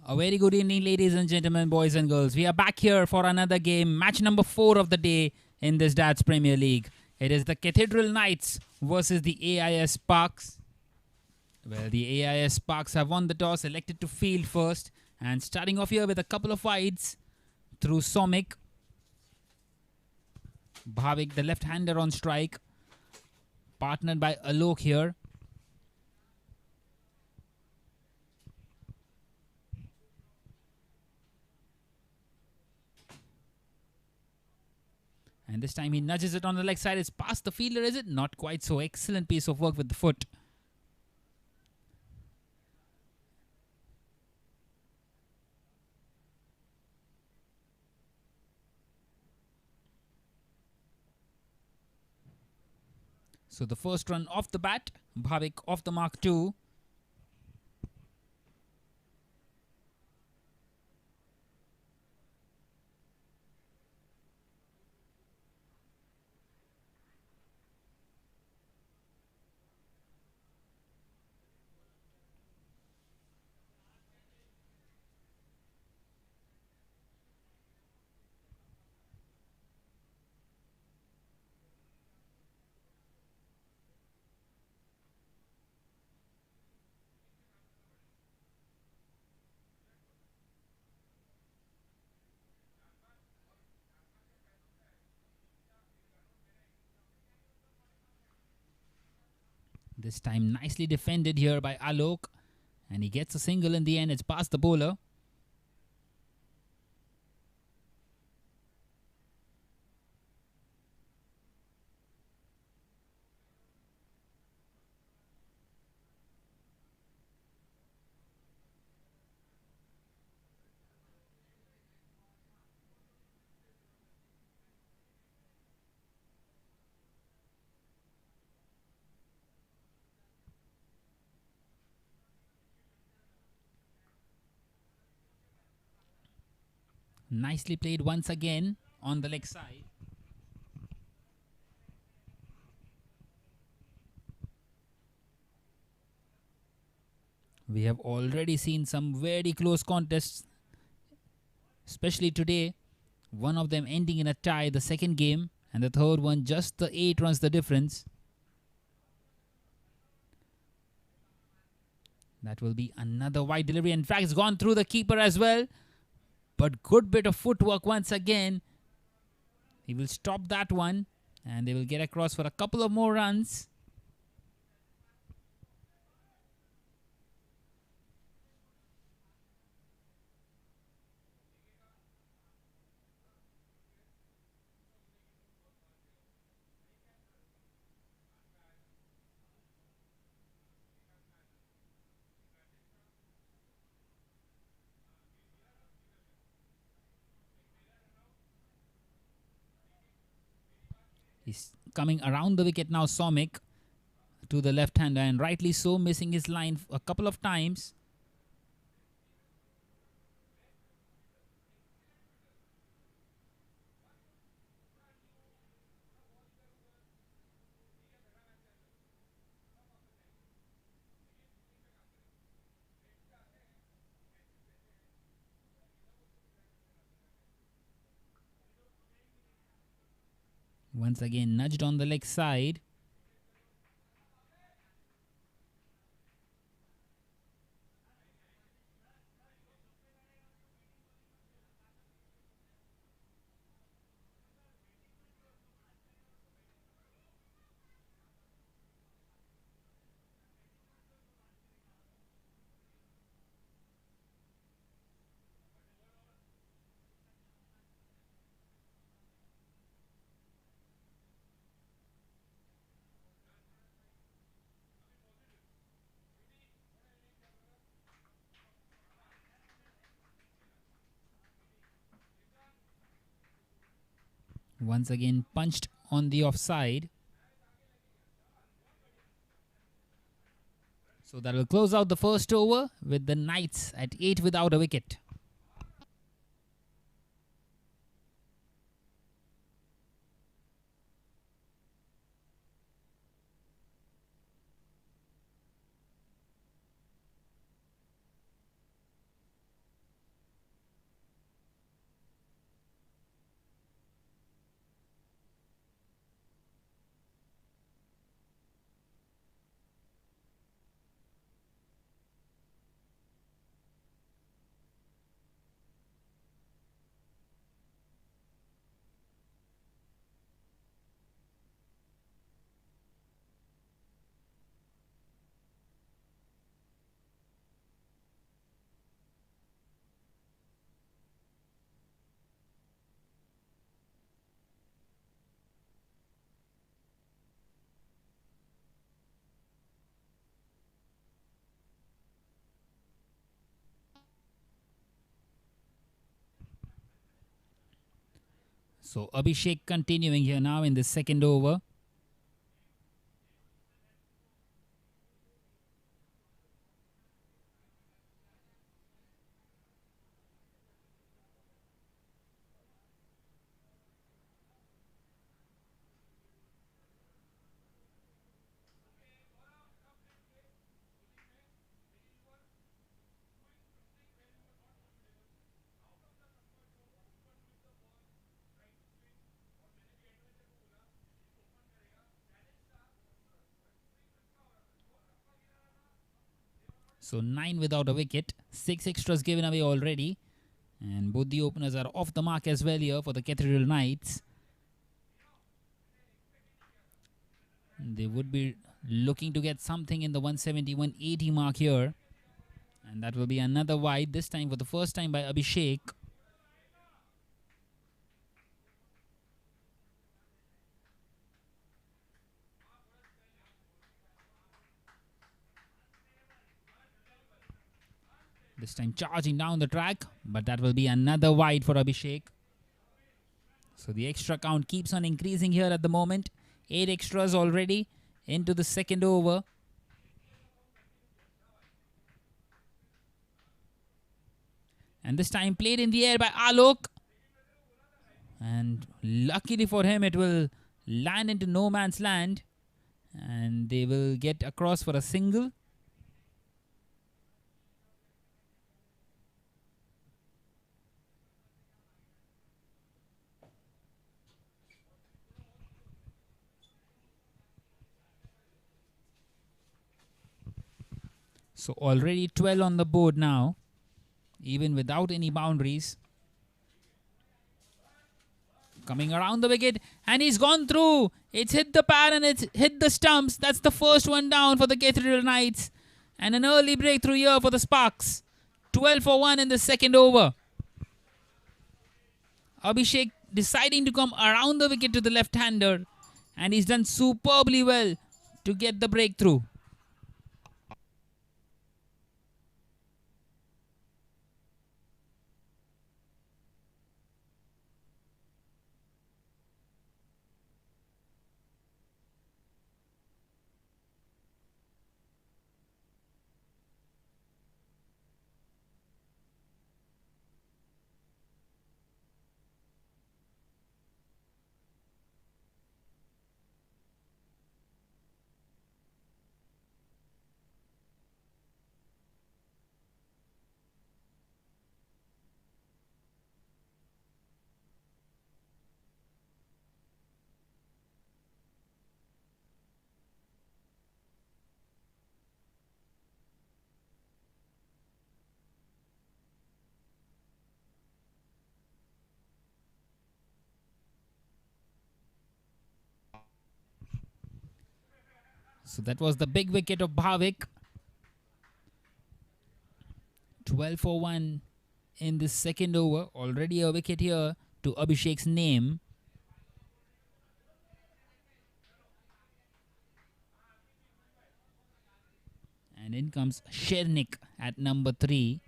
A very good evening, ladies and gentlemen, boys and girls. We are back here for another game, match number 4 of the day in this Dad's Premier League. It is the Cathedral Knights versus the AIS Sparks. Well, the AIS Sparks have won the toss, elected to field first, and starting off here with a couple of wides through Somik. Bhavik, the left-hander on strike, partnered by Alok here. And this time he nudges it on the leg side. It's past the fielder, is it? Not quite so. Excellent piece of work with the foot. So the first run off the bat. Bhavik off the mark too. This time nicely defended here by Alok. And he gets a single in the end. It's past the bowler. Nicely played once again on the leg side. We have already seen some very close contests, especially today. One of them ending in a tie, the second game, and the third one just the 8 runs the difference. That will be another wide delivery. In fact, it's gone through the keeper as well. But good bit of footwork once again. He will stop that one. And they will get across for a couple of more runs. He's coming around the wicket now, Somik, to the left-hander, and rightly so, missing his line a couple of times. Once again, nudged on the leg side. Once again, punched on the offside. So that will close out the first over with the Knights at 8 without a wicket. So Abhishek continuing here now in the second over. So 9 without a wicket, 6 extras given away already, and both the openers are off the mark as well here for the Cathedral Knights. They would be looking to get something in the 170, 180 mark here, and that will be another wide, this time for the first time by Abhishek. This time charging down the track, but that will be another wide for Abhishek. So the extra count keeps on increasing here at the moment. 8 extras already into the second over. And this time played in the air by Alok. And luckily for him, it will land into no man's land. And they will get across for a single. So already 12 on the board now, even without any boundaries. Coming around the wicket, and he's gone through. It's hit the pad and it's hit the stumps. That's the first one down for the Cathedral Knights. And an early breakthrough here for the Sparks. 12 for 1 in the second over. Abhishek deciding to come around the wicket to the left-hander. And he's done superbly well to get the breakthrough. So that was the big wicket of Bhavik. 12 for 1 in the second over. Already a wicket here to Abhishek's name. And in comes Shernik at number 3.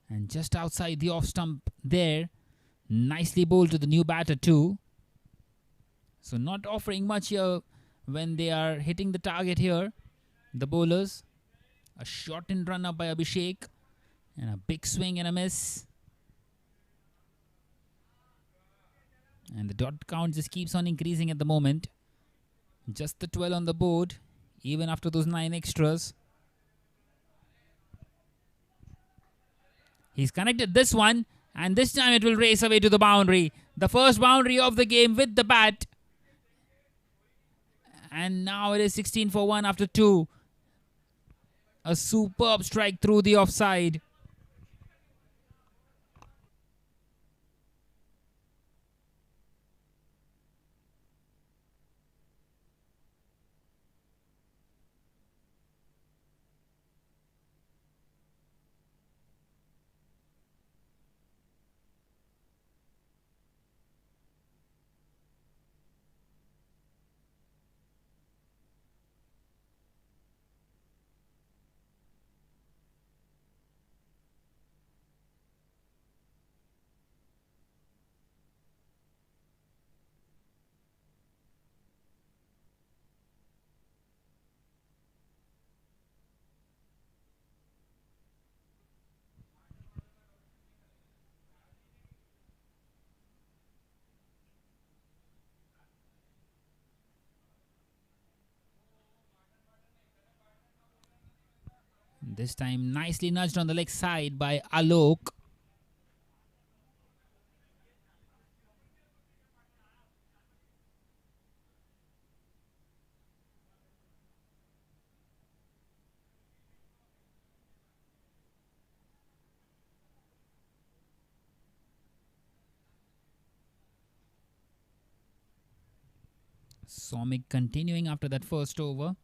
And just outside the off stump there, nicely bowled to the new batter too. So not offering much here when they are hitting the target here. The bowlers. A shortened run up by Abhishek. And a big swing and a miss. And the dot count just keeps on increasing at the moment. Just the 12 on the board, even after those 9 extras. He's connected this one, and this time it will race away to the boundary. The first boundary of the game with the bat. And now it is 16 for 1 after 2. A superb strike through the offside. This time nicely nudged on the leg side by Alok. Somik continuing after that first over.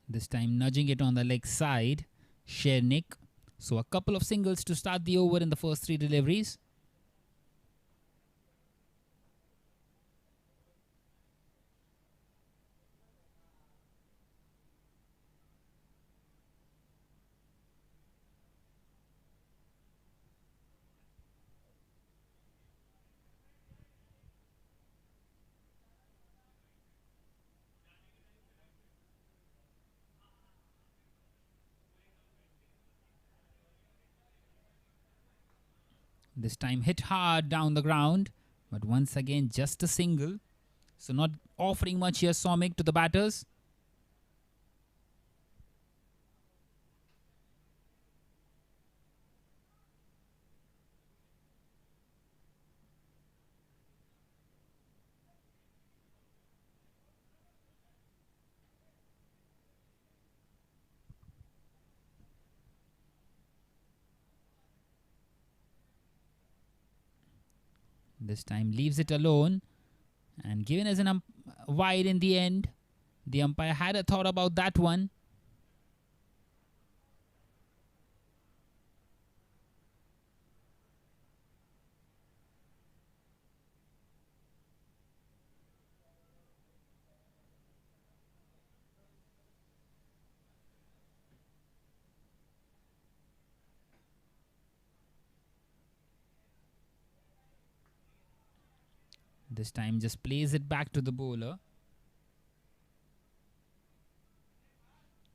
This time nudging it on the leg side, Shernik. So a couple of singles to start the over in the first three deliveries. This time hit hard down the ground, but once again just a single. So not offering much here, Somik, to the batters. This time leaves it alone and given as an wide in the end. The umpire had a thought about that one. This time just plays it back to the bowler.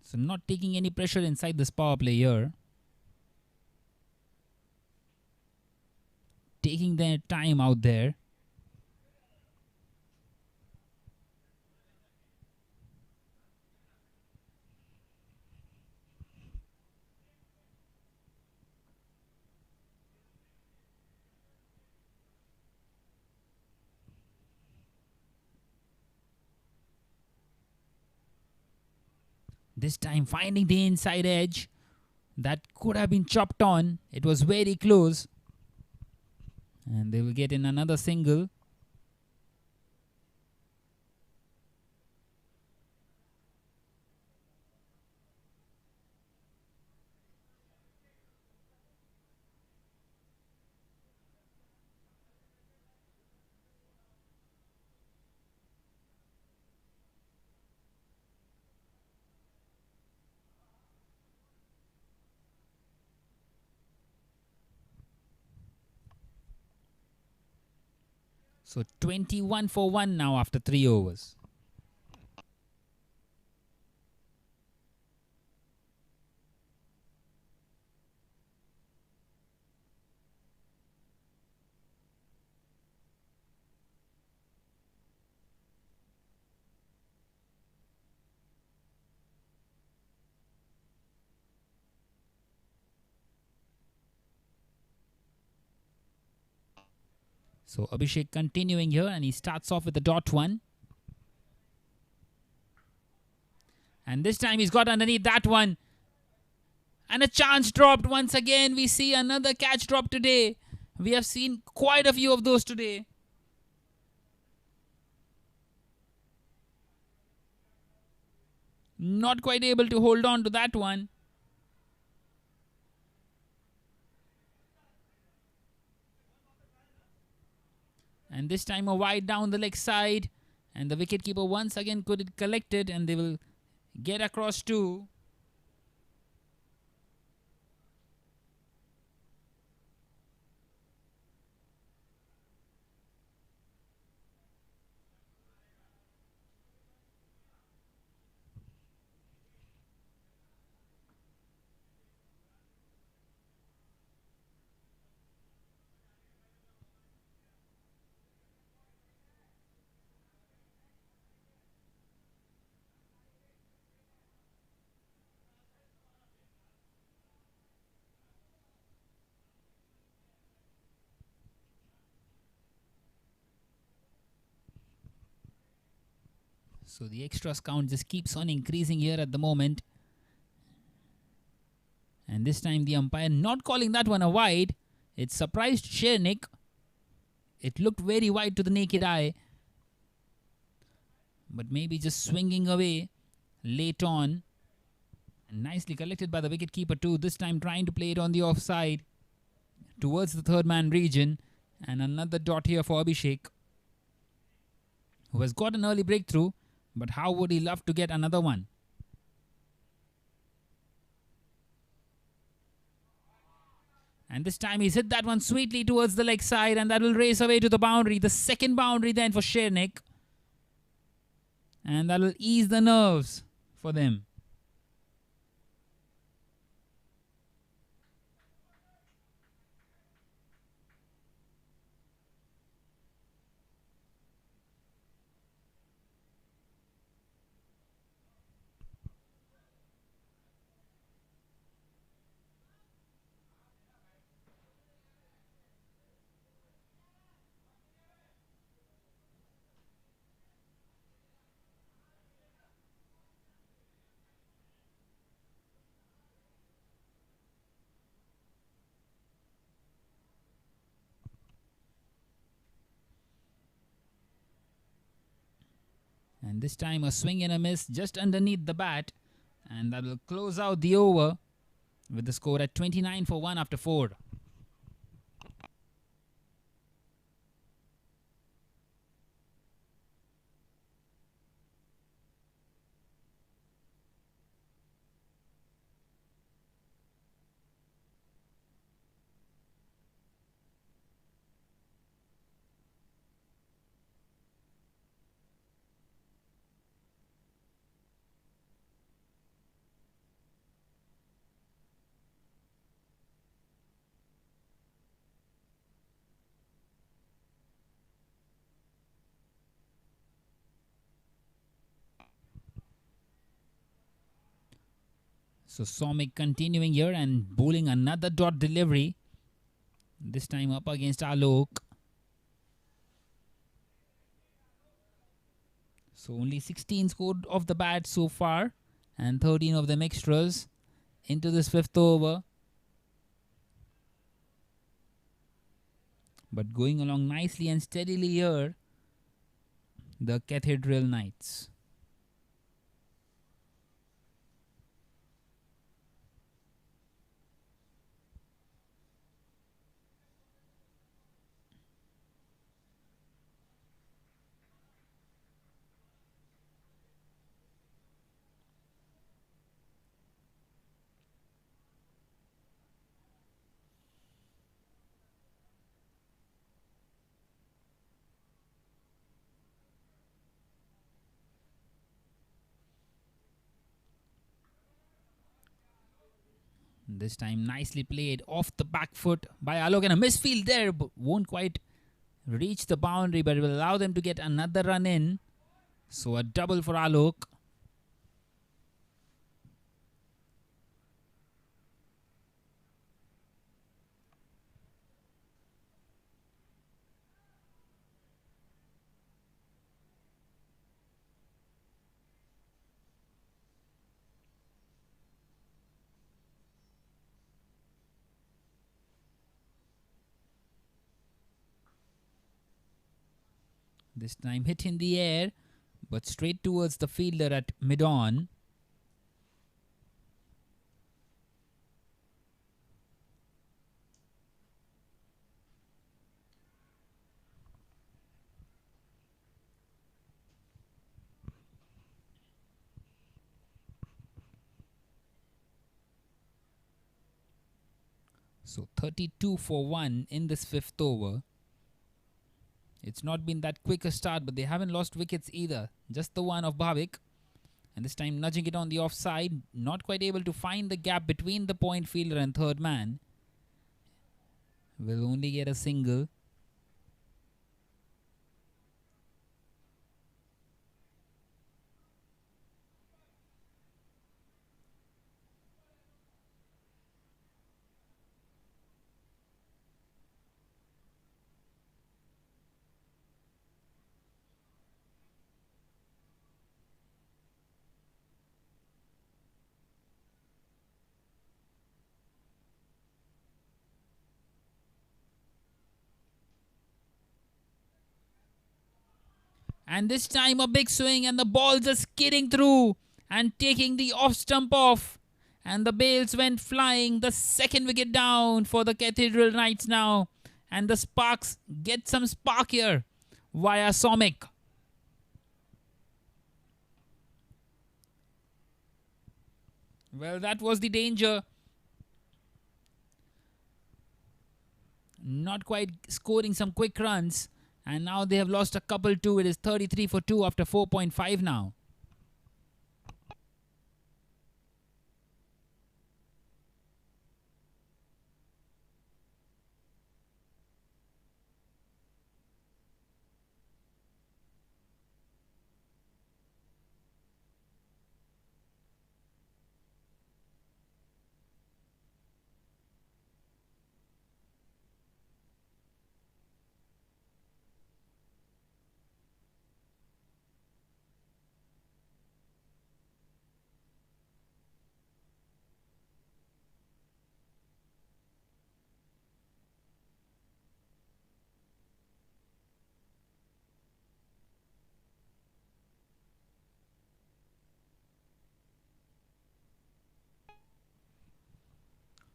So not taking any pressure inside this power play here. Taking their time out there. This time finding the inside edge. That could have been chopped on. It was very close. And they will get in another single. So 21 for 1 now after 3 overs. So Abhishek continuing here and he starts off with the dot one. And this time he's got underneath that one. And a chance dropped once again. We see another catch drop today. We have seen quite a few of those today. Not quite able to hold on to that one. And this time a wide down the leg side. And the wicketkeeper once again could collect it, and they will get across two. So the extras count just keeps on increasing here at the moment. And this time the umpire not calling that one a wide. It surprised Shernick. It looked very wide to the naked eye. But maybe just swinging away late on. And nicely collected by the wicketkeeper too. This time trying to play it on the offside towards the third man region. And another dot here for Abhishek, who has got an early breakthrough. But how would he love to get another one? And this time he's hit that one sweetly towards the leg side, and that will race away to the boundary. The second boundary then for Shernick. And that will ease the nerves for them. And this time a swing and a miss just underneath the bat. And that will close out the over with the score at 29 for 1 after 4. So Somik continuing here and bowling another dot delivery. This time up against Alok. So only 16 scored off the bat so far, and 13 of them extras into this fifth over. But going along nicely and steadily here, the Cathedral Knights. This time nicely played off the back foot by Alok, and a misfield there, but won't quite reach the boundary, but it will allow them to get another run in. So a double for Alok. This time hit in the air, but straight towards the fielder at mid-on. So 32 for 1 in this fifth over. It's not been that quick a start, but they haven't lost wickets either. Just the one of Bhavik. And this time nudging it on the offside. Not quite able to find the gap between the point fielder and third man. Will only get a single. And this time a big swing and the ball just skidding through and taking the off stump off. And the bails went flying. The second wicket down for the Cathedral Knights now. And the Sparks get some spark here via Somik. Well, that was the danger. Not quite scoring some quick runs. And now they have lost a couple too. It is 33 for 2 after 4.5 now.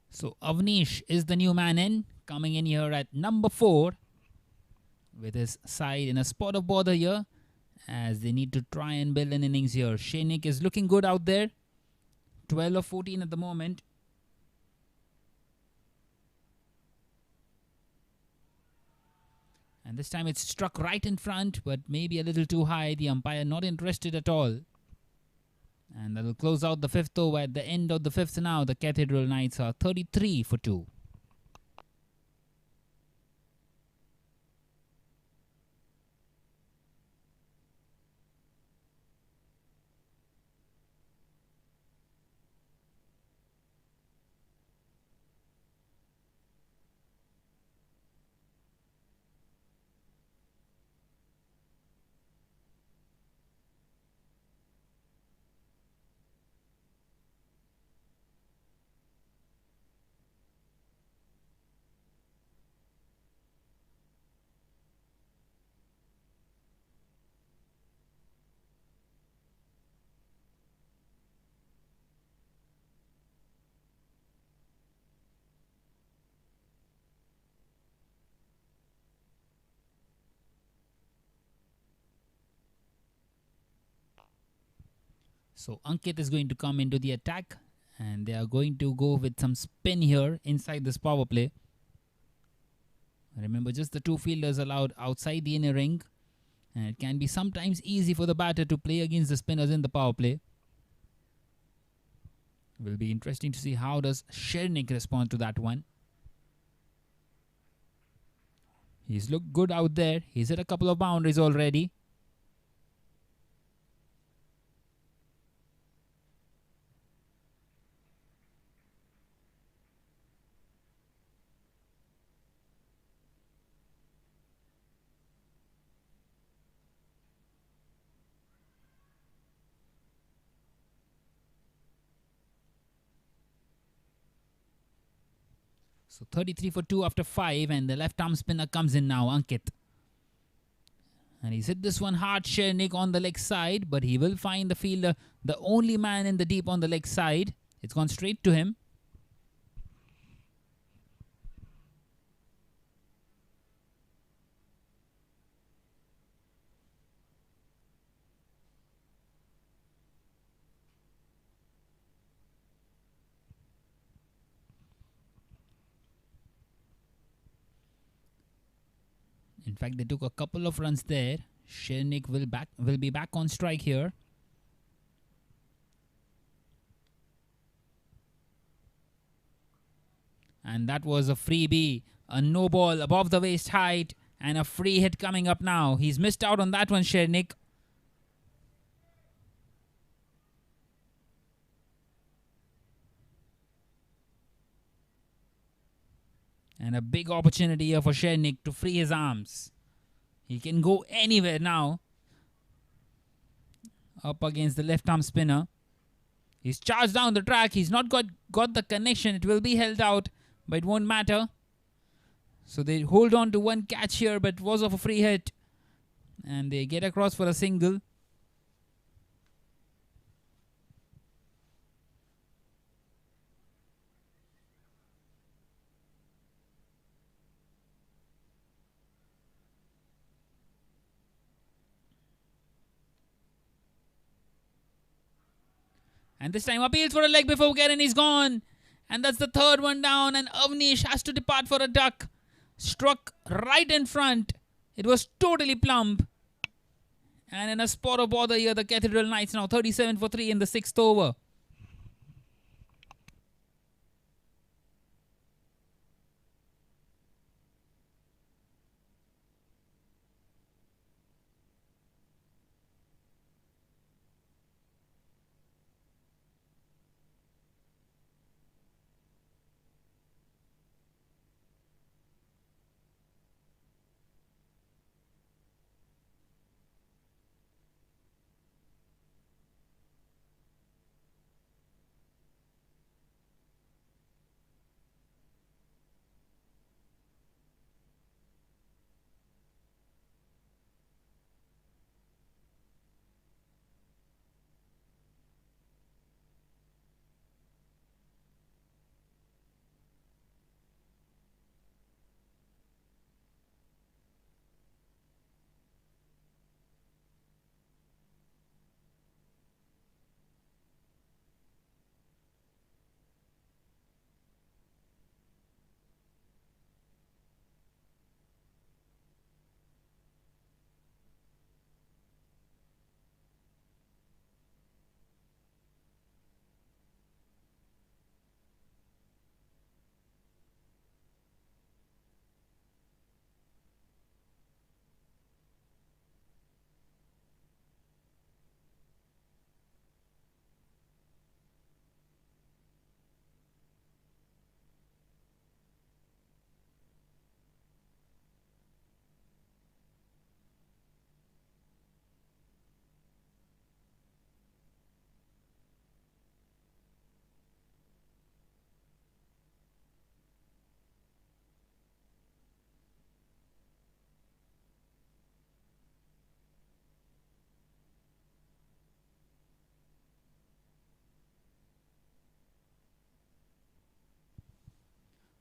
So Avnish is the new man in, coming in here at number 4 with his side in a spot of bother here as they need to try and build an innings here. Shenik is looking good out there, 12 of 14 at the moment. And this time it's struck right in front, but maybe a little too high. The umpire not interested at all. And that will close out the fifth over. At the end of the fifth now, the Cathedral Knights are 33 for 2. So Ankit is going to come into the attack, and they are going to go with some spin here inside this power play. Remember, just the two fielders allowed outside the inner ring, and it can be sometimes easy for the batter to play against the spinners in the power play. Will be interesting to see how does Shernik respond to that one. He's looked good out there. He's hit a couple of boundaries already. So 33 for 2 after 5, and the left arm spinner comes in now, Ankit. And he's hit this one hard, Shernik on the leg side, but he will find the fielder, the only man in the deep on the leg side. It's gone straight to him. In fact, they took a couple of runs there. Shernik will be back on strike here. And that was a freebie. A no ball above the waist height. And a free hit coming up now. He's missed out on that one, Shernik. And a big opportunity here for Shernik to free his arms. He can go anywhere now. Up against the left arm spinner. He's charged down the track. He's not got the connection. It will be held out, but it won't matter. So they hold on to one catch here, but it was of a free hit. And they get across for a single. And this time appeals for a leg before wicket, he's gone. And that's the third one down. And Avnish has to depart for a duck. Struck right in front. It was totally plump. And in a spot of bother here, the Cathedral Knights now 37 for 3 in the 6th over.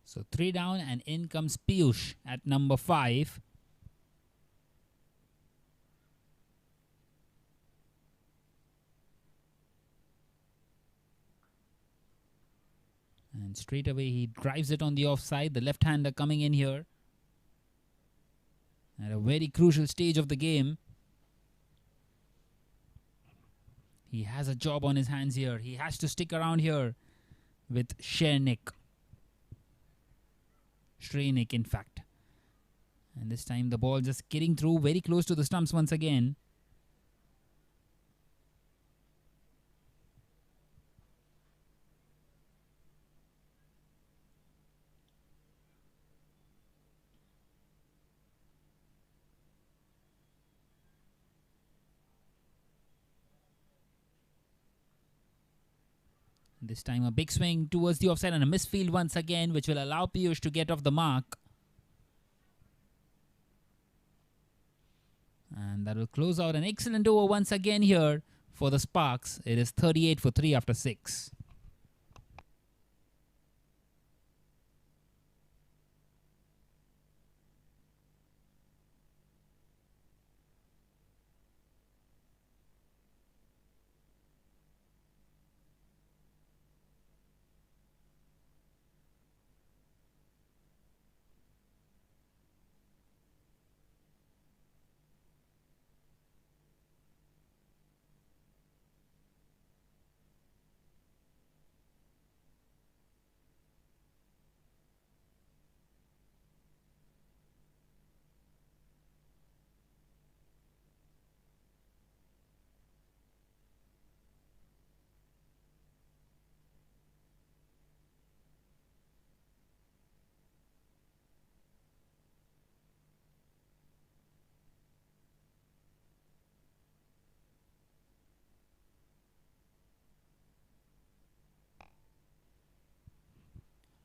So 3 down and in comes Piyush at number 5. And straight away he drives it on the offside. The left-hander coming in here at a very crucial stage of the game. He has a job on his hands here. He has to stick around here with Shernik. Shreynik, in fact. And this time the ball just getting through very close to the stumps once again. This time a big swing towards the offside and a misfield once again, which will allow Piyush to get off the mark. And that will close out an excellent over once again here for the Sparks. It is 38 for 3 after 6.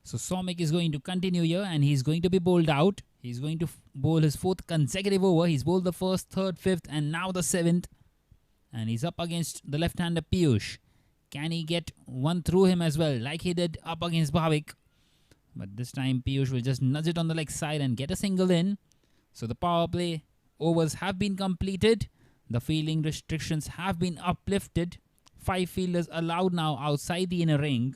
So Somic is going to continue here and he's going to be bowled out. He's going to bowl his fourth consecutive over. He's bowled the first, third, fifth, and now the seventh. And he's up against the left-hander Piyush. Can he get one through him as well, like he did up against Bhavik? But this time Piyush will just nudge it on the leg side and get a single in. So the power play overs have been completed. The fielding restrictions have been uplifted. 5 fielders allowed now outside the inner ring.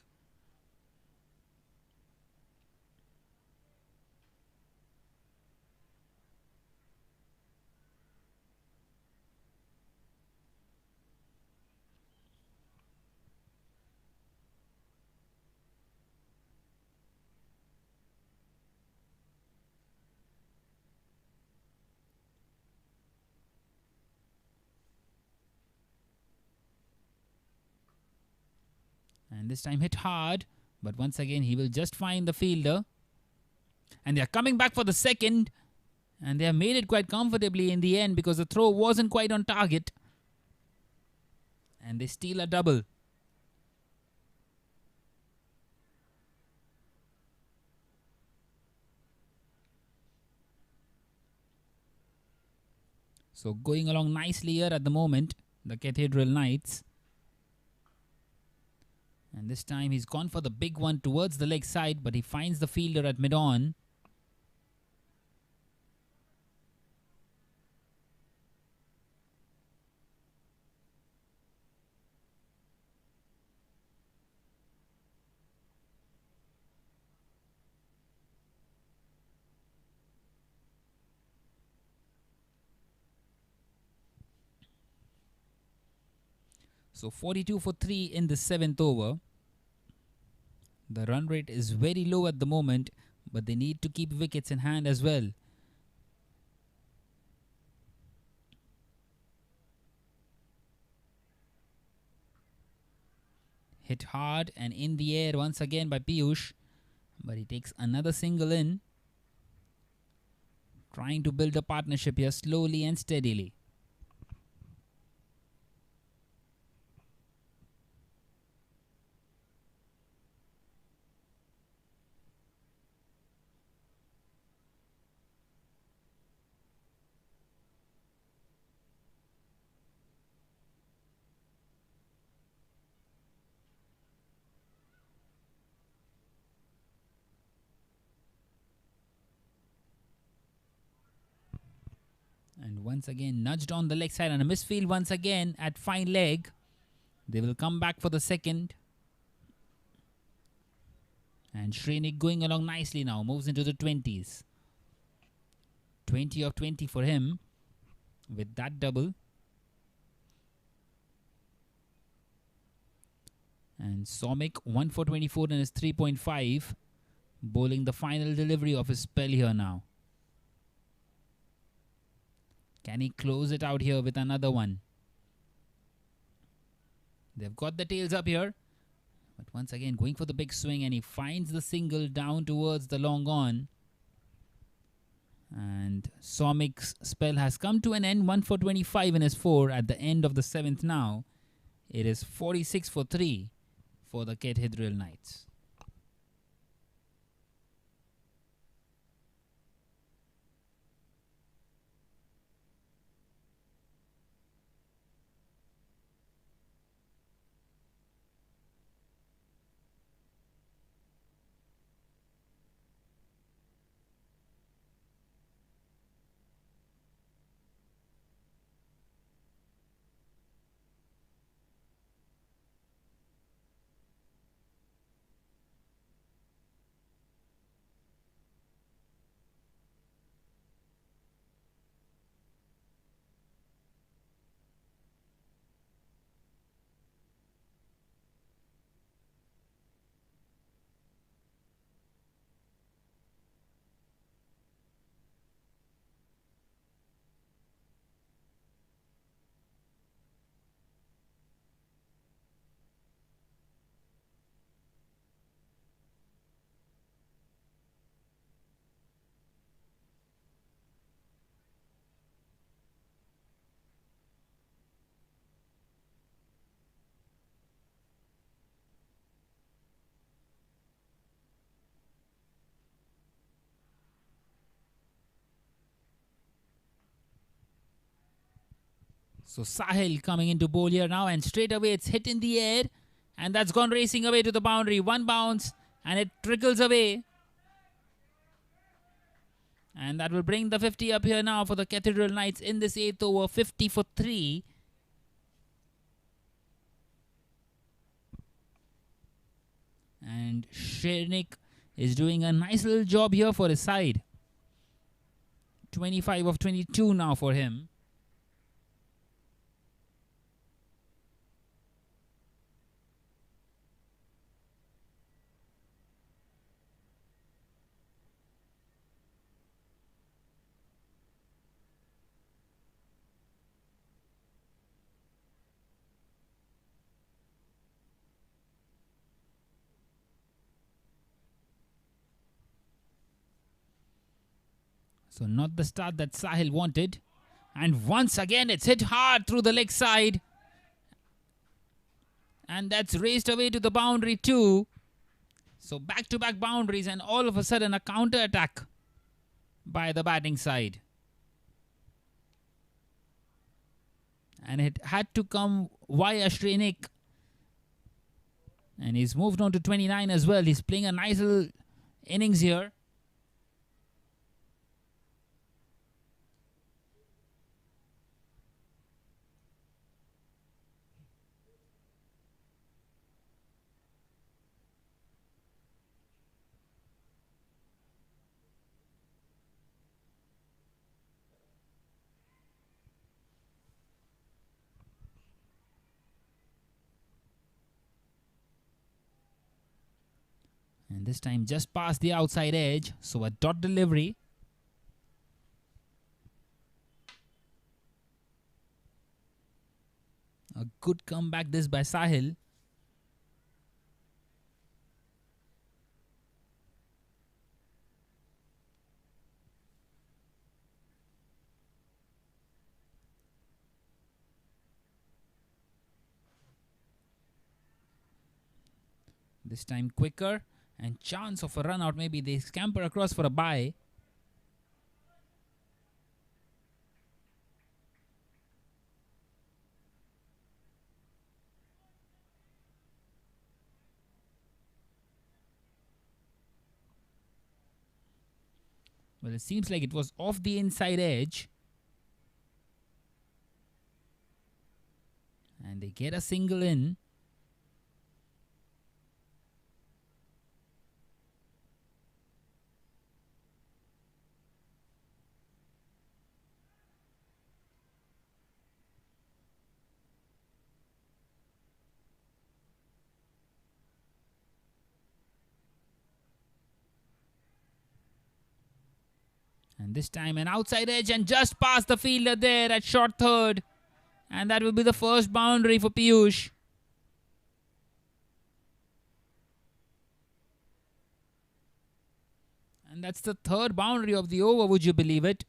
And this time hit hard. But once again, he will just find the fielder. And they are coming back for the second. And they have made it quite comfortably in the end because the throw wasn't quite on target. And they steal a double. So going along nicely here at the moment, the Cathedral Knights. And this time he's gone for the big one towards the leg side, but he finds the fielder at mid-on. So 42 for 3 in the 7th over. The run rate is very low at the moment, but they need to keep wickets in hand as well. Hit hard and in the air once again by Piyush, but he takes another single in. Trying to build a partnership here slowly and steadily. And once again nudged on the leg side and a misfield once again at fine leg. They will come back for the second. And Shrenik going along nicely now, moves into the 20s. 20 of 20 for him with that double. And Somic 1 for 24 in his 3.5, bowling the final delivery of his spell here now. Can he close it out here with another one? They've got the tails up here. But once again going for the big swing and he finds the single down towards the long on. And Somic's spell has come to an end. 1 for 25 in his 4 at the end of the 7th now. It is 46 for 3 for the Cathedral Knights. So Sahil coming into bowl here now, and straight away it's hit in the air, and that's gone racing away to the boundary. One bounce, and it trickles away. And that will bring the 50 up here now for the Cathedral Knights in this 8th over, 50 for 3. And Shernik is doing a nice little job here for his side. 25 of 22 now for him. So not the start that Sahil wanted. And once again it's hit hard through the leg side. And that's raced away to the boundary too. So back-to-back boundaries, and all of a sudden a counter-attack by the batting side. And it had to come via Shreenik. And he's moved on to 29 as well. He's playing a nice little innings here. And this time just past the outside edge. So a dot delivery. A good comeback this by Sahil. This time quicker, and chance of a run out. Maybe they scamper across for a bye. Well, it seems like it was off the inside edge. And they get a single in. And this time an outside edge, and just past the fielder there at short third. And that will be the first boundary for Piyush. And that's the third boundary of the over, would you believe it?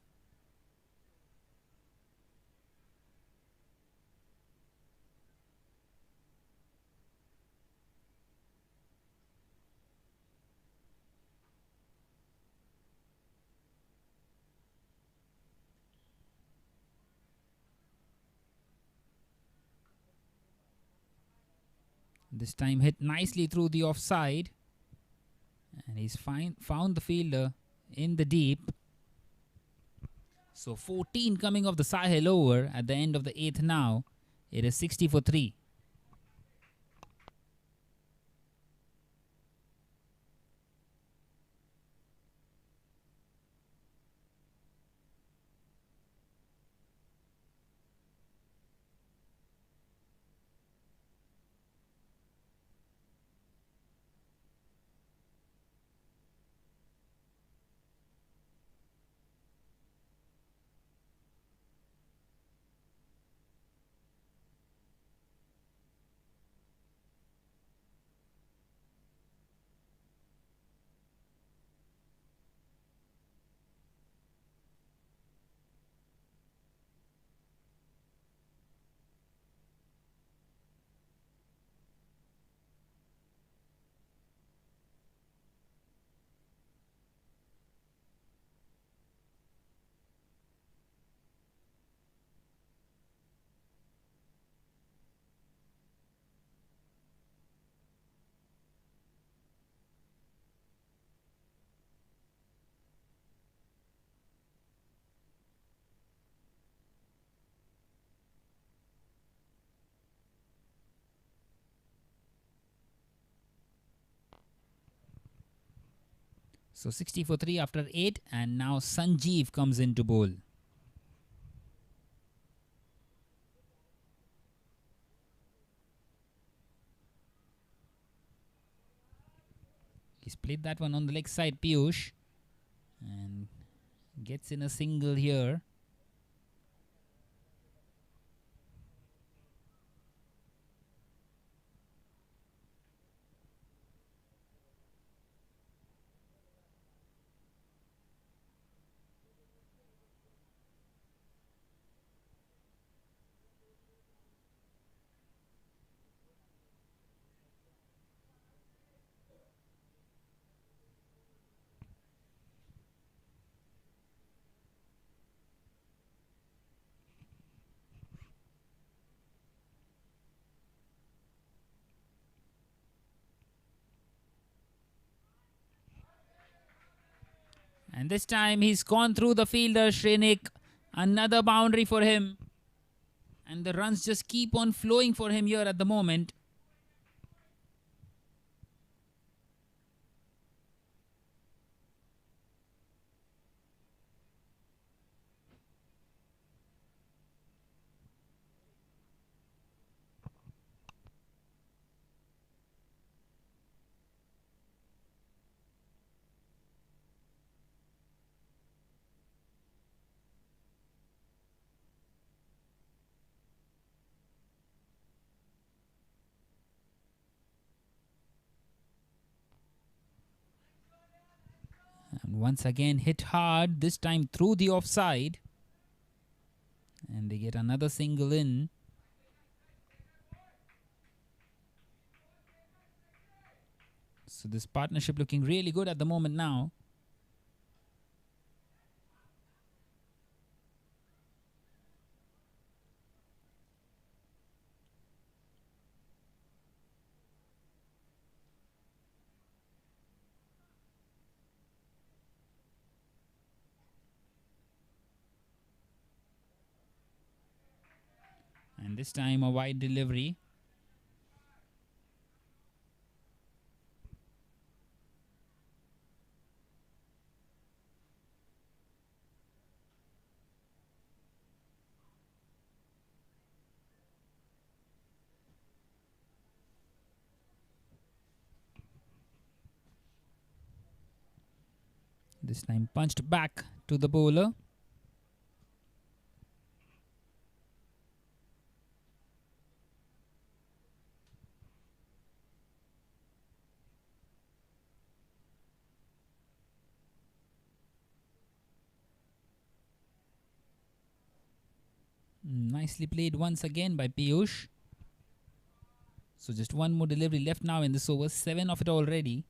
This time hit nicely through the offside. And he's found the fielder in the deep. So 14 coming off the Sahil over at the end of the 8th now. It is 60 for 3. So 60 for 3 after 8, and now Sanjeev comes in to bowl. He's played that one on the leg side, Piyush, and gets in a single here. And this time he's gone through the fielder, Shrenik. Another boundary for him. And the runs just keep on flowing for him here at the moment. And once again hit hard, this time through the offside. And they get another single in. So this partnership looking really good at the moment now. And this time a wide delivery. This time punched back to the bowler. Nicely played once again by Piyush. So just one more delivery left now in this over. 7 of it already.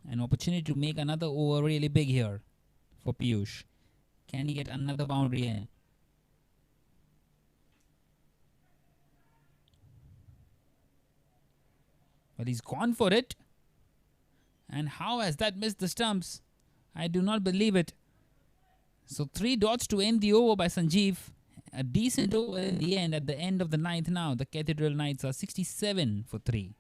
An opportunity to make another over really big here for Piyush. Can he get another boundary in? But he's gone for it. And how has that missed the stumps? I do not believe it. So 3 dots to end the over by Sanjeev. A decent over in the end at the end of the 9th now. The Cathedral Knights are 67 for 3.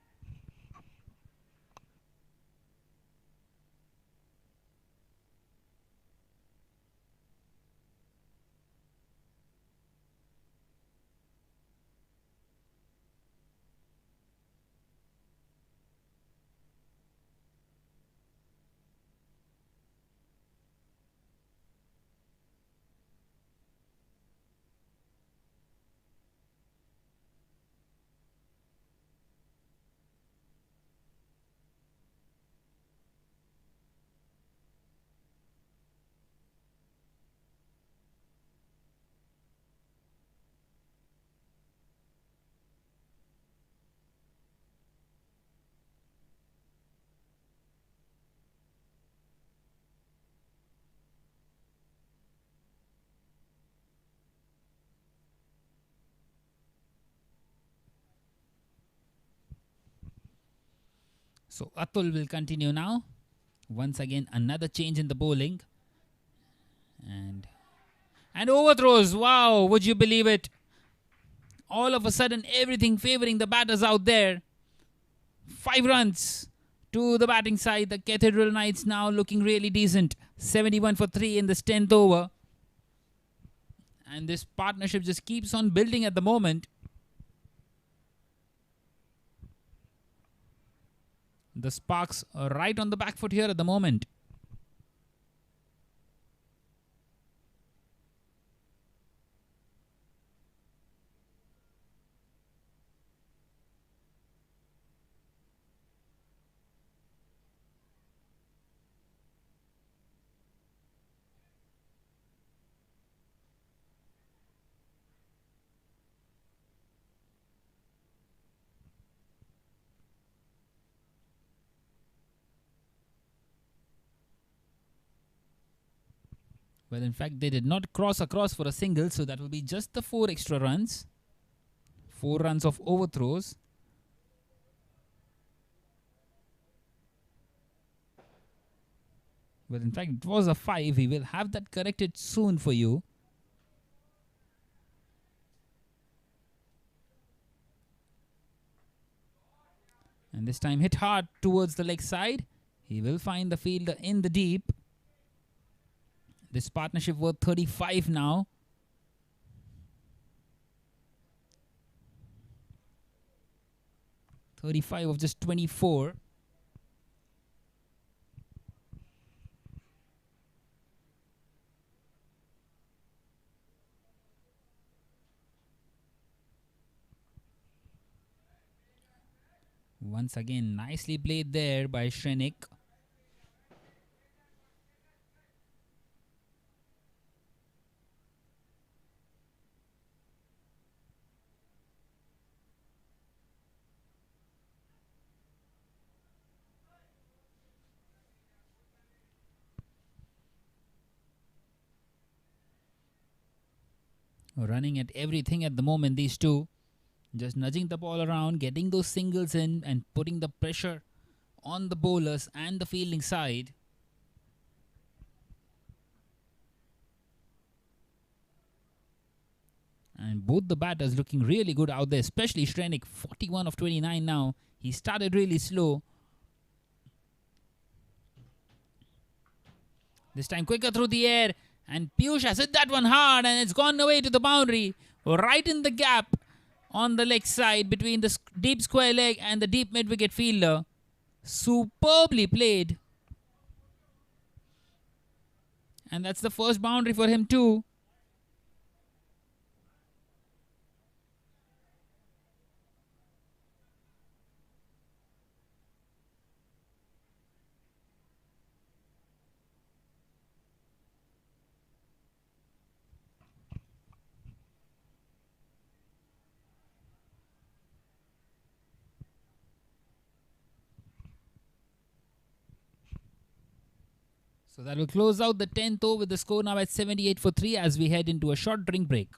So Atul will continue now. Once again, another change in the bowling. And overthrows. Wow, would you believe it? All of a sudden, everything favoring the batters out there. 5 runs to the batting side. The Cathedral Knights now looking really decent. 71 for 3 in this 10th over. And this partnership just keeps on building at the moment. The Sparks are right on the back foot here at the moment. Well, in fact, they did not cross across for a single, so that will be just the 4 extra runs. 4 runs of overthrows. Well, in fact, it was a 5. We will have that corrected soon for you. And this time hit hard towards the leg side. He will find the fielder in the deep. This partnership worth 35 now. $35 of just 24. Once again, nicely played there by Shrenik. Running at everything at the moment, these two. Just nudging the ball around, getting those singles in and putting the pressure on the bowlers and the fielding side. And both the batters looking really good out there, especially Shrenik, 41 of 29 now. He started really slow. This time quicker through the air. And Piyush has hit that one hard and it's gone away to the boundary. Right in the gap on the leg side between the deep square leg and the deep mid-wicket fielder. Superbly played. And that's the first boundary for him too. So that will close out the 10th over with the score now at 78 for 3 as we head into a short drink break.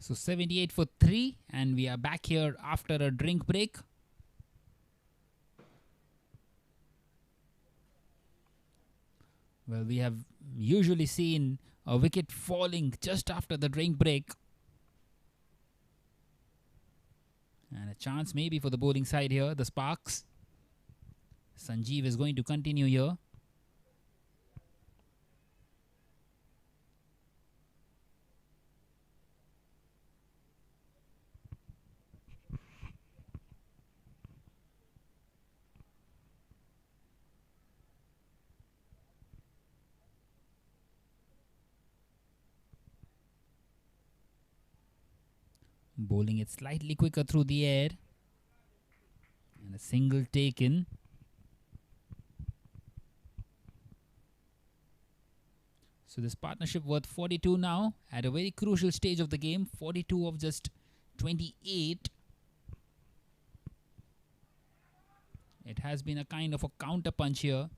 So 78 for 3, and we are back here after a drink break. Well, we have usually seen a wicket falling just after the drink break. And a chance maybe for the bowling side here, the Sparks. Sanjeev is going to continue here. Bowling it slightly quicker through the air. And a single taken. So this partnership worth 42 now at a very crucial stage of the game. 42 of just 28. It has been a kind of a counter punch here.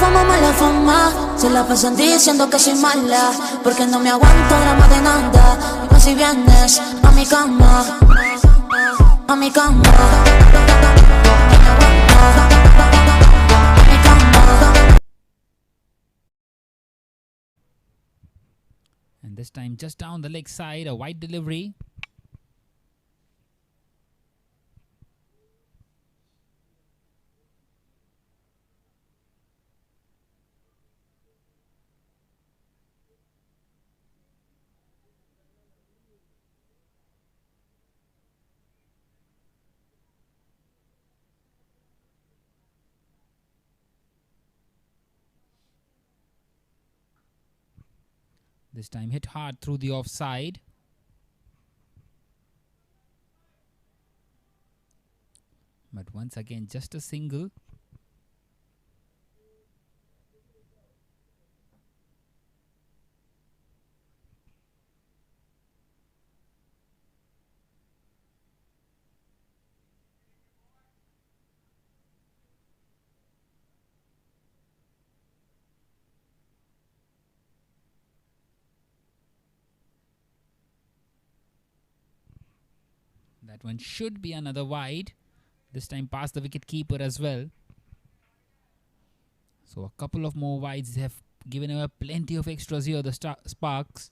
Mala fama, se la pasan diciendo que soy mala, porque no me aguanto drama de nada. Más si vienes a mi cama, a mi cama, a mi cama. And this time just down the leg side, a wide delivery. This time hit hard through the offside. But once again, just a single. That one should be another wide. This time past the wicket keeper as well. So a couple of more wides have given away plenty of extras here, the Sparks.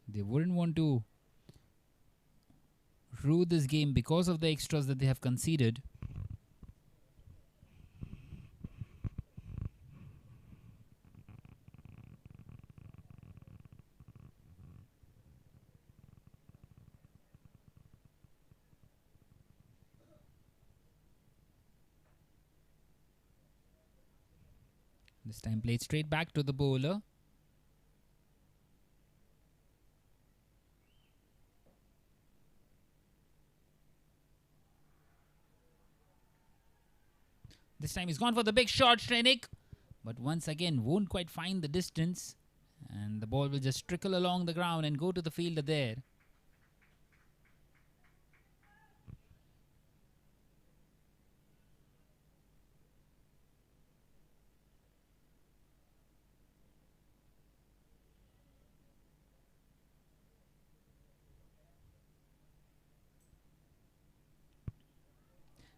They wouldn't want to rue this game because of the extras that they have conceded. This time played straight back to the bowler. This time he's gone for the big shot, Shrenik. But once again, won't quite find the distance. And the ball will just trickle along the ground and go to the fielder there.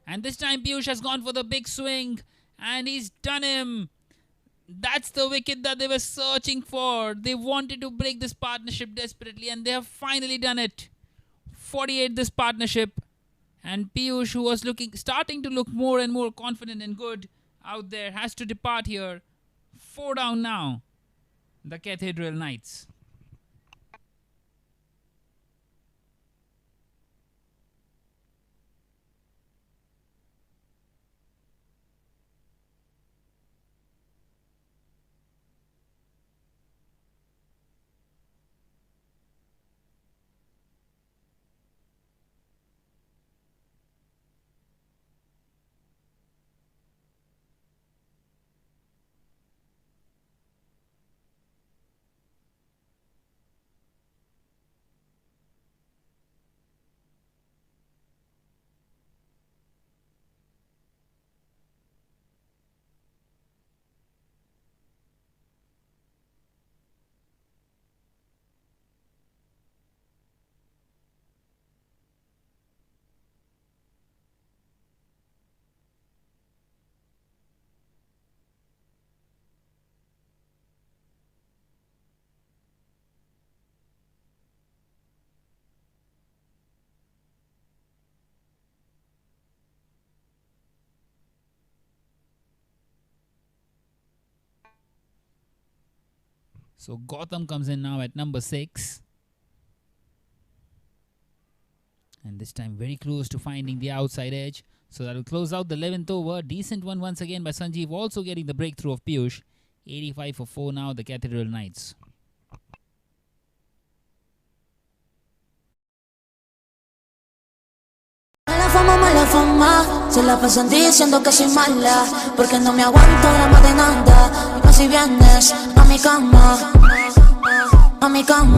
And this time Piyush has gone for the big swing. And he's done him. That's the wicket that they were searching for. They wanted to break this partnership desperately, and they have finally done it. 48 this partnership. And Piyush, who was starting to look more and more confident and good out there, has to depart here. 4 down now. The Cathedral Knights. So Gotham comes in now at number 6. And this time very close to finding the outside edge. So that will close out the 11th over. Decent one once again by Sanjeev, also getting the breakthrough of Piyush. 85 for 4 now, the Cathedral Knights. Mala fama, se la pasan diciendo que soy mala, porque no me aguanto drama de nada. Y más si vienes a mi cama, a mi cama.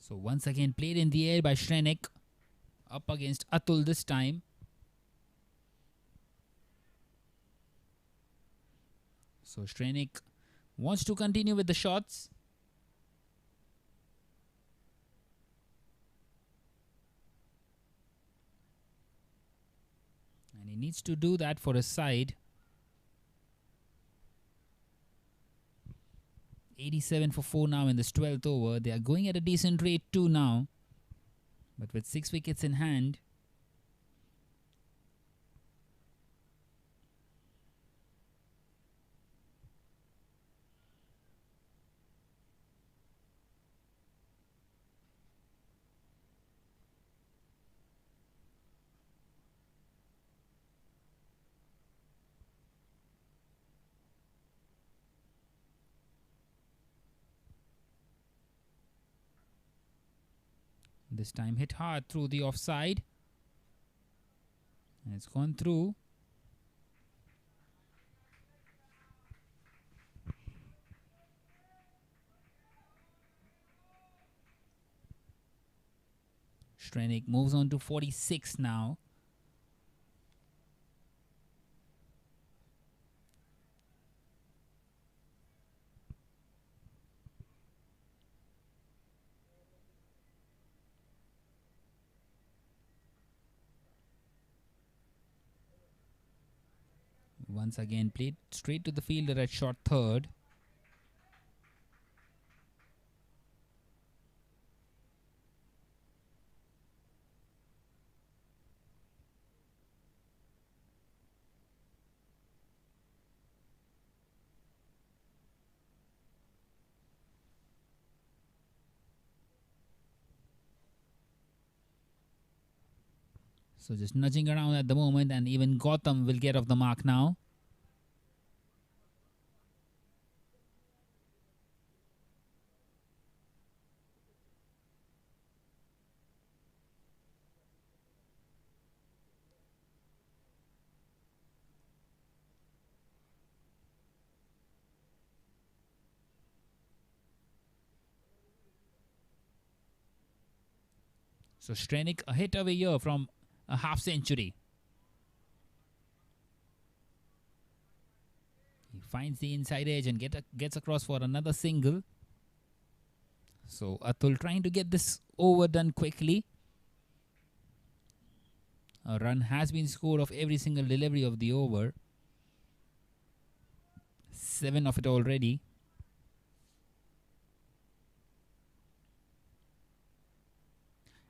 So once again played in the air by Shrenik. Up against Atul this time. So Shrenik wants to continue with the shots. And he needs to do that for his side. 87 for 4 now in this 12th over. They are going at a decent rate too now. But with 6 wickets in hand. This time hit hard through the offside. And it's gone through. Shrenik moves on to 46 now. Once again played straight to the fielder at short third. So just nudging around at the moment, and even Gotham will get off the mark now. So Shrenik a hit away here from a half century. He finds the inside edge and gets across for another single. So Atul trying to get this over done quickly. A run has been scored of every single delivery of the over. 7 of it already.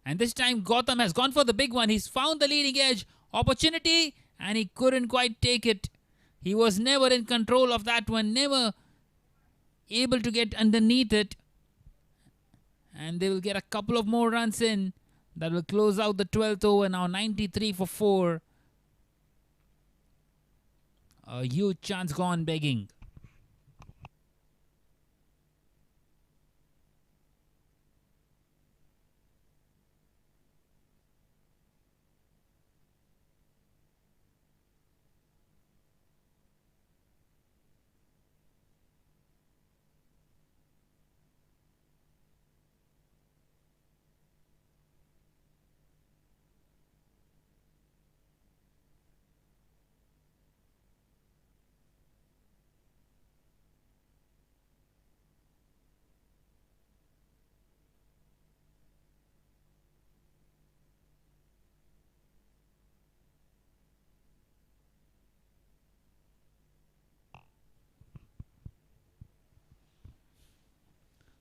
And this time Gotham has gone for the big one. He's found the leading edge opportunity and he couldn't quite take it. He was never in control of that one, never able to get underneath it. And they will get a couple of more runs in. That will close out the 12th over now, 93 for 4. A huge chance gone begging.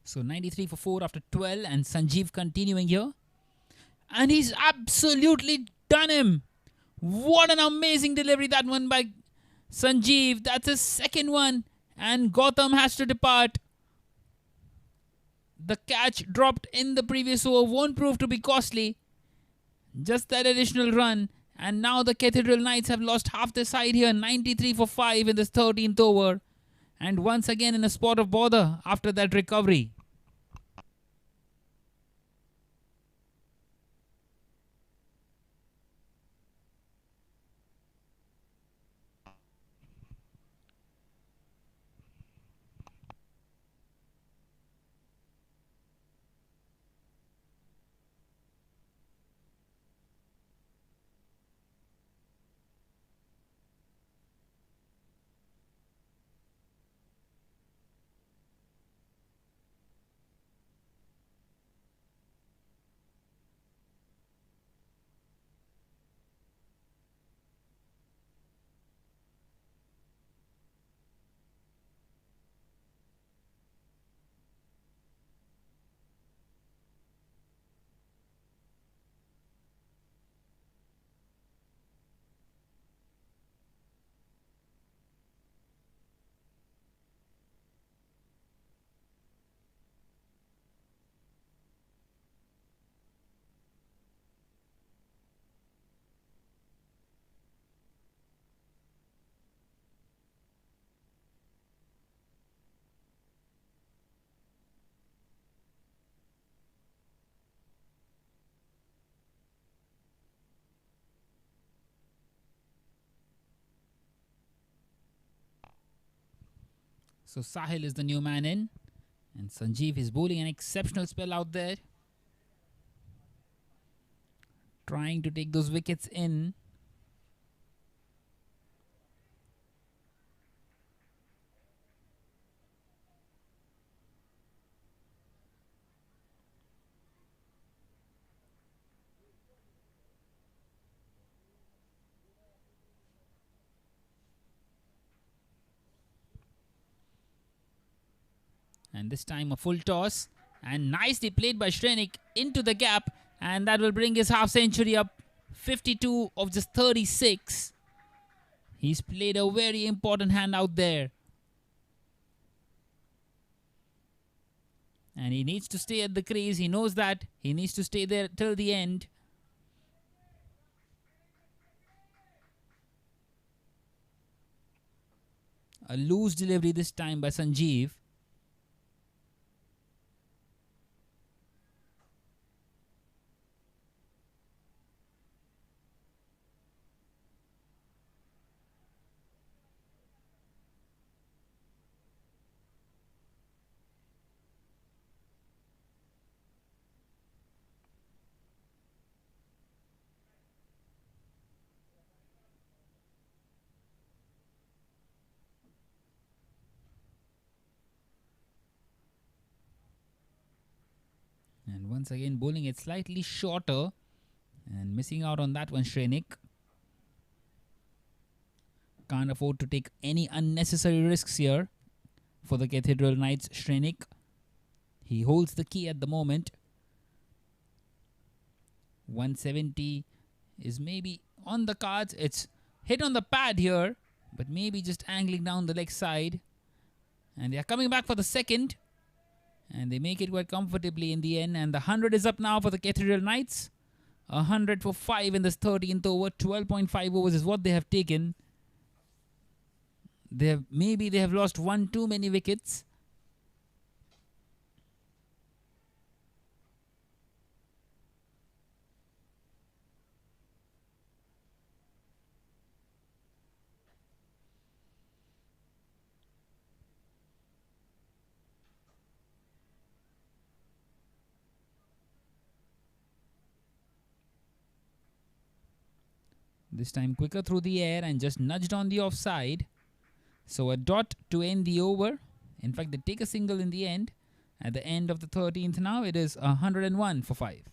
So 93 for 4 after 12, and Sanjeev continuing here. And he's absolutely done him. What an amazing delivery that one by Sanjeev. That's his second one. And Gautam has to depart. The catch dropped in the previous over won't prove to be costly. Just that additional run. And now the Cathedral Knights have lost half their side here. 93 for 5 in this 13th over. And once again in a spot of bother after that recovery. So Sahil is the new man in. And Sanjeev is bowling an exceptional spell out there. Trying to take those wickets in. And this time a full toss. And nicely played by Shrenik into the gap. And that will bring his half century up. 52 of just 36. He's played a very important hand out there. And he needs to stay at the crease. He knows that. He needs to stay there till the end. A loose delivery this time by Sanjeev. And once again bowling it slightly shorter. And missing out on that one, Shrenik. Can't afford to take any unnecessary risks here for the Cathedral Knights. Shrenik. He holds the key at the moment. 170 is maybe on the cards. It's hit on the pad here, but maybe just angling down the leg side. And they are coming back for the second. And they make it quite comfortably in the end. And the 100 is up now for the Cathedral Knights. 100 for 5 in this 13th over. 12.5 overs is what they have taken. Maybe they have lost one too many wickets. This time quicker through the air and just nudged on the offside. So a dot to end the over. In fact, they take a single in the end. At the end of the 13th now, it is 101 for 5.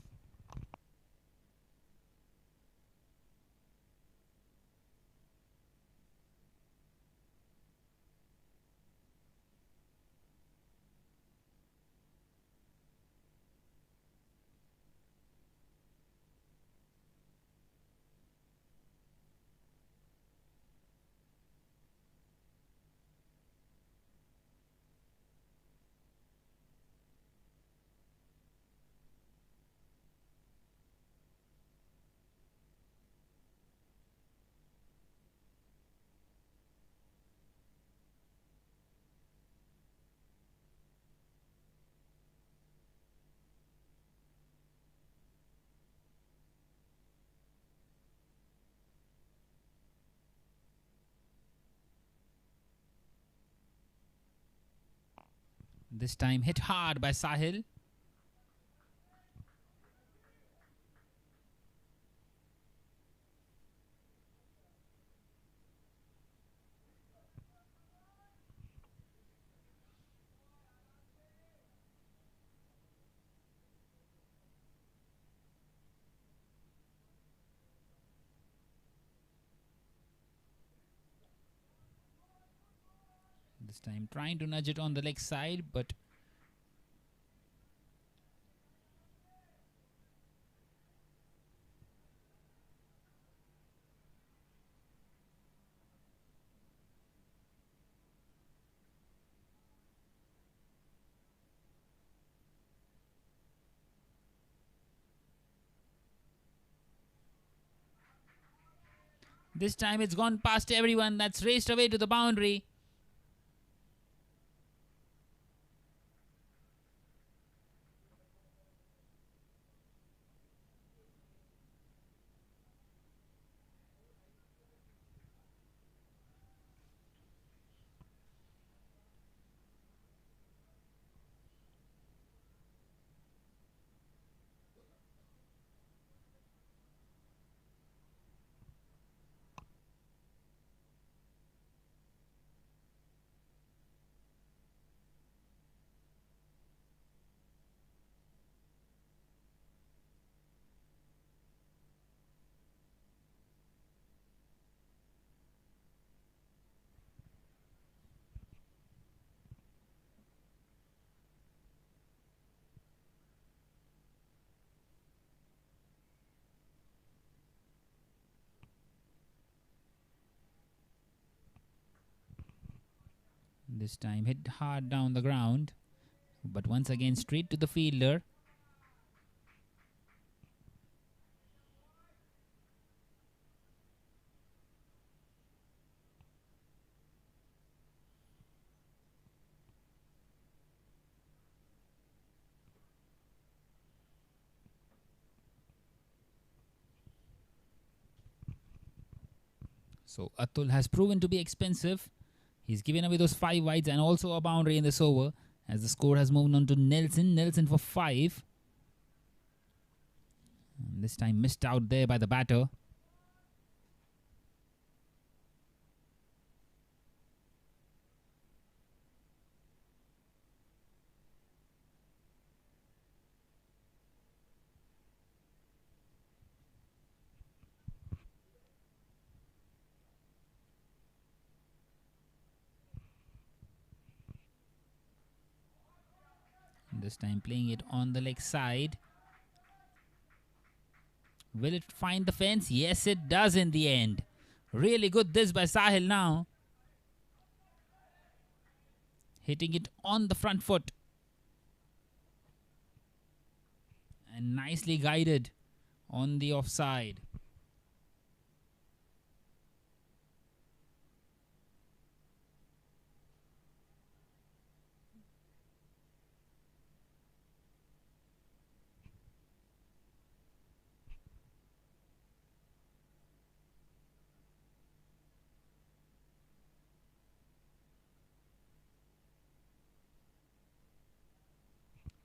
This time hit hard by Sahil. This time trying to nudge it on the leg side, but this time it's gone past everyone. That's raced away to the boundary. This time hit hard down the ground, but once again straight to the fielder. So Atul has proven to be expensive. He's given away those 5 wides and also a boundary in this over, as the score has moved on to Nelson. Nelson for 5. And this time missed out there by the batter. This time playing it on the leg side. Will it find the fence? Yes, it does in the end. Really good this by Sahil now. Hitting it on the front foot. And nicely guided on the offside.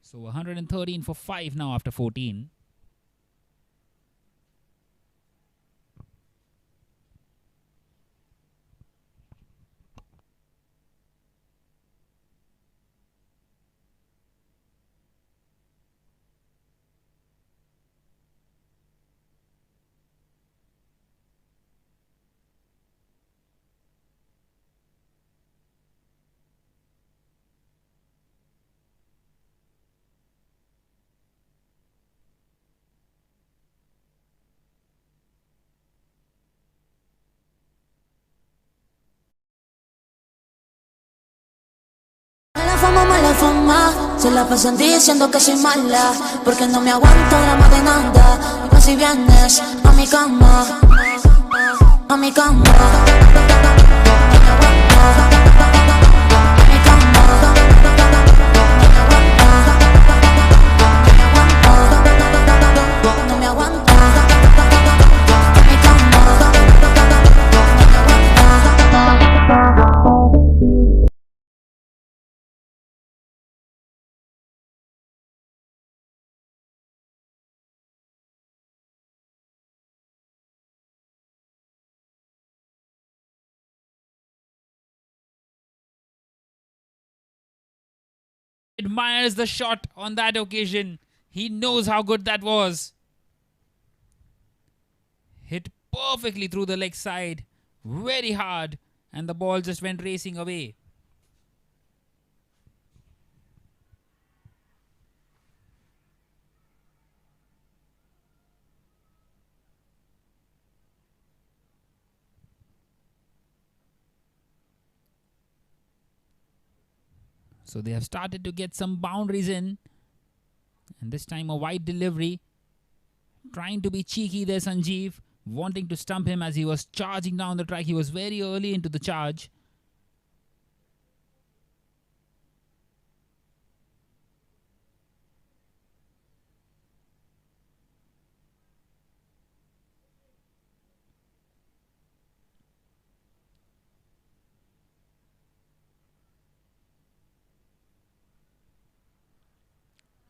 So 113 for 5 now after 14. Mala fama, se la pasan diciendo que soy mala, porque no me aguanto drama de nada. Y más si vienes a mi cama, a mi cama. admires the shot on that occasion. He knows how good that was. Hit perfectly through the leg side, very hard, and the ball just went racing away. So they have started to get some boundaries in. And this time a wide delivery. Trying to be cheeky there, Sanjeev. Wanting to stump him as he was charging down the track. He was very early into the charge.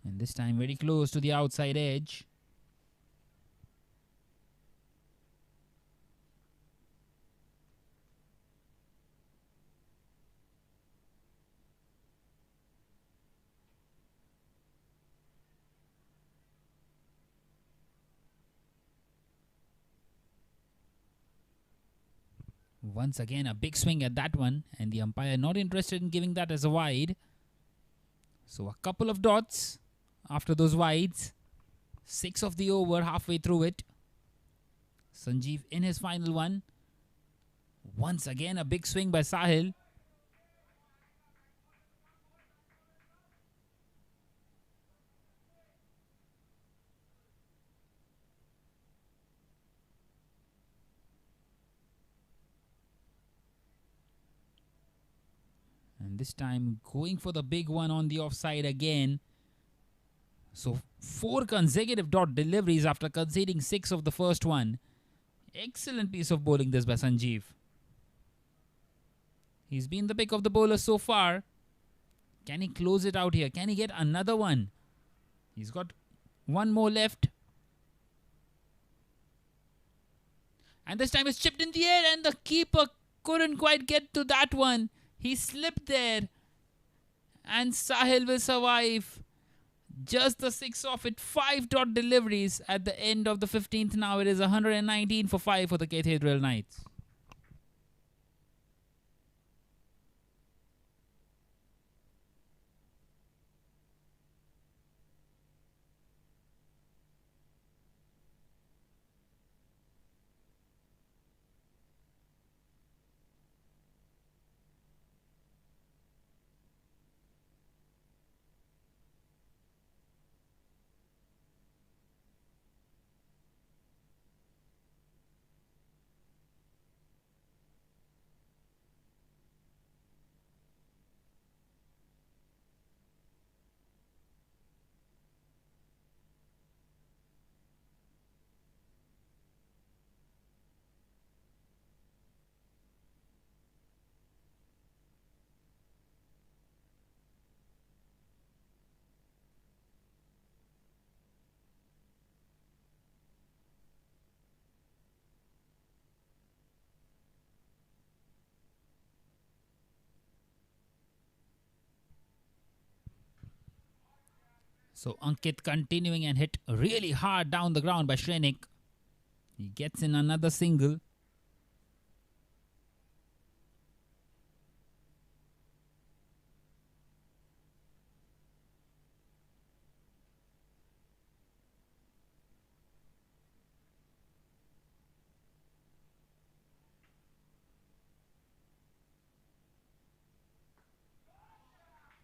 And this time very close to the outside edge. Once again, a big swing at that one, and the umpire not interested in giving that as a wide. So a couple of dots after those wides. 6 of the over, halfway through it. Sanjeev in his final one. Once again, a big swing by Sahil. And this time going for the big one on the offside again. So 4 consecutive dot deliveries after conceding 6 of the first one. Excellent piece of bowling this by Sanjeev. He's been the pick of the bowler so far. Can he close it out here? Can he get another one? He's got one more left. And this time it's chipped in the air and the keeper couldn't quite get to that one. He slipped there. And Sahil will survive. Just the 6 off it. 5 dot deliveries at the end of the 15th. Now it is 119 for 5 for the Cathedral Knights. So Ankit continuing and hit really hard down the ground by Shrenik. He gets in another single.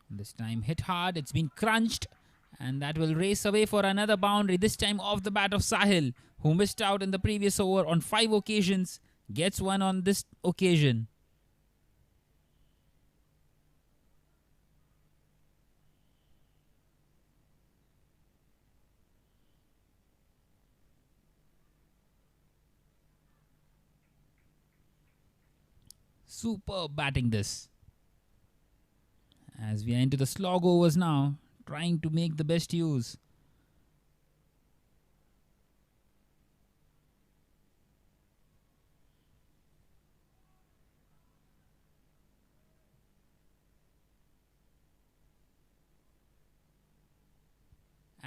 This time hit hard. It's been crunched. And that will race away for another boundary. This time off the bat of Sahil, who missed out in the previous over on 5 occasions. Gets one on this occasion. Superb batting this. As we are into the slog overs now, trying to make the best use.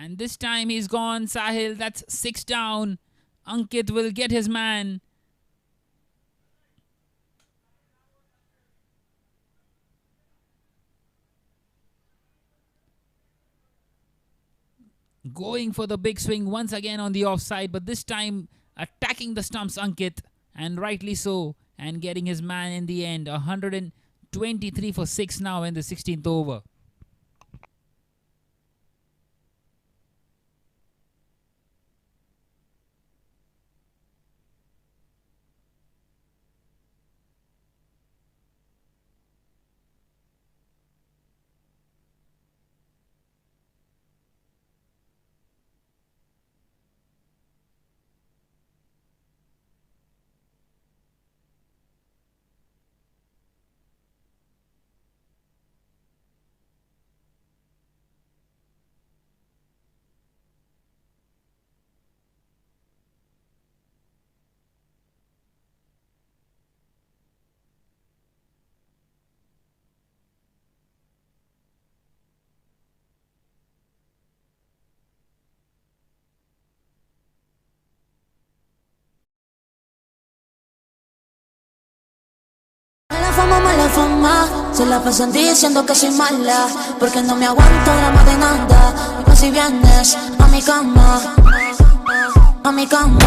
And this time he's gone, Sahil. That's 6 down. Ankit will get his man. Going for the big swing once again on the offside, but this time attacking the stumps, Ankit, and rightly so, and getting his man in the end. 123 for 6 now in the 16th over. Mala fama, se la pasan diciendo que soy mala, porque no me aguanto drama de nada. Y si vienes a mi cama, a mi cama,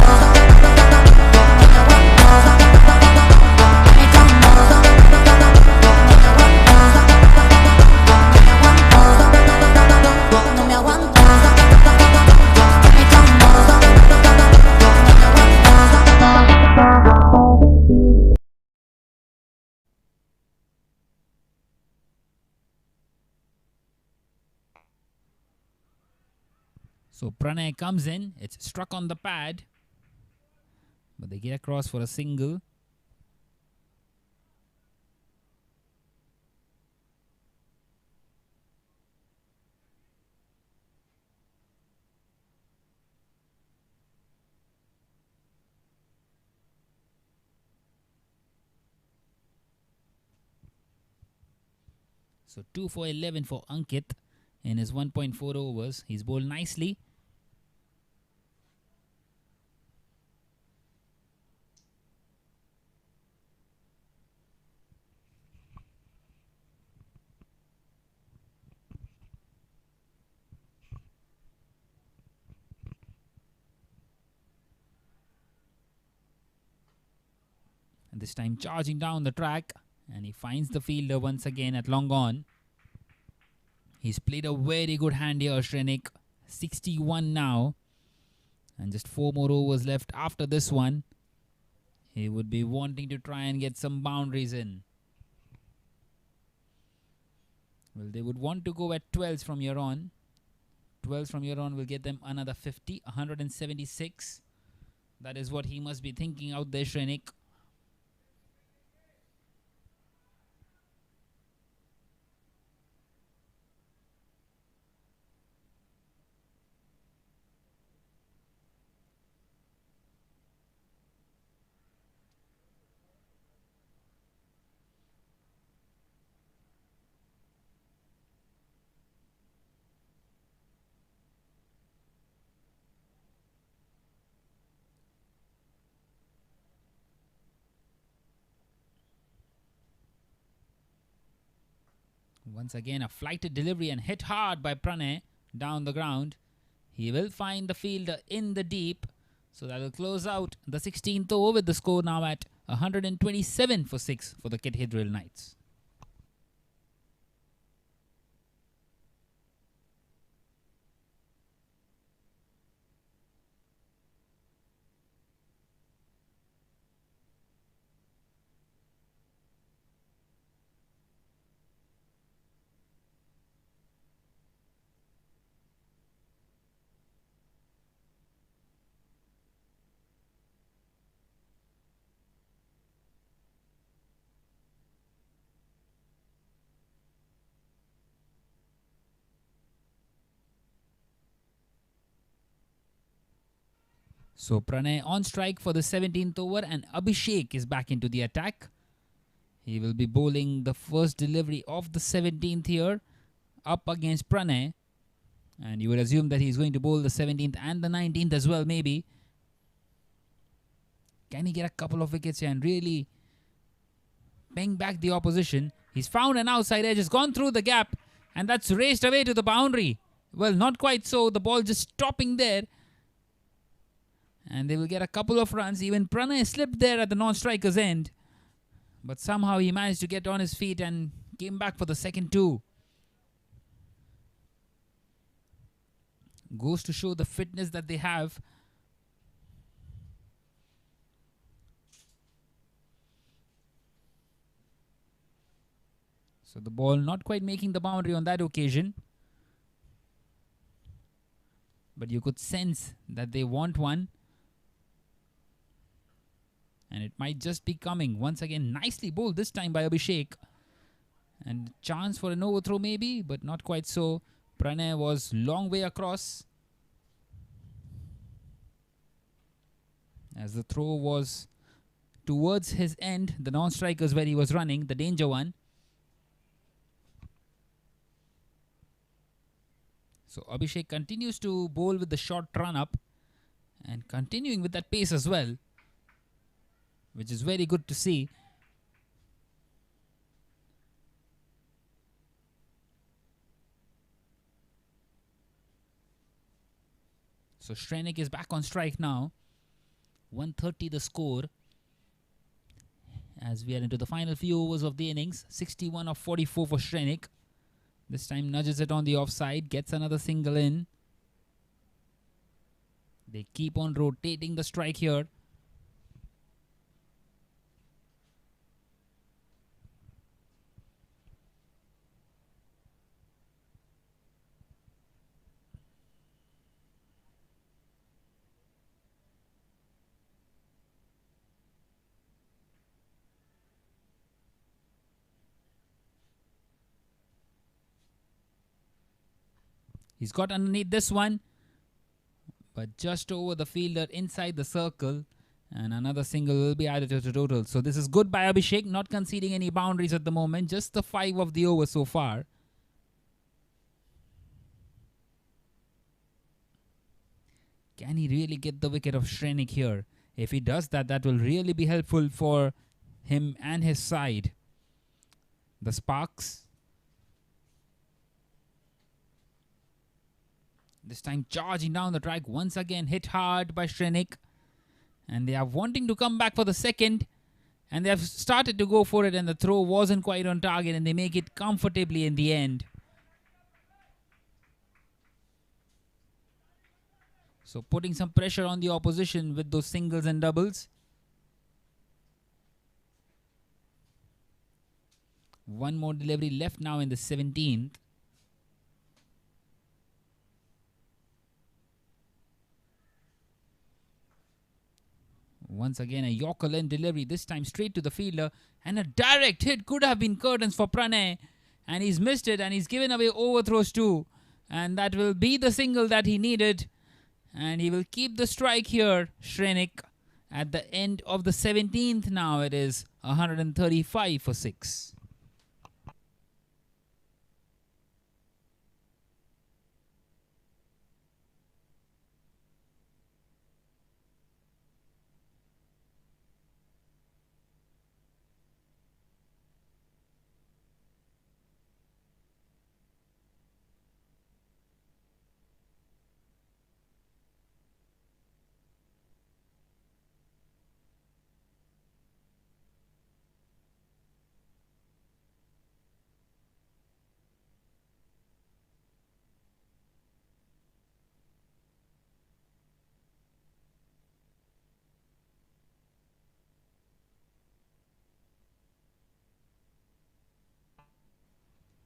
no me aguanto. So Pranay comes in, it's struck on the pad, but they get across for a single. So 2 for 11 for Ankit in his 1.4 overs. He's bowled nicely. And this time charging down the track, and he finds the fielder once again at long on. He's played a very good hand here, Shrenik. 61 now. And just 4 more overs left after this one. He would be wanting to try and get some boundaries in. Well, they would want to go at 12s from here on. 12s from here on will get them another 50, 176. That is what he must be thinking out there, Shrenik. Once again, a flighted delivery and hit hard by Pranay down the ground. He will find the fielder in the deep. So that will close out the 16th over with the score now at 127 for 6 for the Cathedral Knights. So Pranay on strike for the 17th over, and Abhishek is back into the attack. He will be bowling the first delivery of the 17th here up against Pranay. And you would assume that he's going to bowl the 17th and the 19th as well, maybe. Can he get a couple of wickets here and really bang back the opposition? He's found an outside edge, has gone through the gap, and that's raced away to the boundary. Well, not quite so. The ball just stopping there. And they will get a couple of runs. Even Pranay slipped there at the non-striker's end. But somehow he managed to get on his feet and came back for the second two. Goes to show the fitness that they have. So the ball not quite making the boundary on that occasion. But you could sense that they want one. And it might just be coming. Once again, nicely bowled this time by Abhishek. And chance for an overthrow maybe, but not quite so. Pranay was long way across. As the throw was towards his end, the non-strikers where he was running, the danger one. So Abhishek continues to bowl with the short run up and continuing with that pace as well, which is very good to see. So Shrenik is back on strike now. 130 the score as we are into the final few overs of the innings. 61 of 44 for Shrenik. This time nudges it on the offside, gets another single in. They keep on rotating the strike here. He's got underneath this one, but just over the fielder inside the circle, and another single will be added to the total. So this is good by Abhishek, not conceding any boundaries at the moment, just the 5 of the over so far. Can he really get the wicket of Shrenik here? If he does that, that will really be helpful for him and his side. The Sparks. This time charging down the track once again, hit hard by Shrenik. And they are wanting to come back for the second. And they have started to go for it, and the throw wasn't quite on target, and they make it comfortably in the end. So putting some pressure on the opposition with those singles and doubles. One more delivery left now in the 17th. Once again, a Yorker length delivery, this time straight to the fielder. And a direct hit could have been curtains for Pranay. And he's missed it, and he's given away overthrows too. And that will be the single that he needed. And he will keep the strike here, Shrenik. At the end of the 17th now, it is 135 for 6.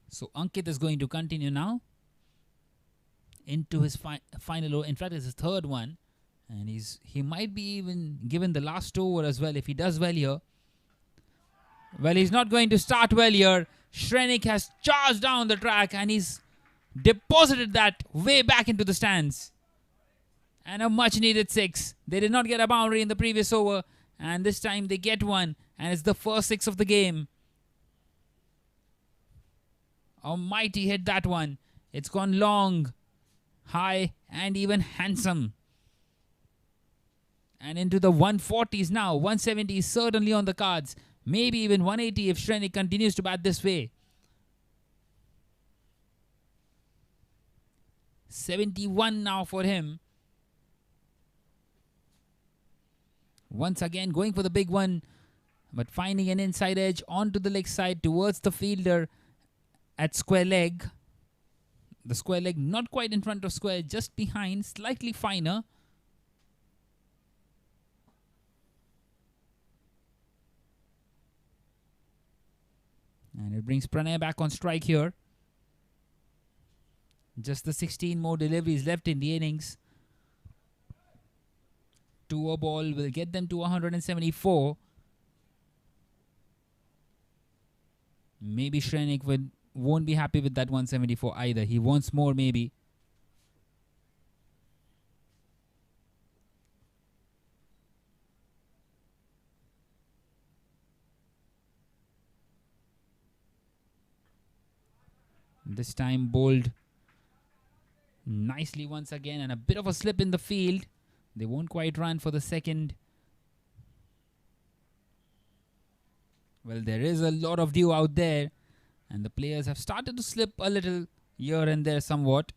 So Ankit is going to continue now into his final over. In fact, it's his third one. And he might be even given the last over as well if he does well here. Well, he's not going to start well here. Shrenik has charged down the track and he's deposited that way back into the stands. And a much needed 6. They did not get a boundary in the previous over. And this time they get one. And it's the first 6 of the game. A mighty hit, that one. It's gone long. high and even handsome. And into the 140s now. 170 is certainly on the cards. Maybe even 180 if Shrenik continues to bat this way. 71 now for him. Once again going for the big one, but finding an inside edge onto the leg side towards the fielder at square leg. The square leg not quite in front of square, just behind, slightly finer. And it brings Pranay back on strike here. Just the 16 more deliveries left in the innings. 2 ball will get them to 174. Maybe Shrenik won't be happy with that 174 either. He wants more maybe. This time bowled nicely once again, and a bit of a slip in the field. They won't quite run for the second. Well, there is a lot of dew out there, and the players have started to slip a little here and there somewhat.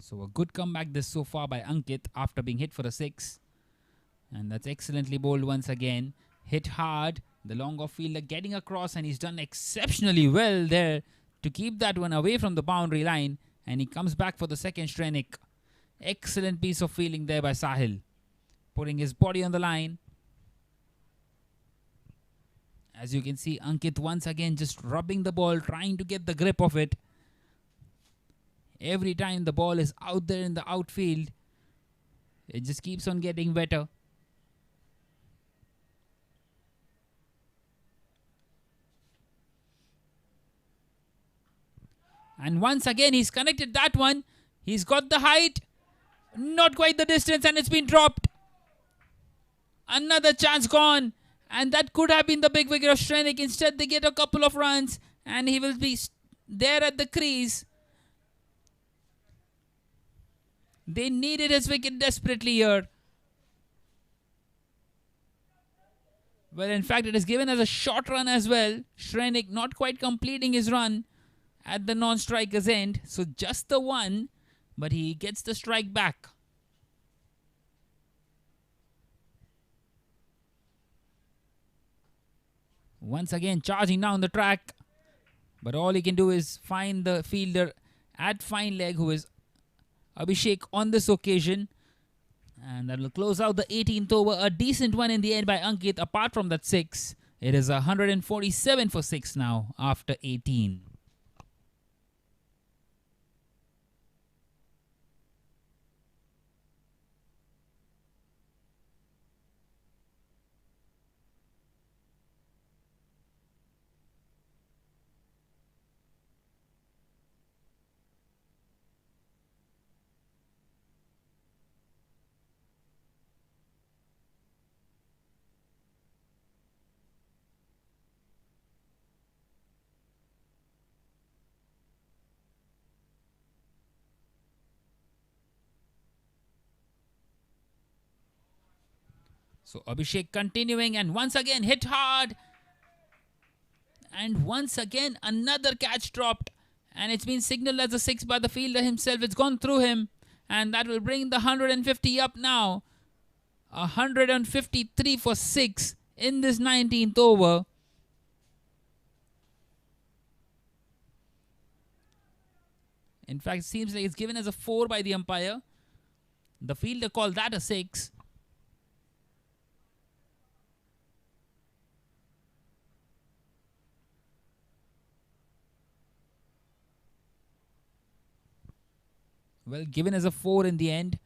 So a good comeback this so far by Ankit after being hit for a 6. And that's excellently bowled once again. Hit hard. The long off fielder getting across, and he's done exceptionally well there to keep that one away from the boundary line. And he comes back for the second Shrenik. Excellent piece of fielding there by Sahil. Putting his body on the line. As you can see, Ankit once again just rubbing the ball, trying to get the grip of it. Every time the ball is out there in the outfield, it just keeps on getting better. And once again, he's connected that one. He's got the height. Not quite the distance, and it's been dropped. Another chance gone. And that could have been the big wicket of Shrenik. Instead, they get a couple of runs, and he will be there at the crease. They needed his wicket desperately here. Well, in fact, it is given as a short run as well. Shrenik not quite completing his run at the non-striker's end. So just the one, but he gets the strike back. Once again, charging down the track. But all he can do is find the fielder at fine leg, who is Abhishek on this occasion. And that will close out the 18th over. A decent one in the end by Ankit. Apart from that 6, it is 147 for 6 now after 18. So Abhishek continuing, and once again hit hard. And once again another catch dropped. And it's been signaled as a 6 by the fielder himself. It's gone through him. And that will bring the 150 up now. 153 for 6 in this 19th over. In fact, it seems like it's given as a 4 by the umpire. The fielder called that a 6. Well, given as a 4 in the end.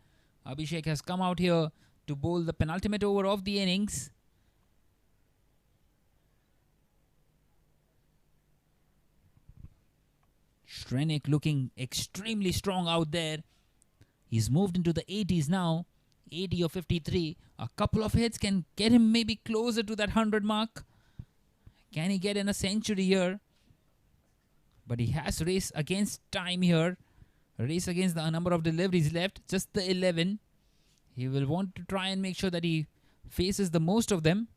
Abhishek has come out here to bowl the penultimate over of the innings. Shrenik looking extremely strong out there. He's moved into the 80s now. 80 or 53. A couple of hits can get him maybe closer to that 100 mark. Can he get in a century here? But he has to race against time here. Race against the number of deliveries left. Just the 11. He will want to try and make sure that he faces the most of them.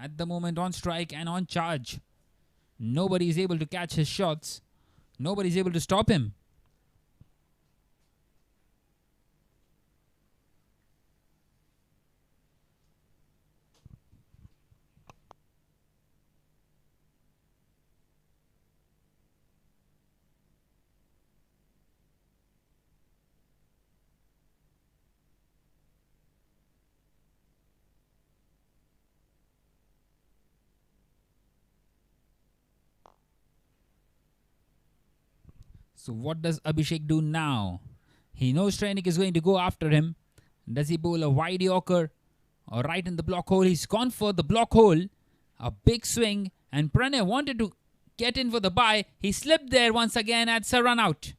At the moment on strike and on charge. Nobody is able to catch his shots. Nobody is able to stop him. So what does Abhishek do now? He knows Shrenik is going to go after him. Does he bowl a wide Yorker or right in the block hole? He's gone for the block hole. A big swing. And Pranay wanted to get in for the bye. He slipped there once again. That's a run out.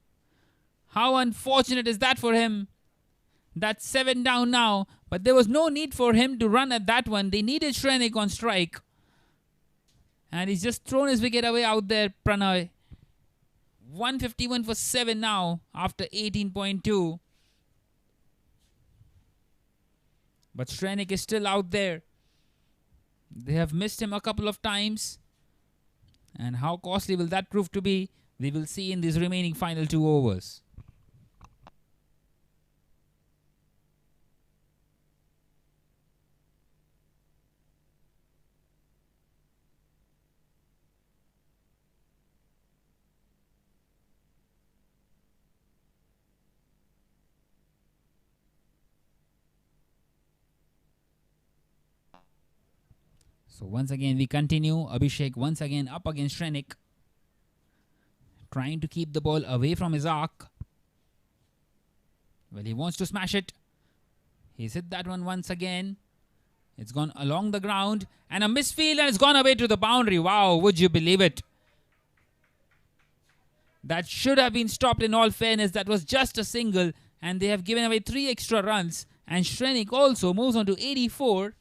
How unfortunate is that for him? That's 7 down now. But there was no need for him to run at that one. They needed Shrenik on strike. And he's just thrown his wicket away out there, Pranay. 151 for 7 now after 18.2. But Shrenik is still out there. They have missed him a couple of times. And how costly will that prove to be? We will see in these remaining final 2 overs. So once again we continue. Abhishek once again up against Shrenik. Trying to keep the ball away from his arc. Well, he wants to smash it. He's hit that one once again. It's gone along the ground. And a misfield and it's gone away to the boundary. Wow, would you believe it? That should have been stopped in all fairness. That was just a single. And they have given away 3 extra runs. And Shrenik also moves on to 84.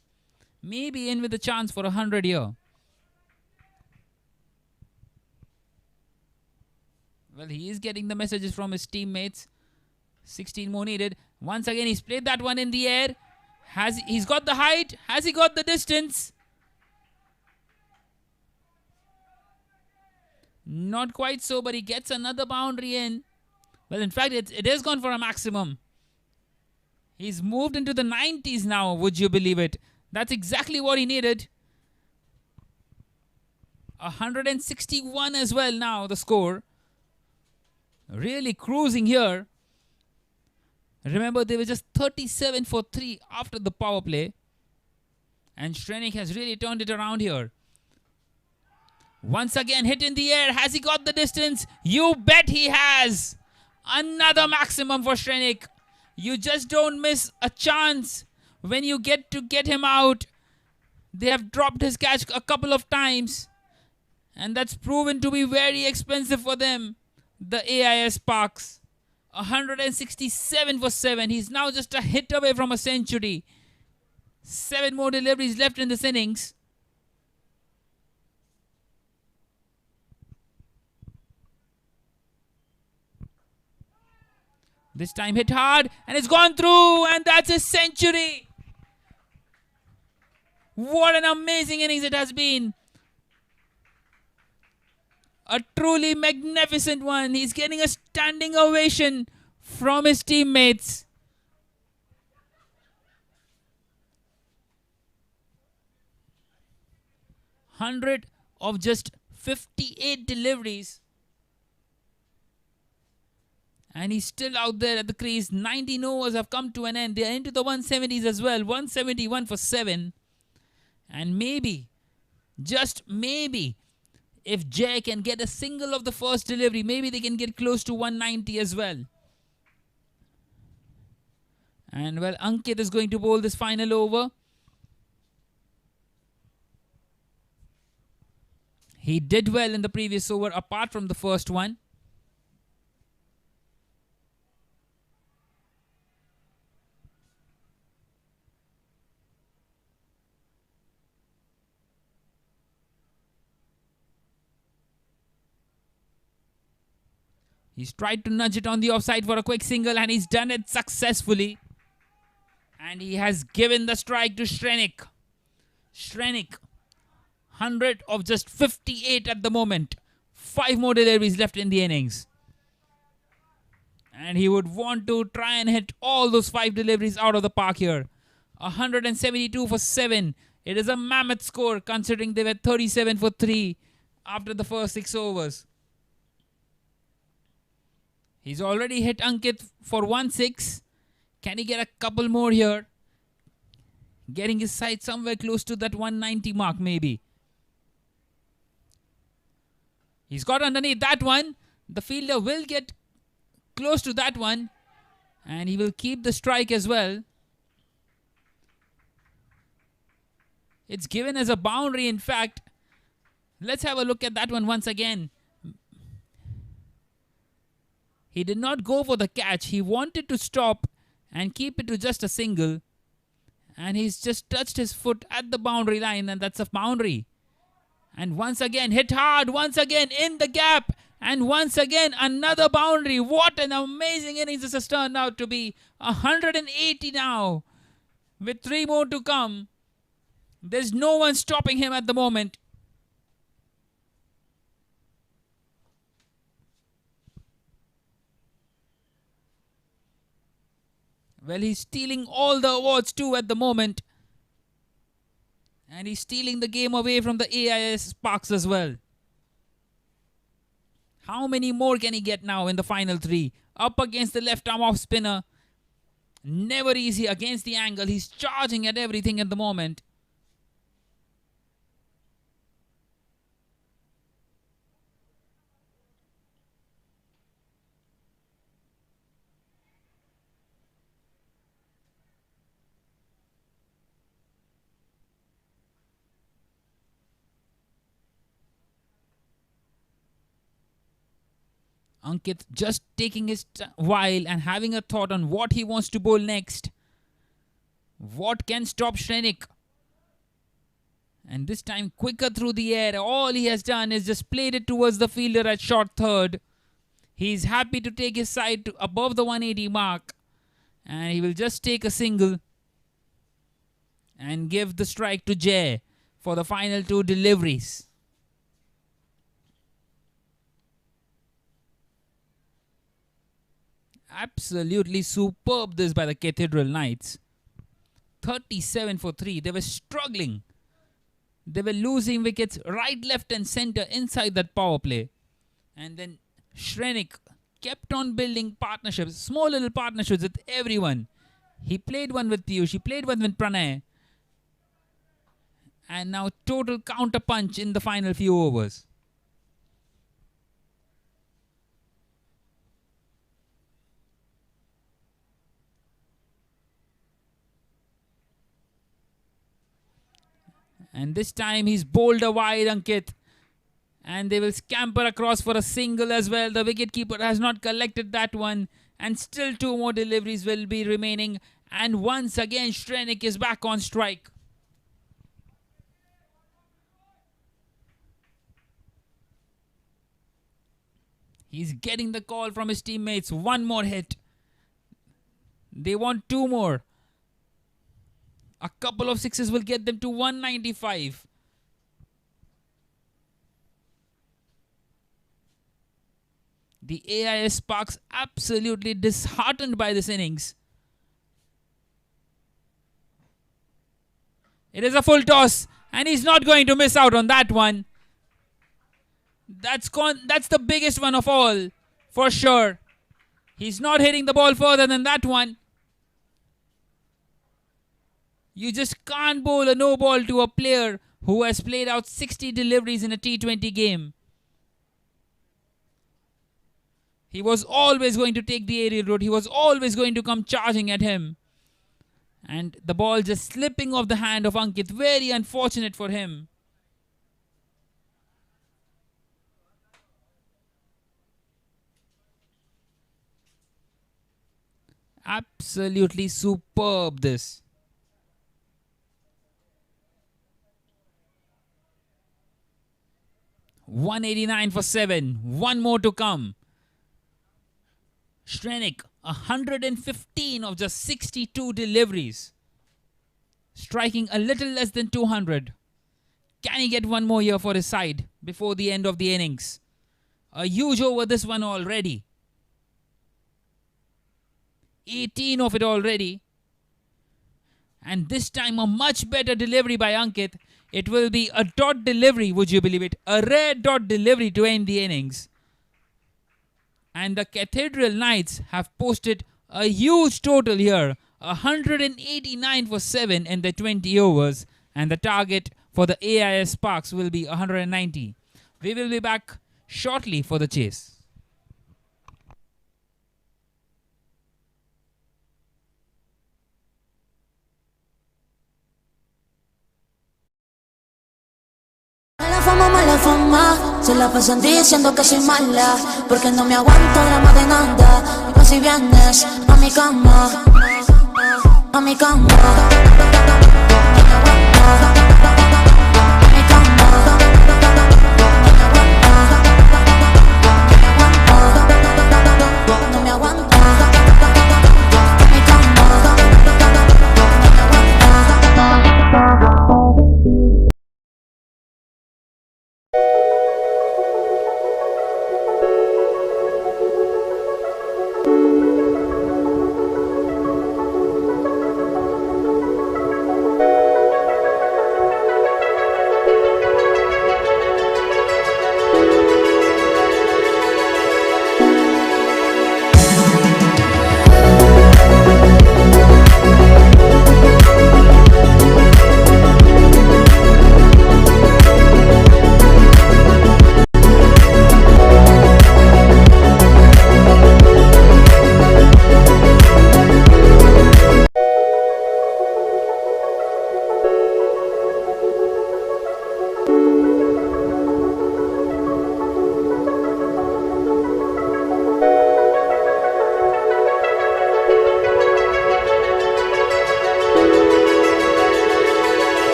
Maybe in with a chance for 100 here. Well, he is getting the messages from his teammates. 16 more needed. Once again, he's played that one in the air. He's got the height? Has he got the distance? Not quite so, but he gets another boundary in. Well, in fact, it is gone for a maximum. He's moved into the 90s now, would you believe it? That's exactly what he needed. 161 as well now, the score. Really cruising here. Remember, they were just 37 for 3 after the power play. And Shrenik has really turned it around here. Once again, hit in the air. Has he got the distance? You bet he has. Another maximum for Shrenik. You just don't miss a chance when you get to get him out. They have dropped his catch a couple of times. And that's proven to be very expensive for them. The AIS Sparks. 167 for 7. He's now just a hit away from a century. 7 more deliveries left in this innings. This time hit hard and it's gone through, and that's a century. What an amazing innings it has been. A truly magnificent one. He's getting a standing ovation from his teammates. Hundred of just 58 deliveries. And he's still out there at the crease. 19 overs have come to an end. They're into the 170s as well. 171 for 7. And maybe, just maybe, if Jay can get a single of the first delivery, maybe they can get close to 190 as well. And well, Ankit is going to bowl this final over. He did well in the previous over apart from the first one. He's tried to nudge it on the offside for a quick single and he's done it successfully. And he has given the strike to Shrenik. Shrenik, 100 of just 58 at the moment. 5 more deliveries left in the innings. And he would want to try and hit all those 5 deliveries out of the park here. 172 for 7. It is a mammoth score considering they were 37 for 3 after the first 6 overs. He's already hit Ankit for 1-6. Can he get a couple more here? Getting his side somewhere close to that 190 mark maybe. He's got underneath that one. The fielder will get close to that one. And he will keep the strike as well. It's given as a boundary in fact. Let's have a look at that one once again. He did not go for the catch. He wanted to stop and keep it to just a single. And he's just touched his foot at the boundary line and that's a boundary. And once again hit hard. Once again in the gap. And once again another boundary. What an amazing innings this has turned out to be. 180 now. With 3 more to come. There's no one stopping him at the moment. Well, he's stealing all the awards too at the moment. And he's stealing the game away from the AIS Sparks as well. How many more can he get now in the final 3? Up against the left arm off spinner. Never easy against the angle. He's charging at everything at the moment. Ankit just taking his while and having a thought on what he wants to bowl next. What can stop Shrenik? And this time quicker through the air. All he has done is just played it towards the fielder at short third. He's happy to take his side to above the 180 mark. And he will just take a single. And give the strike to Jay for the final 2 deliveries. Absolutely superb this by the Cathedral Knights. 37 for 3. They were struggling. They were losing wickets right, left and centre inside that power play. And then Shrenik kept on building partnerships, small little partnerships with everyone. He played one with Piyush, he played one with Pranay. And now total counter punch in the final few overs. And this time he's bowled a wide, Ankit. And they will scamper across for a single as well. The wicketkeeper has not collected that one. And still 2 more deliveries will be remaining. And once again Shrenik is back on strike. He's getting the call from his teammates. 1 more hit. They want 2 more. A couple of 6s will get them to 195. The AIS Sparks absolutely disheartened by this innings. It is a full toss and he's not going to miss out on that one. That's the biggest one of all for sure. He's not hitting the ball further than that one. You just can't bowl a no ball to a player who has played out 60 deliveries in a T20 game. He was always going to take the aerial route. He was always going to come charging at him. And the ball just slipping off the hand of Ankit. Very unfortunate for him. Absolutely superb this. $189 for 7. One more to come. Strenik, 115 of just 62 deliveries. Striking a little less than 200. Can he get one more here for his side before the end of the innings? A huge over this one already. 18 of it already. And this time a much better delivery by Ankit. It will be a dot delivery, would you believe it? A rare dot delivery to end the innings. And the Cathedral Knights have posted a huge total here. 189 for 7 in the 20 overs. And the target for the AIS Sparks will be 190. We will be back shortly for the chase. Mala fama, se la pasan diciendo que soy mala, porque no me aguanto drama de nada. Y si vienes a mi cama, a mi cama.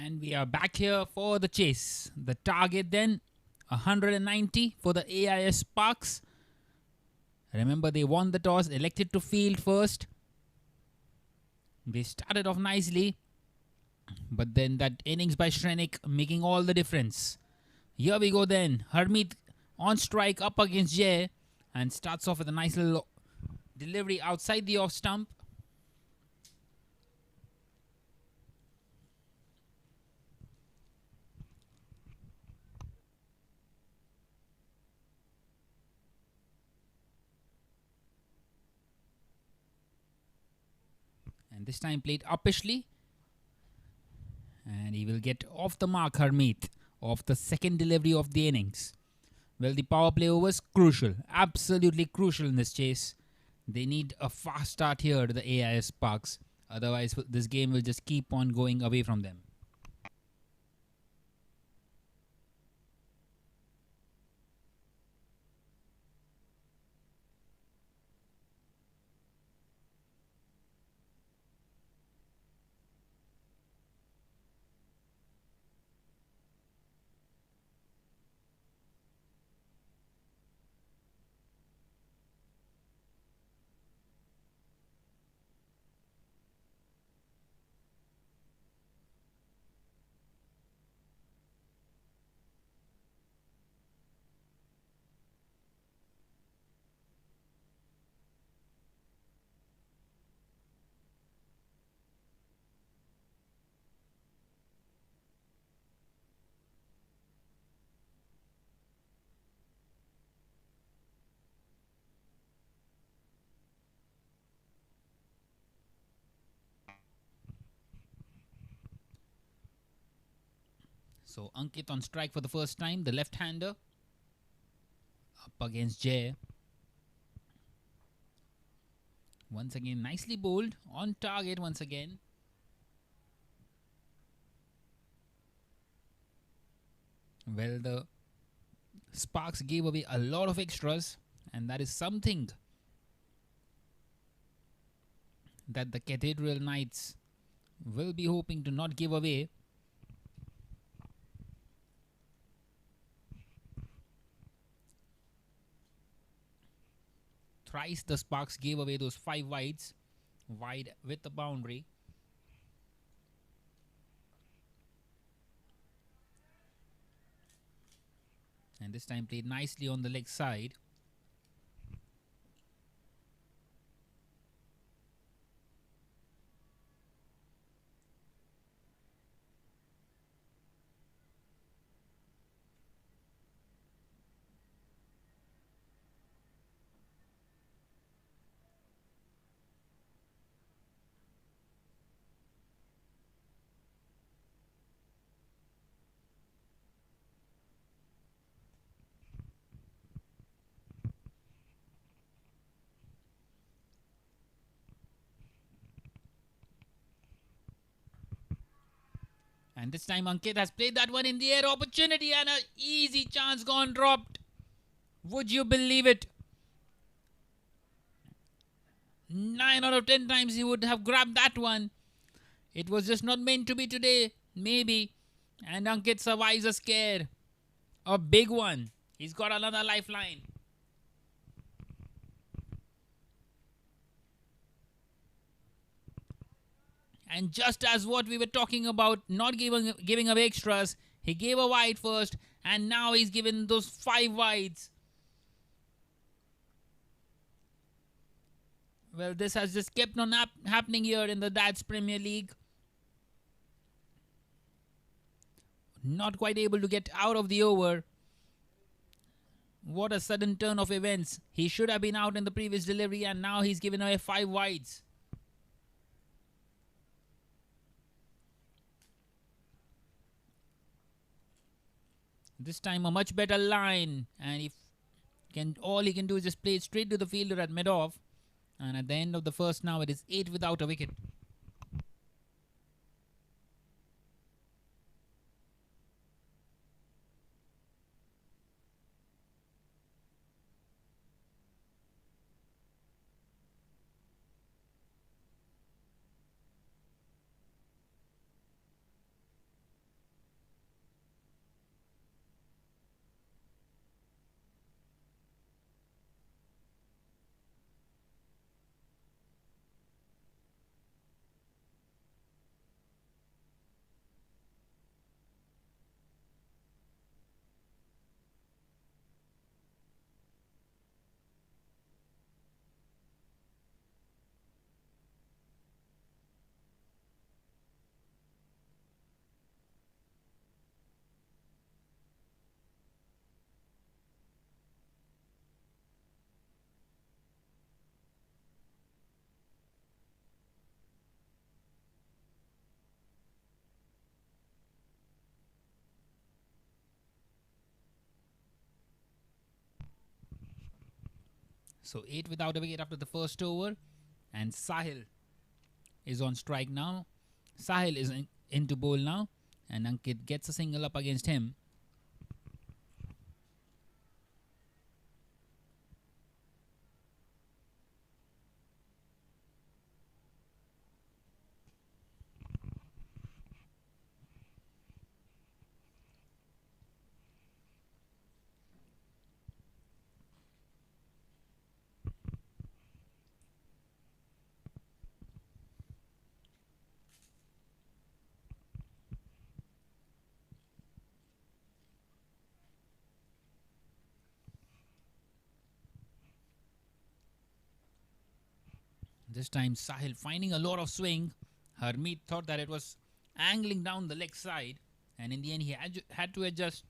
And we are back here for the chase. The target then 190 for the AIS Sparks. Remember, they won the toss, elected to field first. They started off nicely, but then that innings by Shrenik making all the difference. Here we go then. Harmeet on strike up against Jay and starts off with a nice little delivery outside the off stump. And this time played uppishly. And he will get off the mark, Harmeet, of the second delivery of the innings. Well, the power play was crucial, absolutely crucial in this chase. They need a fast start here to the AIS Sparks. Otherwise, this game will just keep on going away from them. So Ankit on strike for the first time, the left-hander up against Jay. Once again, nicely bowled, on target once again. Well, the Sparks gave away a lot of extras, and that is something that the Cathedral Knights will be hoping to not give away. Thrice the Sparks gave away those 5 wides, wide with the boundary. And this time played nicely on the leg side. And this time Ankit has played that one in the air. Opportunity and an easy chance gone dropped. Would you believe it? 9 out of 10 times he would have grabbed that one. It was just not meant to be today. Maybe. And Ankit survives a scare. A big one. He's got another lifeline. And just as what we were talking about, not giving away extras, he gave a wide first, and now he's given those 5 wides. Well, this has just kept on happening here in the Dads Premier League. Not quite able to get out of the over. What a sudden turn of events. He should have been out in the previous delivery, and now he's given away 5 wides. This time a much better line, and all he can do is just play it straight to the fielder at mid-off. And at the end of the first now, it is 8 without a wicket. So 8 without a wicket after the first over. And Sahil is on strike now. Sahil is into bowl now. And Ankit gets a single up against him. This time Sahil finding a lot of swing. Harmeet thought that it was angling down the leg side, and in the end he had to adjust,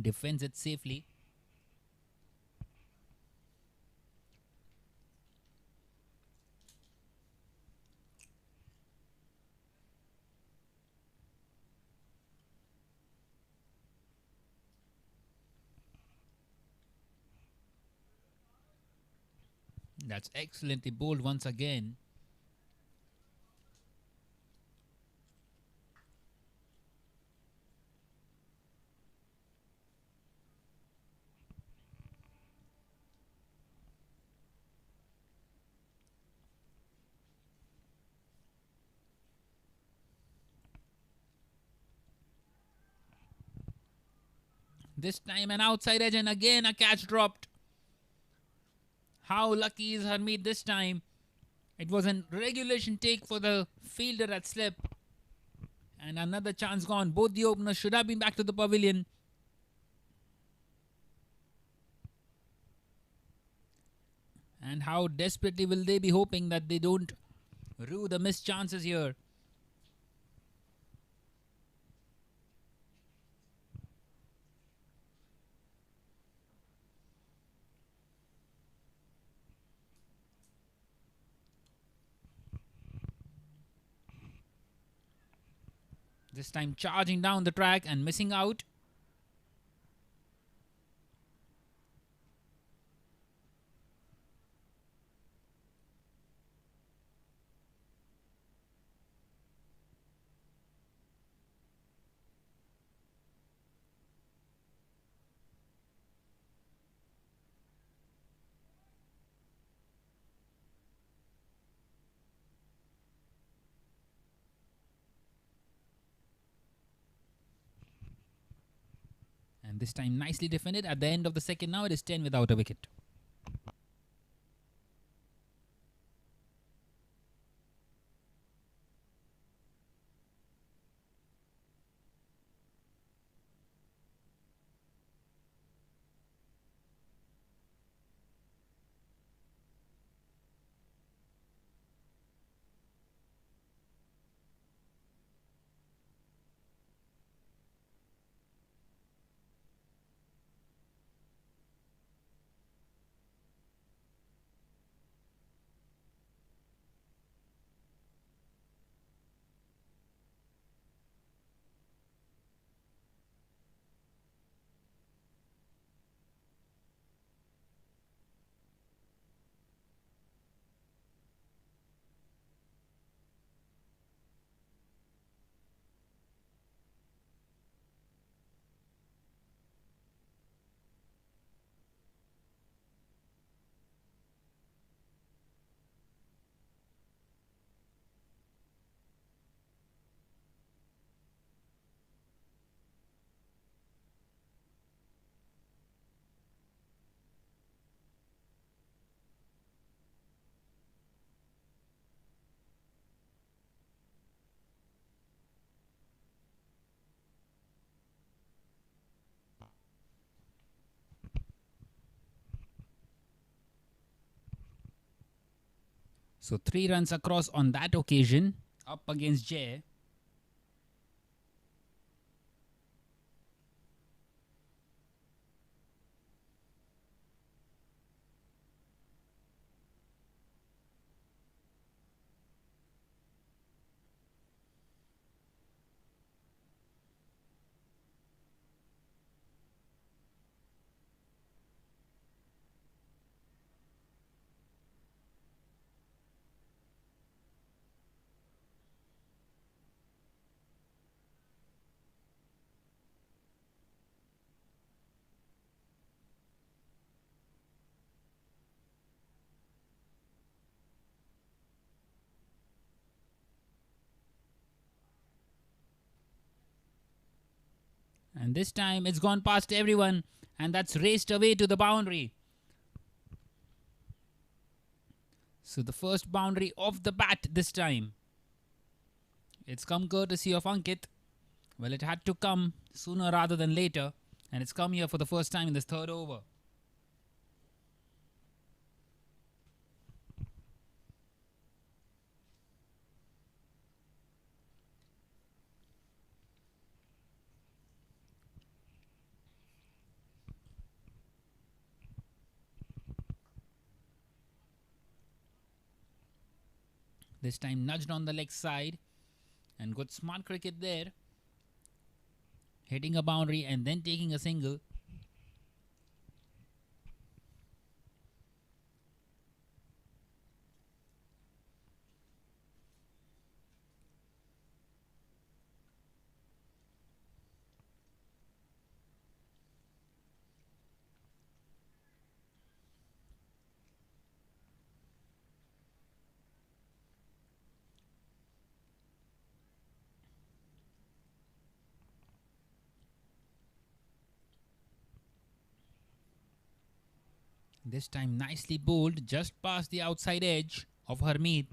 defends it safely. That's excellently bowled once again. This time an outside edge and again a catch dropped. How lucky is Harmeet this time? It was a regulation take for the fielder at slip. And another chance gone. Both the openers should have been back to the pavilion. And how desperately will they be hoping that they don't rue the missed chances here. This time charging down the track and missing out. And this time nicely defended. At the end of the second now, it is 10 without a wicket. So 3 runs across on that occasion, up against Jay. And this time it's gone past everyone, and that's raced away to the boundary. So the first boundary of the bat this time. It's come courtesy of Ankit. Well, it had to come sooner rather than later, and it's come here for the first time in this third over. This time nudged on the leg side, and good smart cricket there. Hitting a boundary and then taking a single. This time nicely bowled just past the outside edge of Harmeet.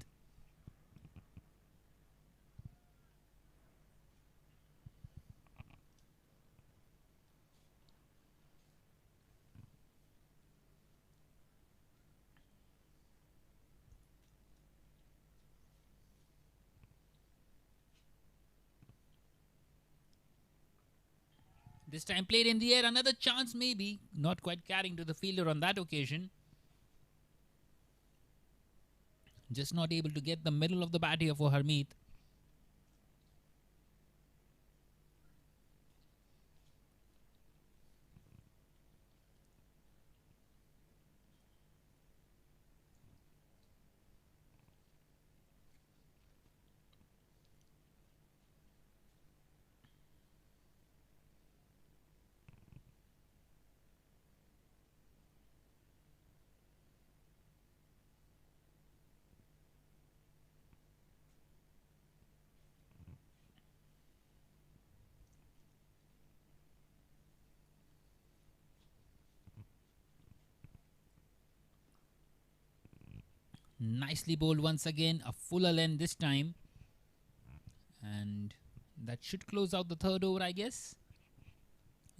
This time played in the air, another chance maybe, not quite carrying to the fielder on that occasion. Just not able to get the middle of the bat here for Harmeet. Nicely bowled once again, a fuller length this time. And that should close out the third over, I guess.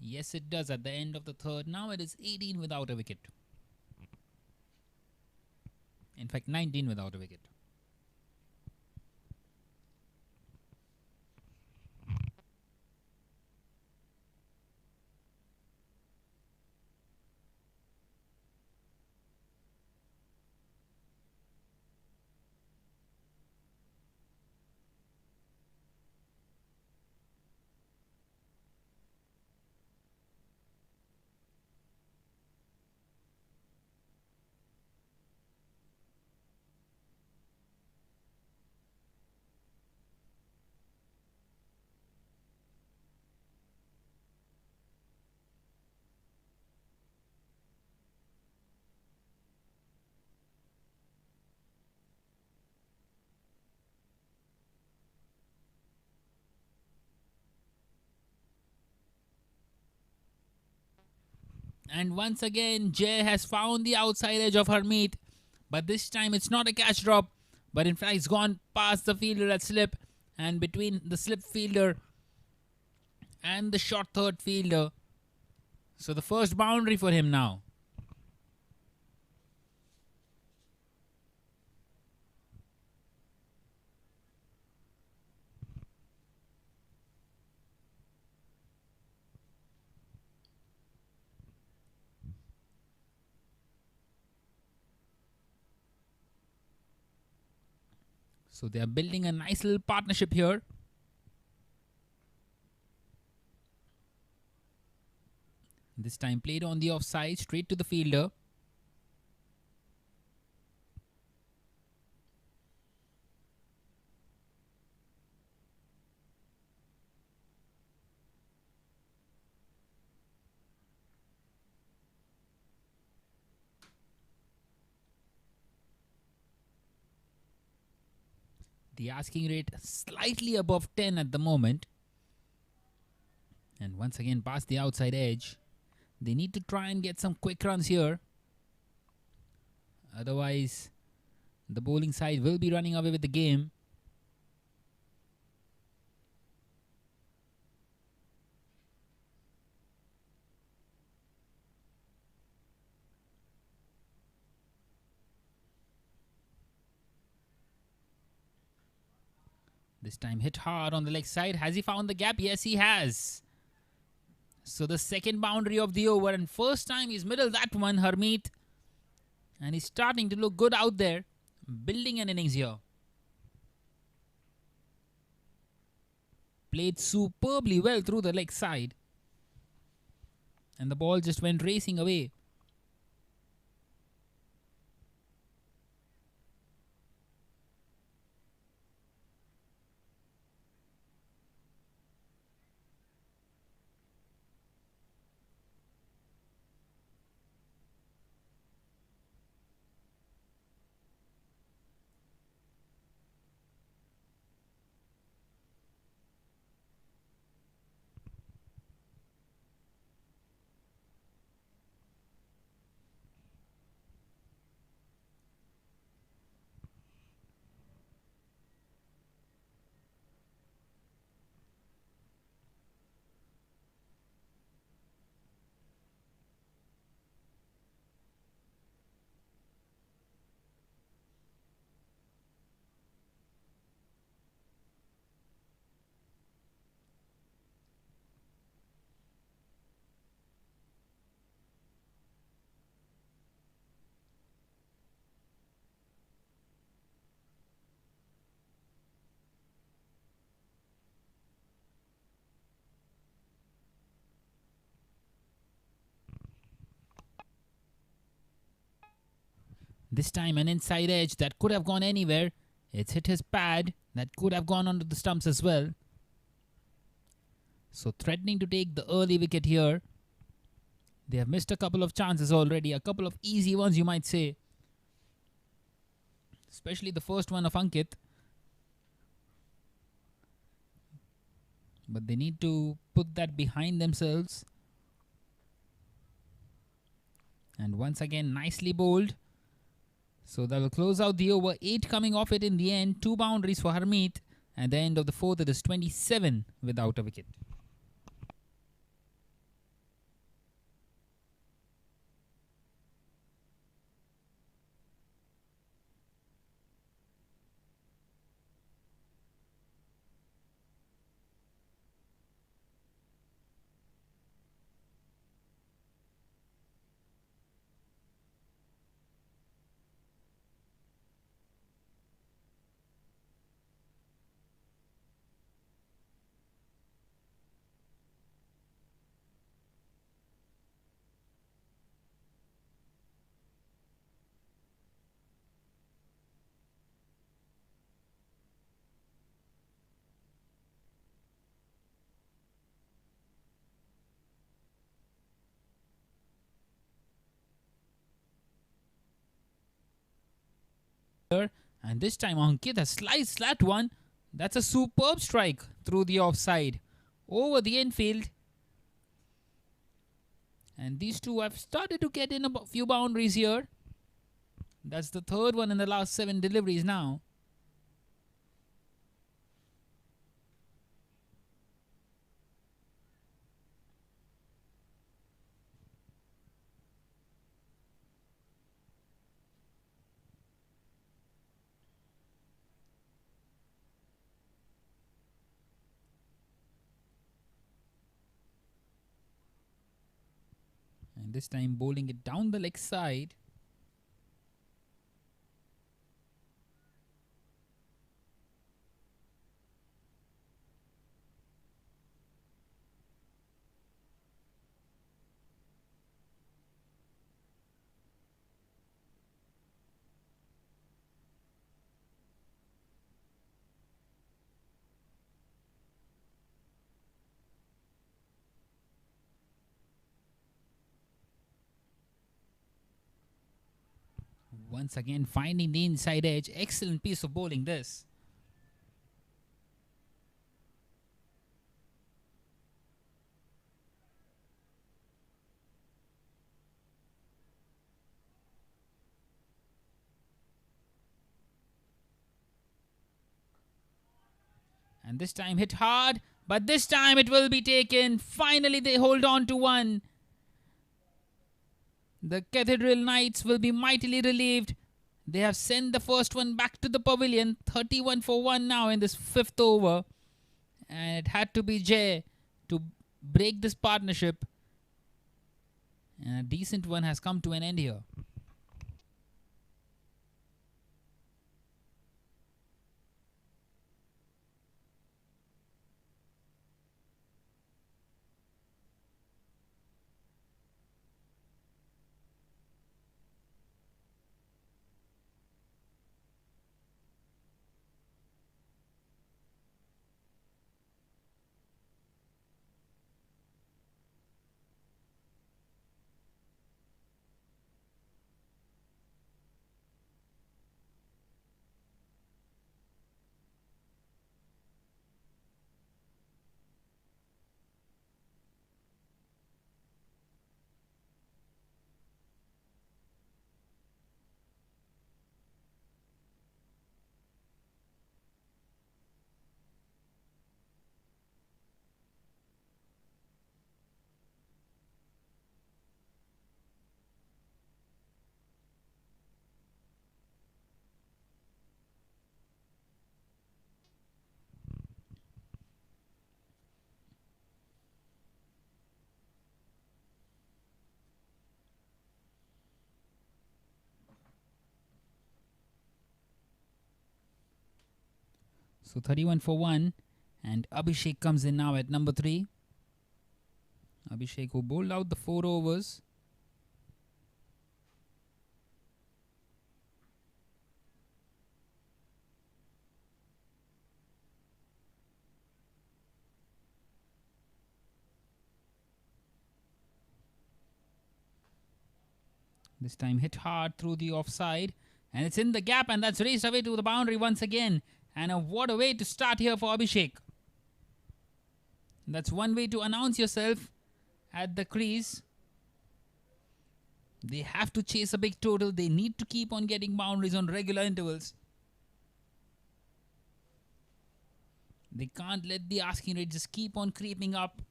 Yes, it does at the end of the third. Now it is 18 without a wicket. In fact, 19 without a wicket. And once again, Jay has found the outside edge of Harmeet. But this time it's not a catch drop. But in fact, it's gone past the fielder at slip. And between the slip fielder and the short third fielder. So the first boundary for him now. So they are building a nice little partnership here. This time played on the offside, straight to the fielder. The asking rate slightly above 10 at the moment. And once again, past the outside edge. They need to try and get some quick runs here. Otherwise, the bowling side will be running away with the game. This time hit hard on the leg side. Has he found the gap? Yes, he has. So the second boundary of the over, and first time he's middled that one, Harmeet. And he's starting to look good out there, building an innings here. Played superbly well through the leg side. And the ball just went racing away. This time an inside edge that could have gone anywhere. It's hit his pad. That could have gone onto the stumps as well. So threatening to take the early wicket here. They have missed a couple of chances already. A couple of easy ones, you might say. Especially the first one of Ankit. But they need to put that behind themselves. And once again, nicely bowled. So that will close out the over. 8 coming off it in the end. 2 boundaries for Harmeet. At the end of the fourth, it is 27 without a wicket. And this time Ankit has sliced that one. That's a superb strike through the offside. Over the infield. And these two have started to get in a few boundaries here. That's the third one in the last 7 deliveries now. And this time bowling it down the leg side. Once again finding the inside edge. Excellent piece of bowling this. And this time hit hard, but this time it will be taken. Finally, they hold on to one. The Cathedral Knights will be mightily relieved. They have sent the first one back to the pavilion. 31 for 1 now in this fifth over. And it had to be Jay to break this partnership. And a decent one has come to an end here. So 31 for 1. And Abhishek comes in now at number 3. Abhishek who bowled out the 4 overs. This time hit hard through the offside. And it's in the gap, and that's raced away to the boundary once again. And what a way to start here for Abhishek. That's one way to announce yourself at the crease. They have to chase a big total. They need to keep on getting boundaries on regular intervals. They can't let the asking rate just keep on creeping up.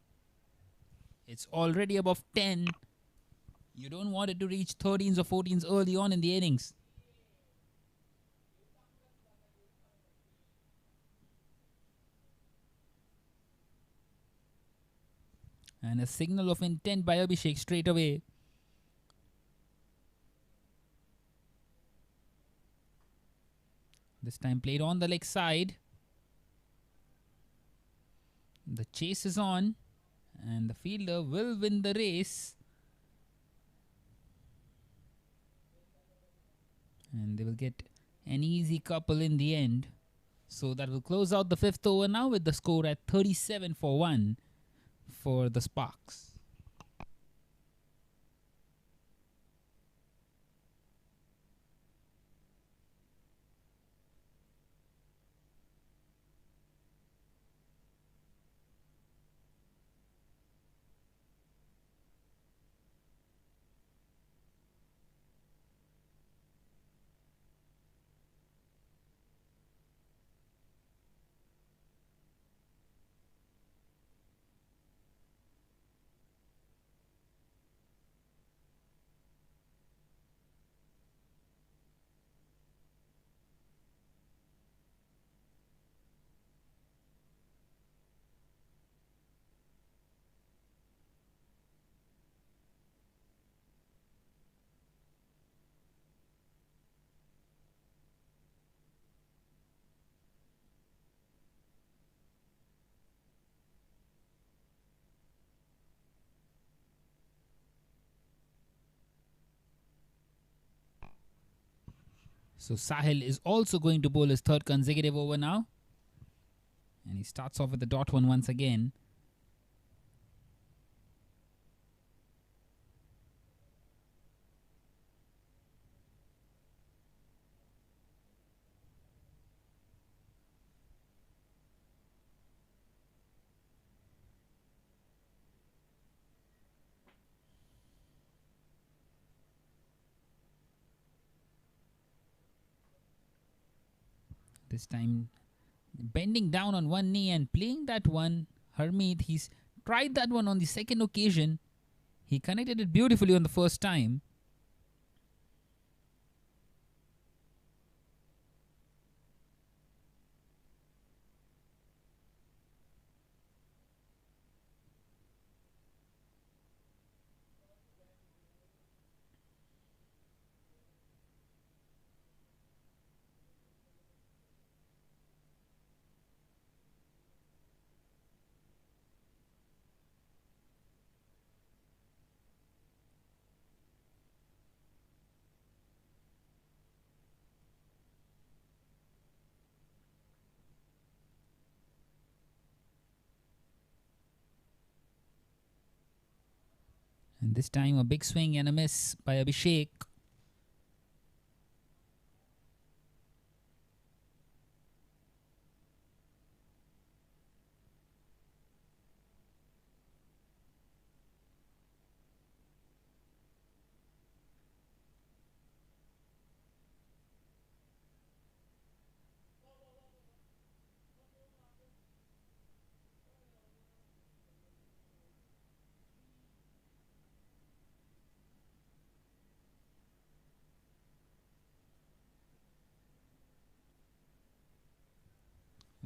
It's already above 10. You don't want it to reach 13s or 14s early on in the innings. And a signal of intent by Abhishek straight away. This time played on the leg side. The chase is on. And the fielder will win the race. And they will get an easy couple in the end. So that will close out the fifth over now with the score at 37 for 1 for the Sparks. So Sahil is also going to bowl his third consecutive over now. And he starts off with the dot one once again. This time bending down on one knee and playing that one. Hermit, he's tried that one on the second occasion. He connected it beautifully on the first time. And this time a big swing and a miss by Abhishek.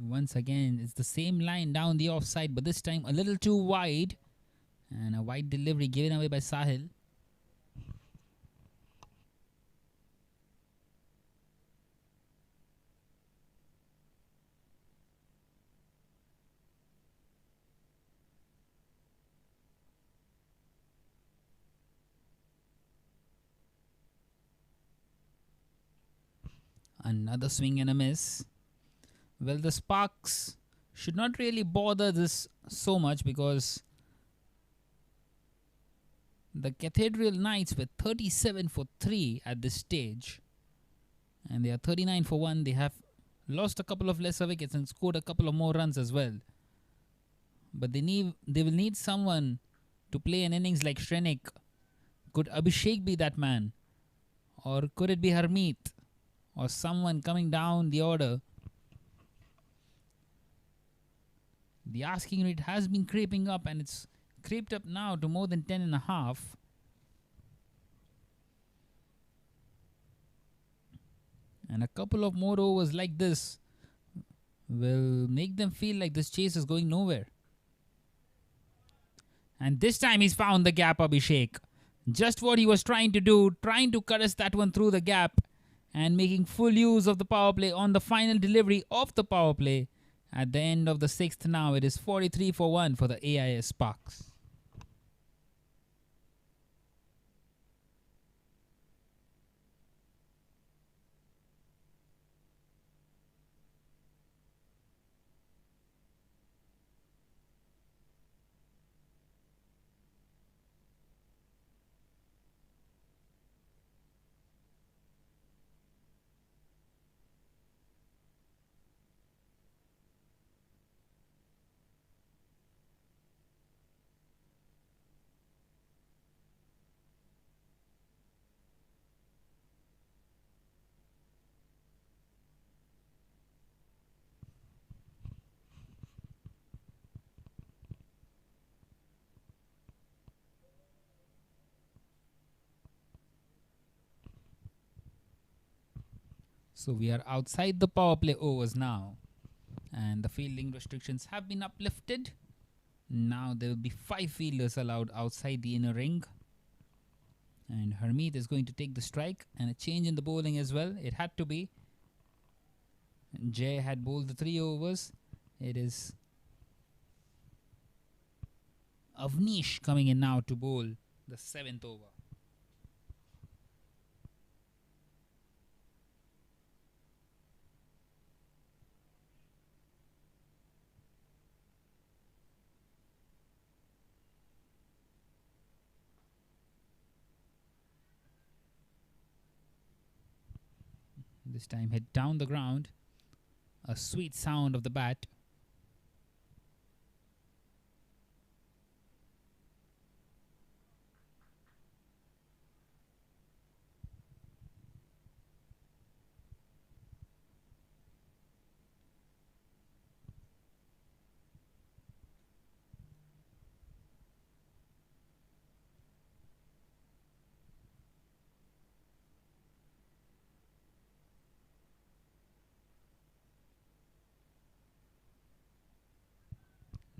Once again, it's the same line down the offside, but this time a little too wide. And a wide delivery given away by Sahil. Another swing and a miss. Well, the Sparks should not really bother this so much because the Cathedral Knights were 37 for 3 at this stage. And they are 39 for 1. They have lost a couple of lesser wickets and scored a couple of more runs as well. But they will need someone to play an innings like Shrenik. Could Abhishek be that man? Or could it be Harmeet? Or someone coming down the order? The asking rate has been creeping up, and it's creeped up now to more than 10.5. And a couple of more overs like this will make them feel like this chase is going nowhere. And this time he's found the gap, Abhishek. Just what he was trying to do, trying to caress that one through the gap and making full use of the power play on the final delivery of the power play. At the end of the 6th now, it is 43 for 1 for the AIS Sparks. So we are outside the power play overs now. And the fielding restrictions have been uplifted. Now there will be 5 fielders allowed outside the inner ring. And Harmeet is going to take the strike. And a change in the bowling as well. It had to be. Jay had bowled the 3 overs. It is Avnish coming in now to bowl the 7th over. This time hit down the ground. A sweet sound of the bat.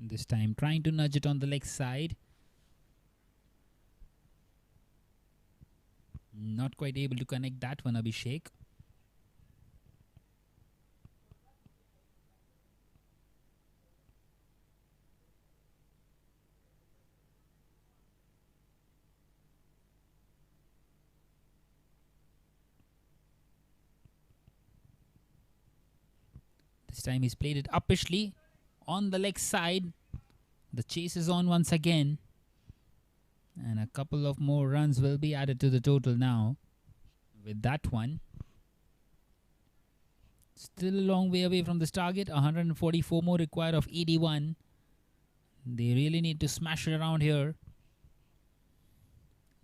This time trying to nudge it on the leg side. Not quite able to connect that one, Abhishek. This time he's played it uppishly on the leg side. The chase is on once again. And a couple of more runs will be added to the total now with that one. Still a long way away from this target. 144 more required of 81. They really need to smash it around here.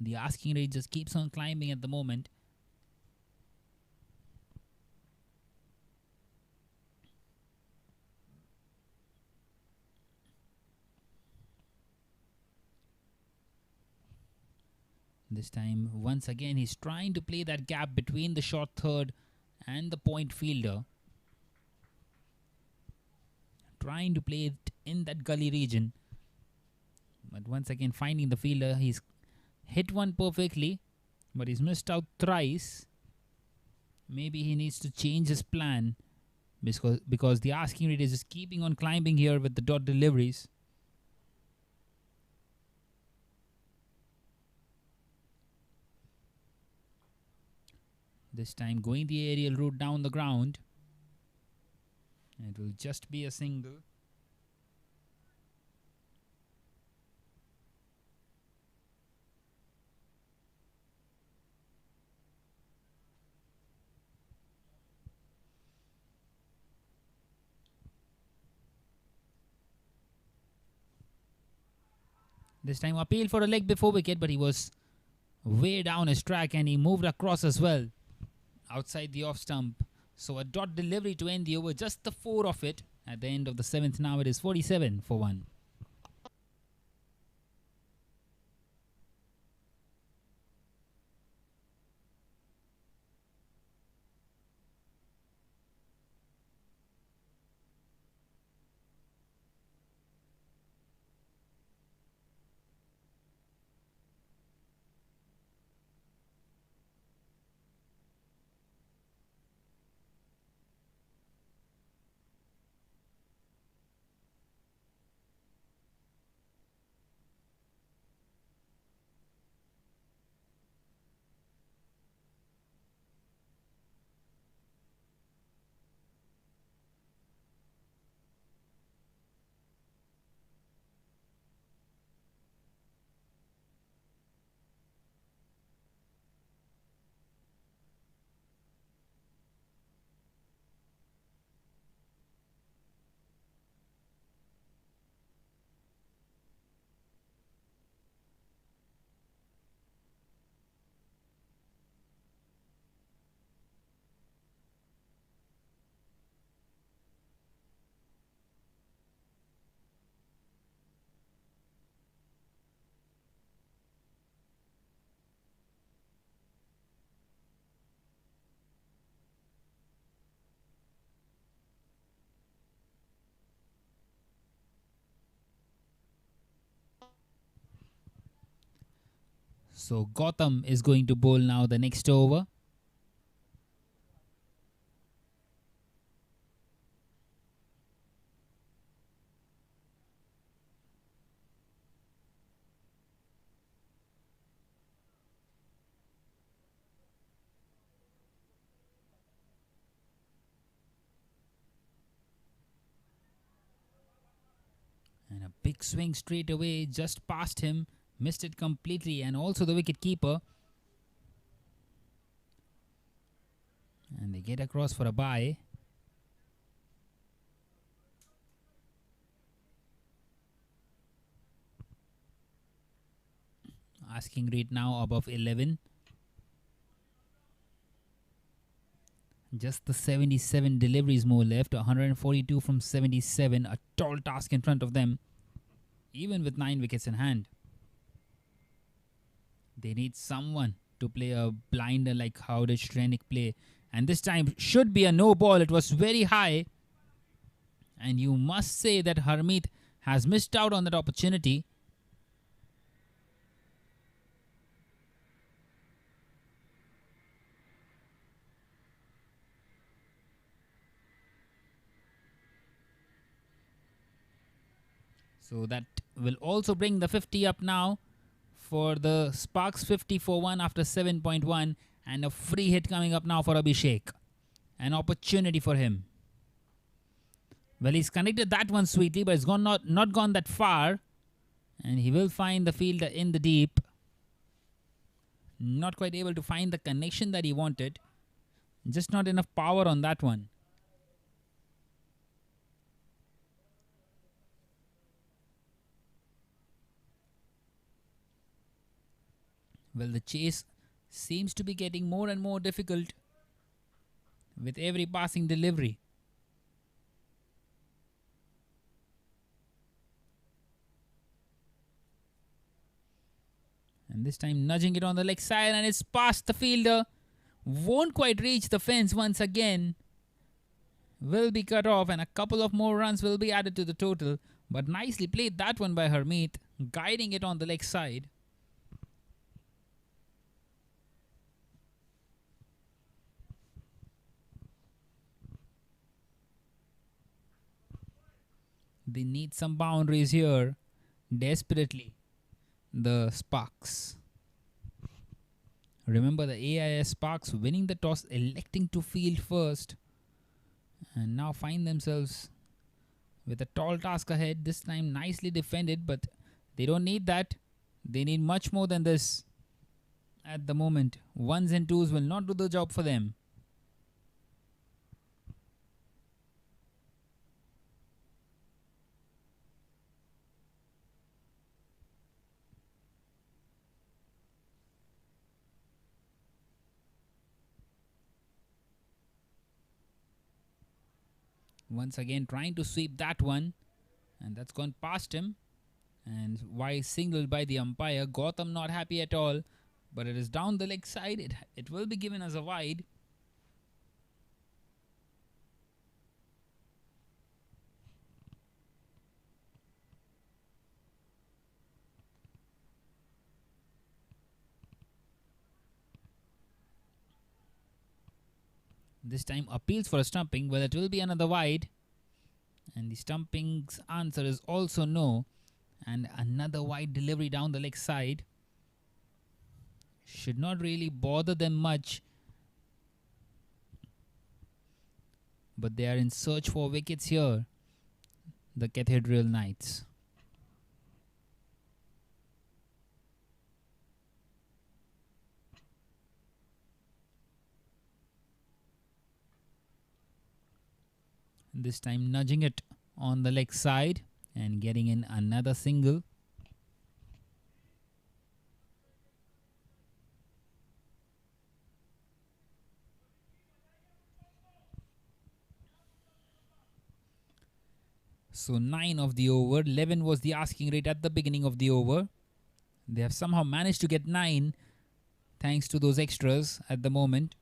The asking rate just keeps on climbing at the moment. This time, once again, he's trying to play that gap between the short third and the point fielder. Trying to play it in that gully region. But once again, finding the fielder, he's hit one perfectly, but he's missed out thrice. Maybe he needs to change his plan because the asking rate is just keeping on climbing here with the dot deliveries. This time going the aerial route down the ground. It will just be a single. This time appeal for a leg before wicket, but he was way down his track and he moved across as well. Outside the off stump. So a dot delivery to end the over. Just the 4 of it. At the end of the 7th now it is 47 for 1. So Gotham is going to bowl now the next over. And a big swing straight away just past him. Missed it completely, and also the wicket keeper. And they get across for a bye. Asking rate now above 11. Just the 77 deliveries more left. 142 from 77. A tall task in front of them, even with 9 wickets in hand. They need someone to play a blinder like how did Shrenik play. And this time should be a no ball. It was very high. And you must say that Harmeet has missed out on that opportunity. So that will also bring the 50 up now for the Sparks. 50 for 1 after 7.1, and a free hit coming up now for Abhishek. An opportunity for him. Well, he's connected that one sweetly, but it's not gone that far. And he will find the fielder in the deep. Not quite able to find the connection that he wanted. Just not enough power on that one. Well, the chase seems to be getting more and more difficult with every passing delivery. And this time nudging it on the leg side, and it's past the fielder. Won't quite reach the fence once again. Will be cut off, and a couple of more runs will be added to the total. But nicely played that one by Harmeet, guiding it on the leg side. They need some boundaries here, desperately. The Sparks. Remember, the AIS Sparks winning the toss, electing to field first, and now find themselves with a tall task ahead. This time nicely defended, but they don't need that. They need much more than this at the moment. Ones and twos will not do the job for them. Once again trying to sweep that one, and that's gone past him, and wide singled by the umpire. Gautam not happy at all, but it is down the leg side. It will be given as a wide. This time appeals for a stumping. Well, it will be another wide. And the stumping's answer is also no. And another wide delivery down the leg side. Should not really bother them much. But they are in search for wickets here, the Cathedral Knights. This time nudging it on the leg side and getting in another single. So 9 of the over. 11 was the asking rate at the beginning of the over. They have somehow managed to get 9 thanks to those extras at the moment.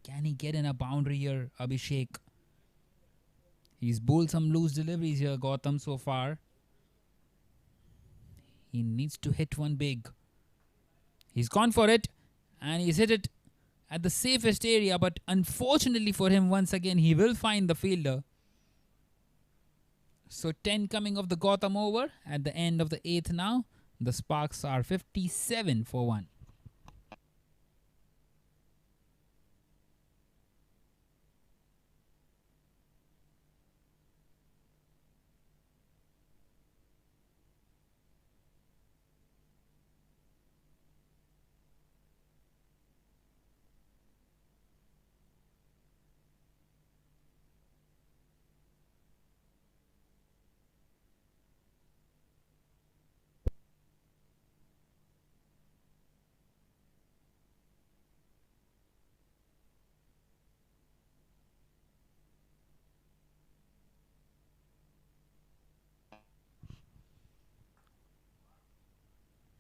Can he get in a boundary here, Abhishek? He's bowled some loose deliveries here, Gautam, so far. He needs to hit one big. He's gone for it, and he's hit it at the safest area, but unfortunately for him, once again, he will find the fielder. So 10 coming off the Gautam over at the end of the 8th now. The Sparks are 57 for 1.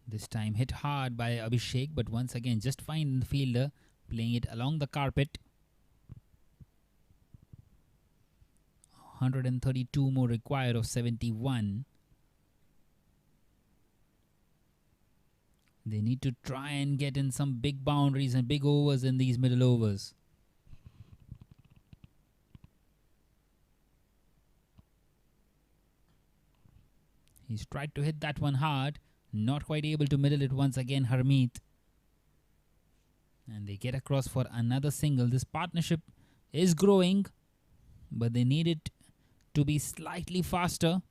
This time hit hard by Abhishek, but once again just find the fielder, playing it along the carpet. 132 more required of 71. They need to try and get in some big boundaries and big overs in these middle overs. He's tried to hit that one hard. Not quite able to middle it once again, Harmeet. And they get across for another single. This partnership is growing, but they need it to be slightly faster.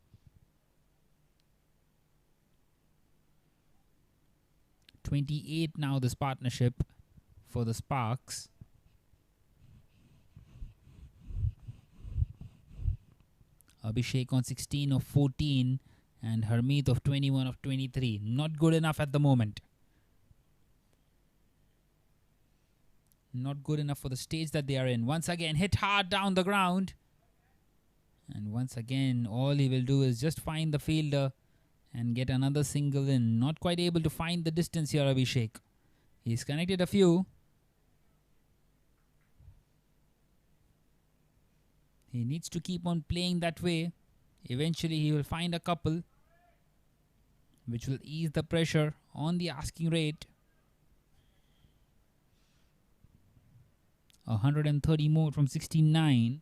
28 now, this partnership for the Sparks. Abhishek on 16 of 14 and Harmeet of 21 of 23. Not good enough at the moment. Not good enough for the stage that they are in. Once again, hit hard down the ground. And once again, all he will do is just find the fielder and get another single in. Not quite able to find the distance here, Abhishek. He's connected a few. He needs to keep on playing that way. Eventually, he will find a couple which will ease the pressure on the asking rate. 130 more from 69.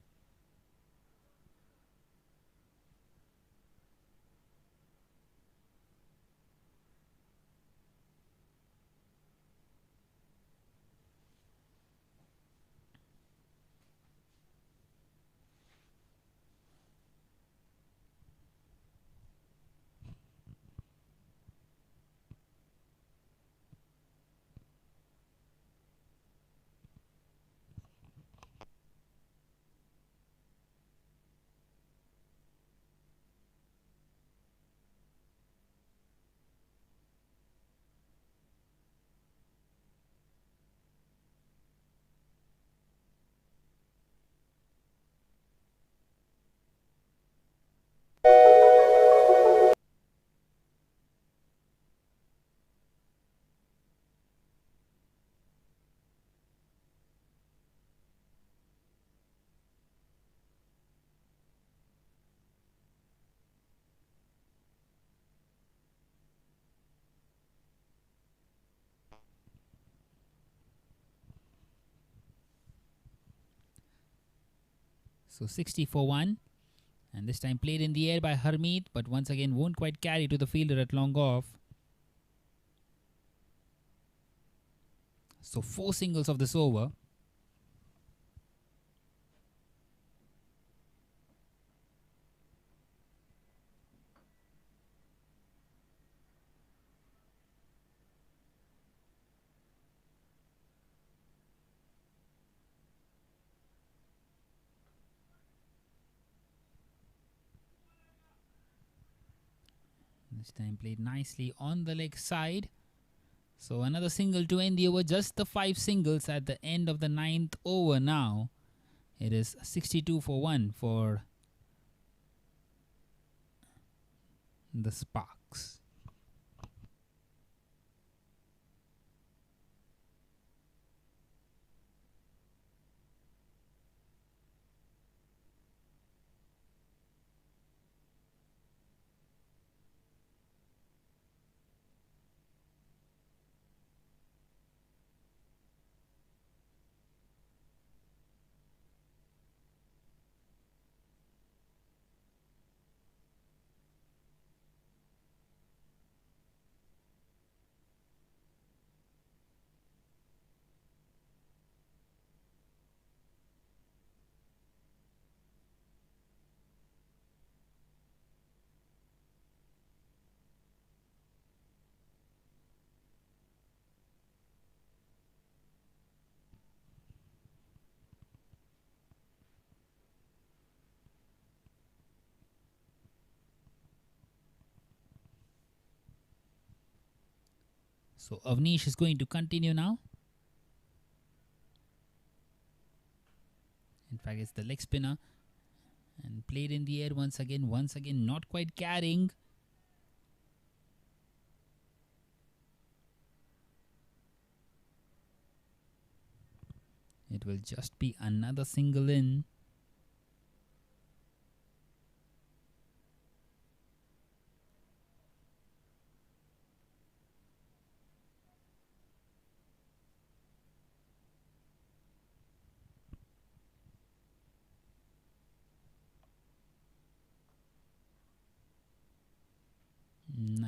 So 60 for 1. And this time played in the air by Harmeet, but once again won't quite carry to the fielder at long off. So 4 singles of this over. This time played nicely on the leg side. So another single to end the over. Just the 5 singles at the end of the 9th over now. It is 62 for 1 for the Sparks. So Avnish is going to continue now. In fact, it's the leg spinner. And played in the air once again. Once again, not quite carrying. It will just be another single in.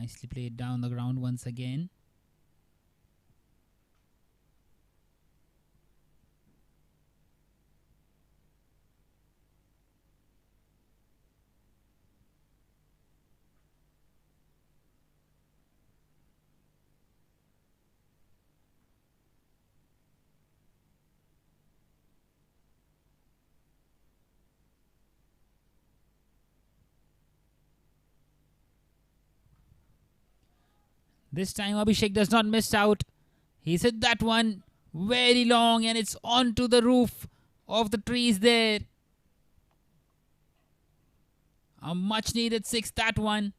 Nicely played down the ground once again. This time Abhishek does not miss out. He's hit that one very long and it's onto the roof of the trees there. A much needed 6, that one.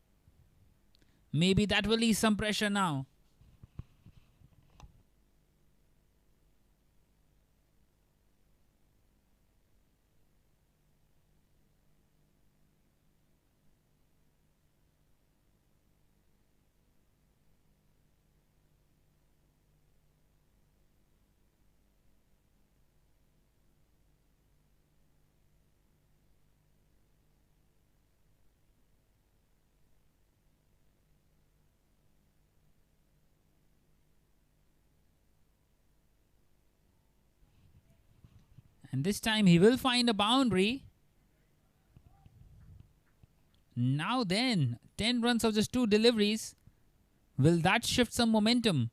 Maybe that will ease some pressure now. And this time he will find a boundary. Now then, 10 runs of just 2 deliveries. Will that shift some momentum?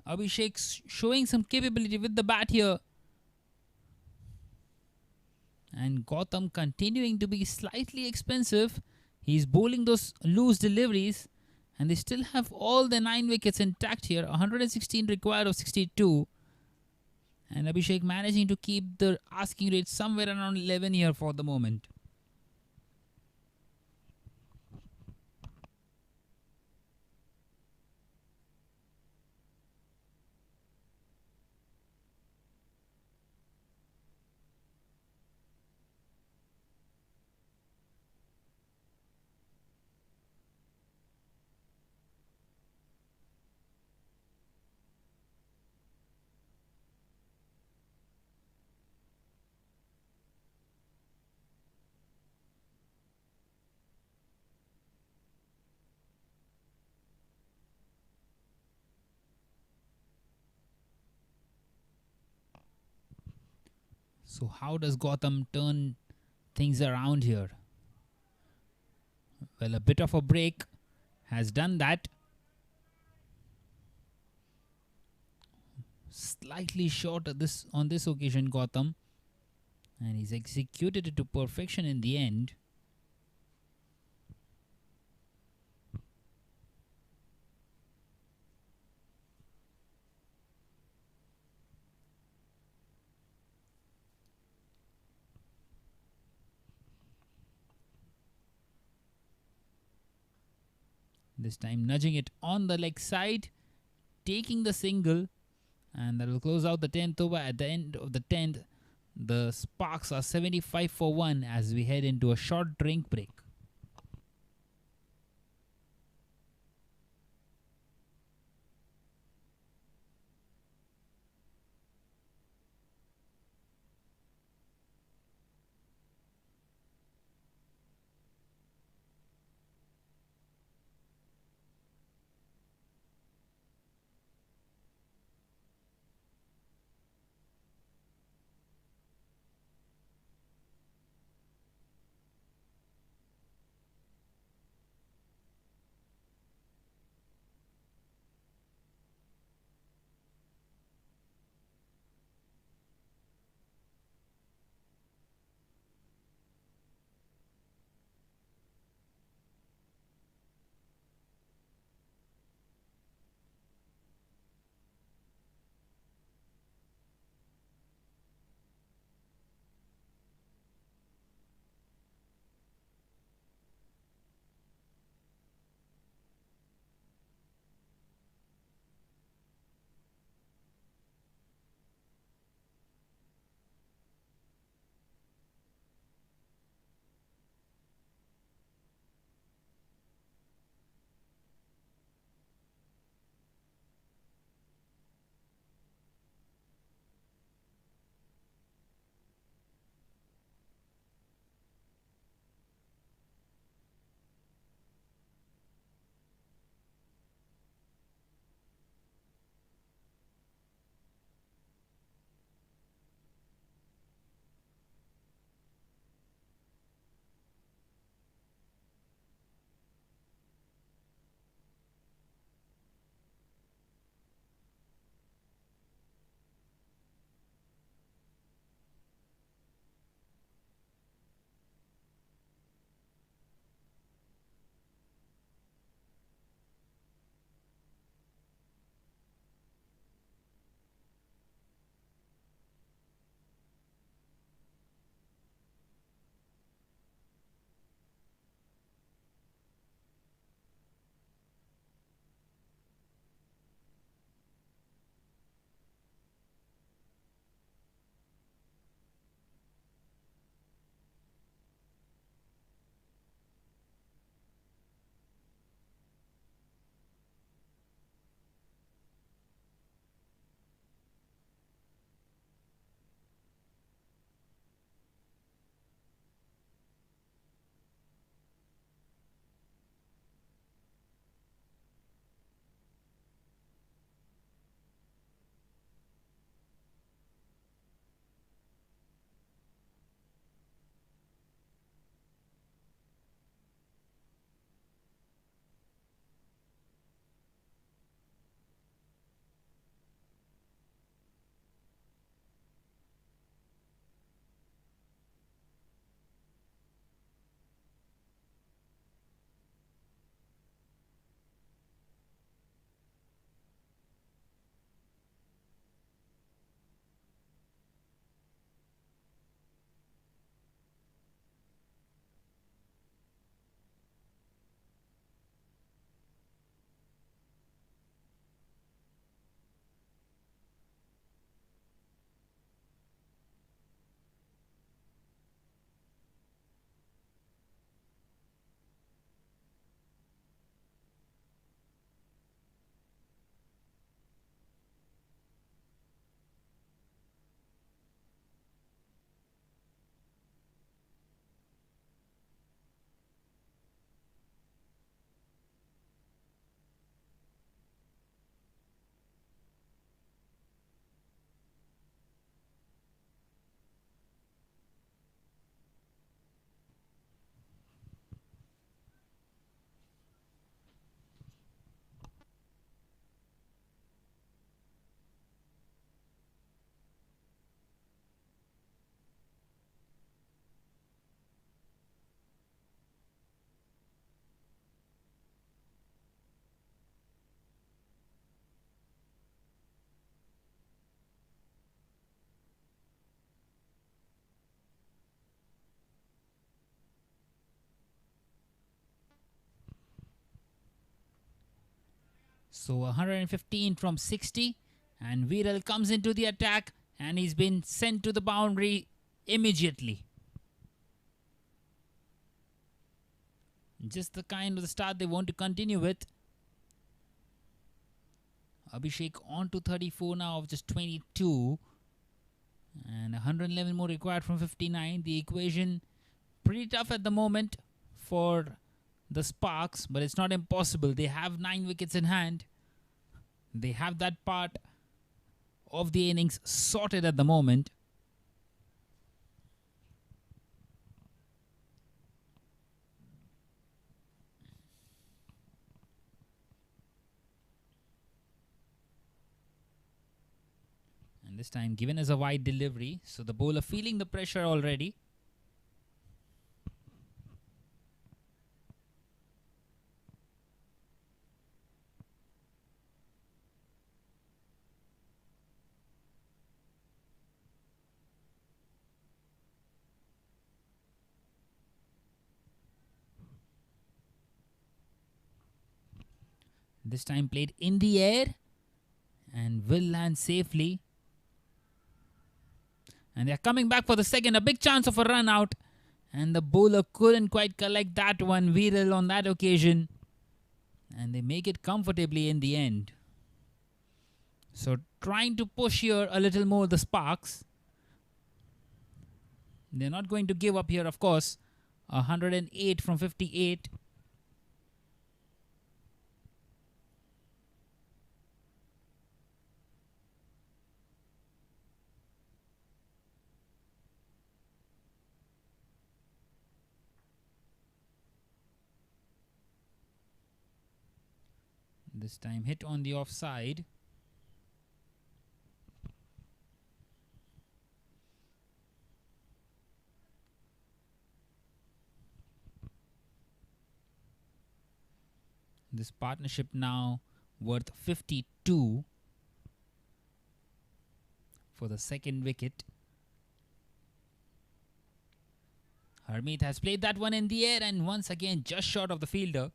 Abhishek showing some capability with the bat here. And Gautam continuing to be slightly expensive. He's bowling those loose deliveries. And they still have all the 9 wickets intact here. 116 required of 62. And Abhishek managing to keep the asking rate somewhere around 11 here for the moment. So how does Gautam turn things around here? Well, a bit of a break has done that. Slightly short on this occasion, Gautam. And he's executed it to perfection in the end. This time nudging it on the leg side, taking the single, and that will close out the 10th over. At the end of the 10th, the Sparks are 75 for 1 as we head into a short drink break. So 115 from 60, and Viral comes into the attack, and he's been sent to the boundary immediately. Just the kind of the start they want to continue with. Abhishek on to 34 now of just 22. And 111 more required from 59. The equation pretty tough at the moment for the Sparks, but it's not impossible. They have 9 wickets in hand. They have that part of the innings sorted at the moment. And this time given as a wide delivery, so the bowler feeling the pressure already. This time played in the air and will land safely. And they're coming back for the second. A big chance of a run out. And the bowler couldn't quite collect that one. Viral on that occasion. And they make it comfortably in the end. So trying to push here a little more the Sparks. They're not going to give up here, of course. 108 from 58. This time hit on the offside. This partnership now worth 52 for the second wicket. Harmeet has played that one in the air and once again just short of the fielder.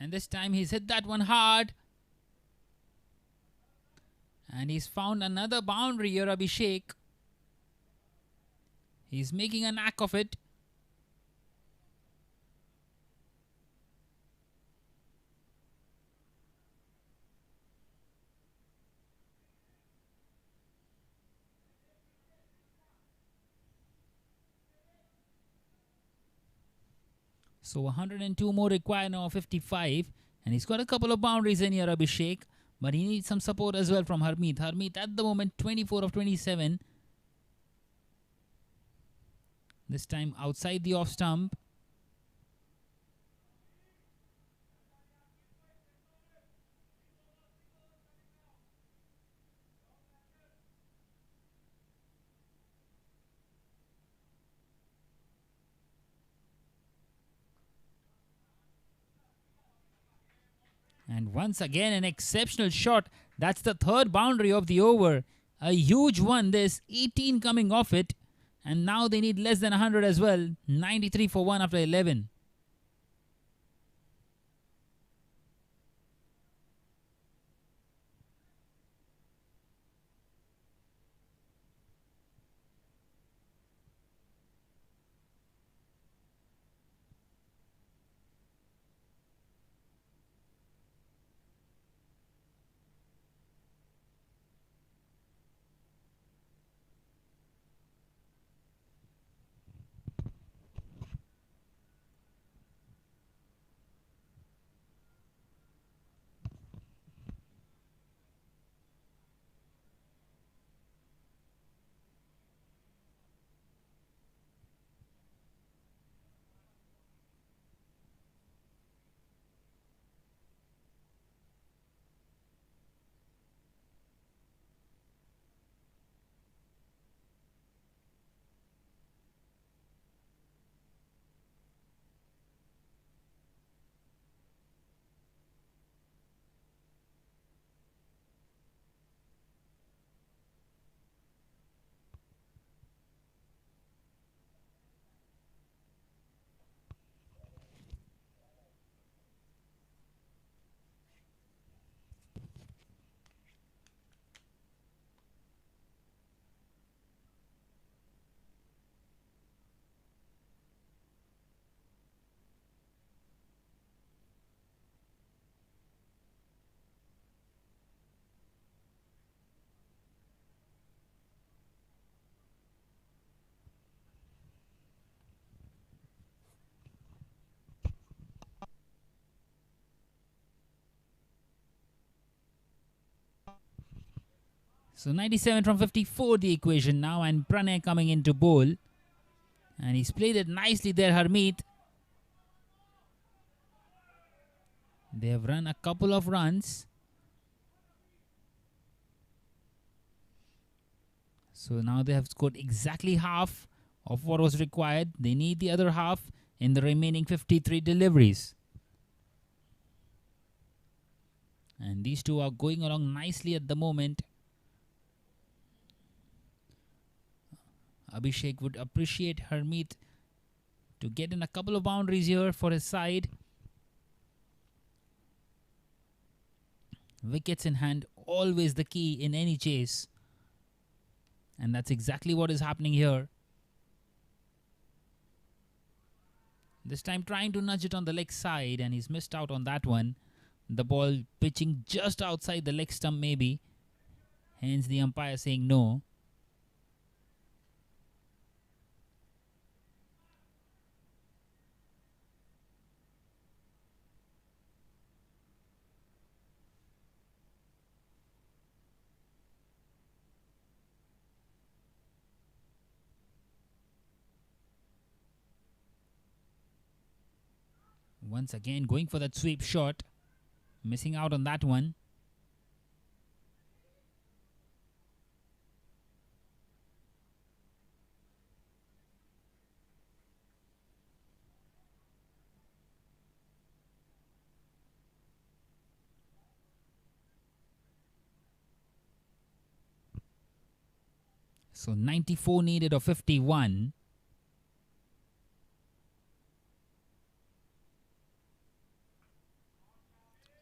And this time he's hit that one hard. And he's found another boundary here, Abhishek. He's making a knack of it. So 102 more required now, 55. And he's got a couple of boundaries in here, Abhishek. But he needs some support as well from Harmeet. Harmeet at the moment 24 of 27. This time outside the off stump. And once again, an exceptional shot. That's the third boundary of the over. A huge one, this. 18 coming off it. And now they need less than 100 as well. 93 for 1 after 11. So 97 from 54 the equation now, and Pranay coming into bowl. And he's played it nicely there, Harmeet. They have run a couple of runs. So now they have scored exactly half of what was required. They need the other half in the remaining 53 deliveries. And these two are going along nicely at the moment. Abhishek would appreciate Harmeet to get in a couple of boundaries here for his side. Wickets in hand, always the key in any chase. And that's exactly what is happening here. This time trying to nudge it on the leg side, and he's missed out on that one. The ball pitching just outside the leg stump maybe. Hence the umpire saying no. Once again going for that sweep shot. Missing out on that one. So 94 needed of 51.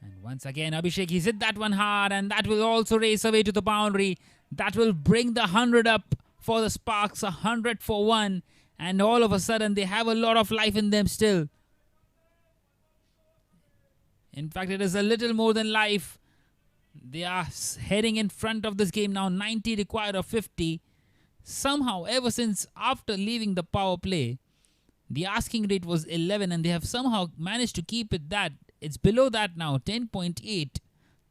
And once again, Abhishek, he's hit that one hard, and that will also race away to the boundary. That will bring the 100 up for the Sparks, 100 for one. And all of a sudden, they have a lot of life in them still. In fact, it is a little more than life. They are heading in front of this game now, 90 required of 50. Somehow, ever since after leaving the power play, the asking rate was 11, and they have somehow managed to keep it that. It's below that now, 10.8,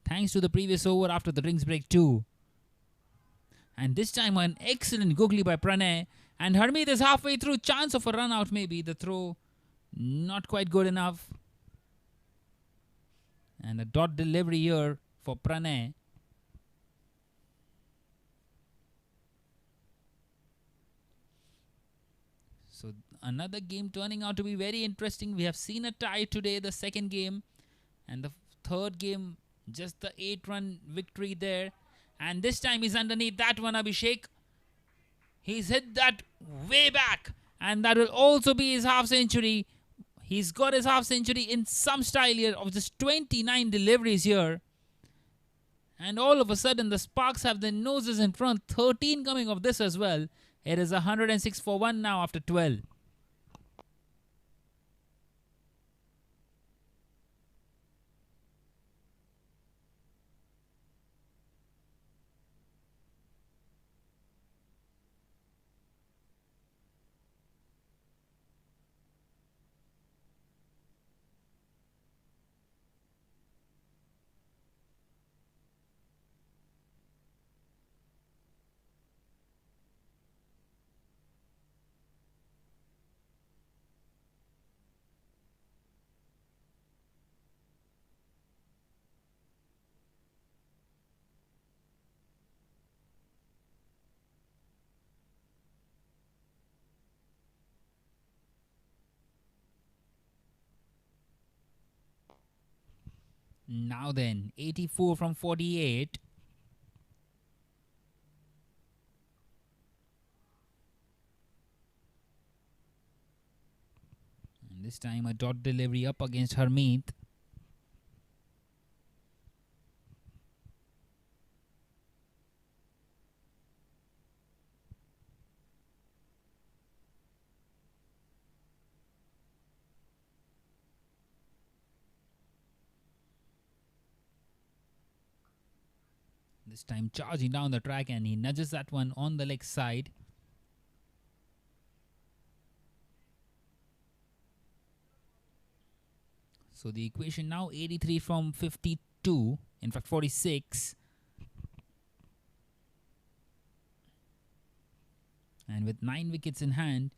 thanks to the previous over after the rings break too. And this time an excellent googly by Pranay. And Harmeet is halfway through, chance of a run out maybe. The throw not quite good enough. And a dot delivery here for Pranay. So another game turning out to be very interesting. We have seen a tie today, the second game. And the third game, just the 8-run victory there. And this time he's underneath that one, Abhishek. He's hit that way back. And that will also be his half century. He's got his half century in some style here of just 29 deliveries here. And all of a sudden the Sparks have their noses in front. 13 coming of this as well. It is 106 for 1 now after 12. Now then, 84 from 48. And this time a dot delivery up against Harmeet. This time charging down the track, and he nudges that one on the leg side. So the equation now 83 from 52. In fact 46. And with 9 wickets in hand,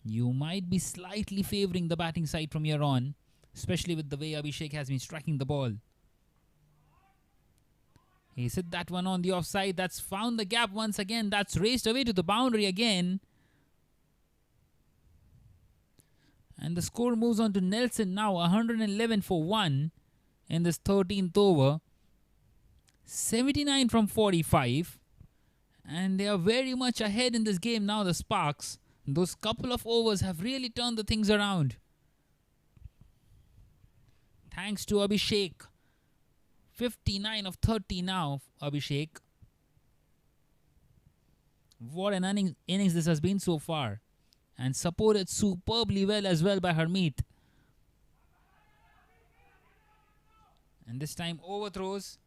you might be slightly favouring the batting side from here on, especially with the way Abhishek has been striking the ball. He's hit that one on the offside. That's found the gap once again. That's raced away to the boundary again. And the score moves on to Nelson now, 111 for 1 in this 13th over. 79 from 45. And they are very much ahead in this game now, the Sparks. Those couple of overs have really turned the things around. Thanks to Abhishek. 59 of 30 now, Abhishek. What an innings this has been so far. And supported superbly well as well by Harmeet. And this time overthrows.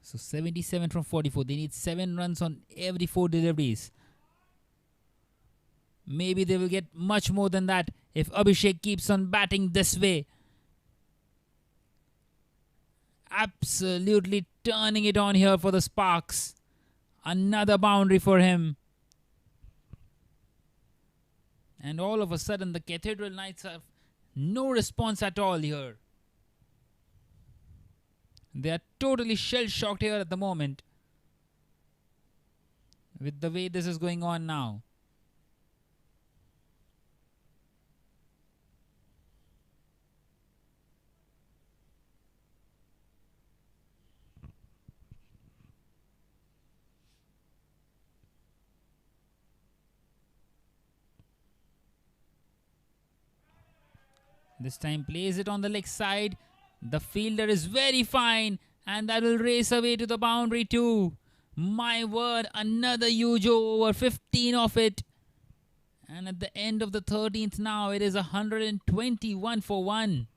So 77 from 44. They need 7 runs on every 4 deliveries. Maybe they will get much more than that if Abhishek keeps on batting this way. Absolutely turning it on here for the Sparks. Another boundary for him. And all of a sudden the Cathedral Knights have no response at all here. They are totally shell-shocked here at the moment with the way this is going on now. This time plays it on the leg side. The fielder is very fine, and that will race away to the boundary too. My word, another huge over, 15 of it. And at the end of the 13th now, it is 121 for 1.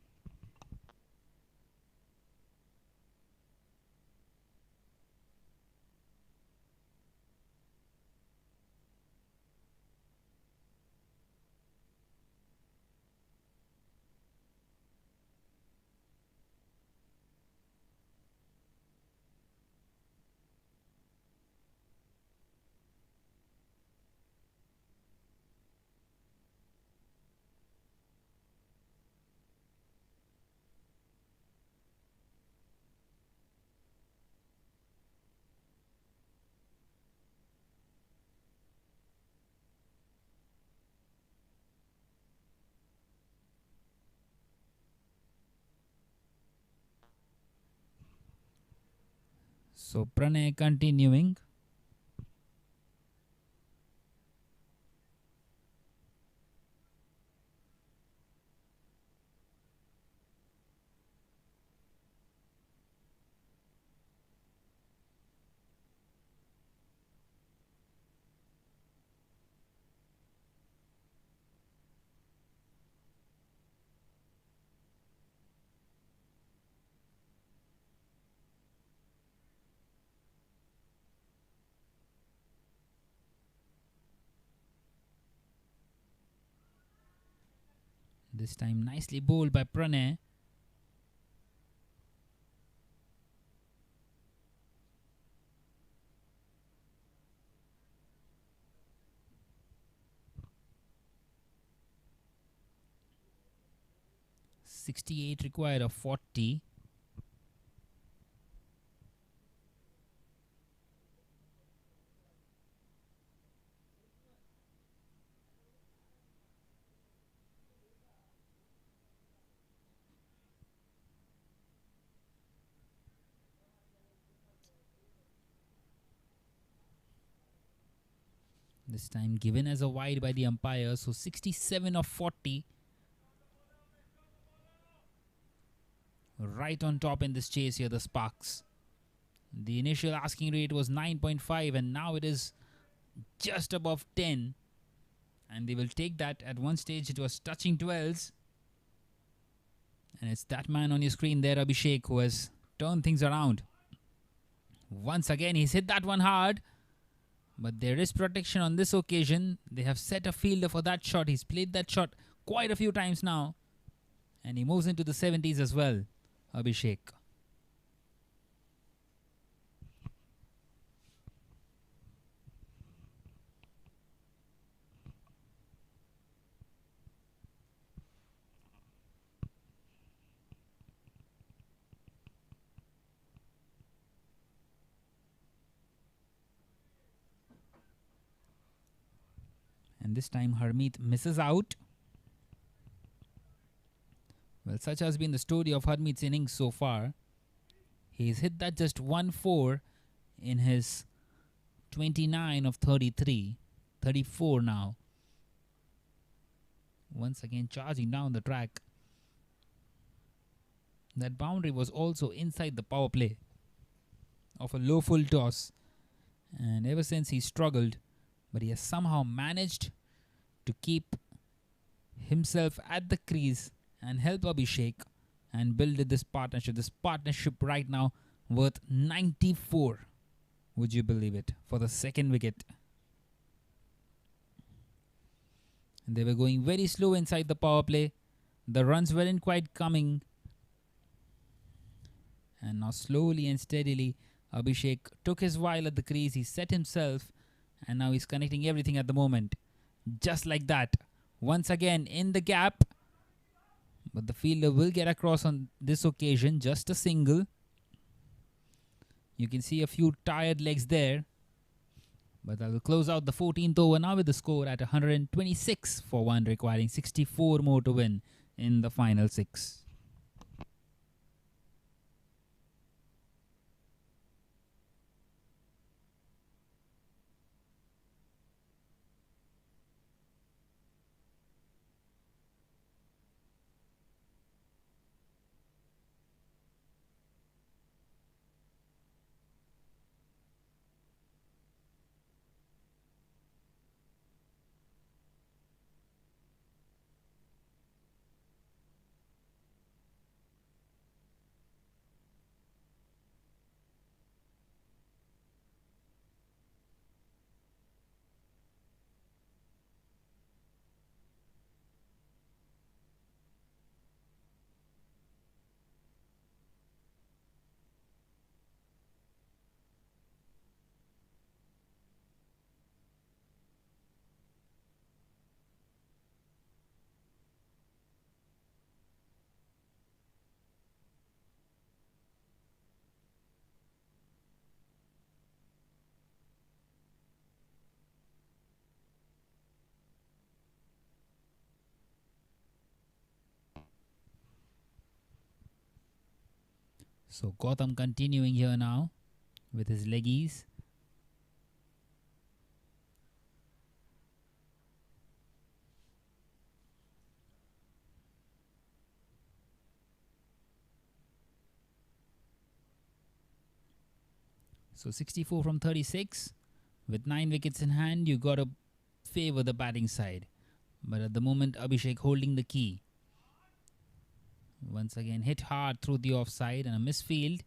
So Pranay continuing. This time nicely bowled by Pranay. .68 required of 40. This time given as a wide by the umpire. So 67 of 40. Right on top in this chase here, the Sparks. The initial asking rate was 9.5 and now it is just above 10. And they will take that. At one stage, it was touching 12s. And it's that man on your screen there, Abhishek, who has turned things around. Once again, he's hit that one hard. But there is protection on this occasion. They have set a fielder for that shot. He's played that shot quite a few times now. And he moves into the 70s as well, Abhishek. And this time Harmeet misses out. Well, such has been the story of Harmeet's innings so far. He's hit that just 1-4 in his 29 of 33. 34 now. Once again charging down the track. That boundary was also inside the power play of a low full toss. And ever since he struggled, but he has somehow managed to keep himself at the crease and help Abhishek and build this partnership. This partnership right now worth 94. Would you believe it? For the second wicket. And they were going very slow inside the power play. The runs weren't quite coming. And now slowly and steadily, Abhishek took his while at the crease. He set himself. And now he's connecting everything at the moment. Just like that. Once again in the gap. But the fielder will get across on this occasion. Just a single. You can see a few tired legs there. But I will close out the 14th over now with the score at 126 for 1, requiring 64 more to win in the final 6. So Gautam continuing here now with his leggies. So 64 from 36. With 9 wickets in hand, you got to favor the batting side. But at the moment, Abhishek holding the key. Once again, hit hard through the offside and a misfield.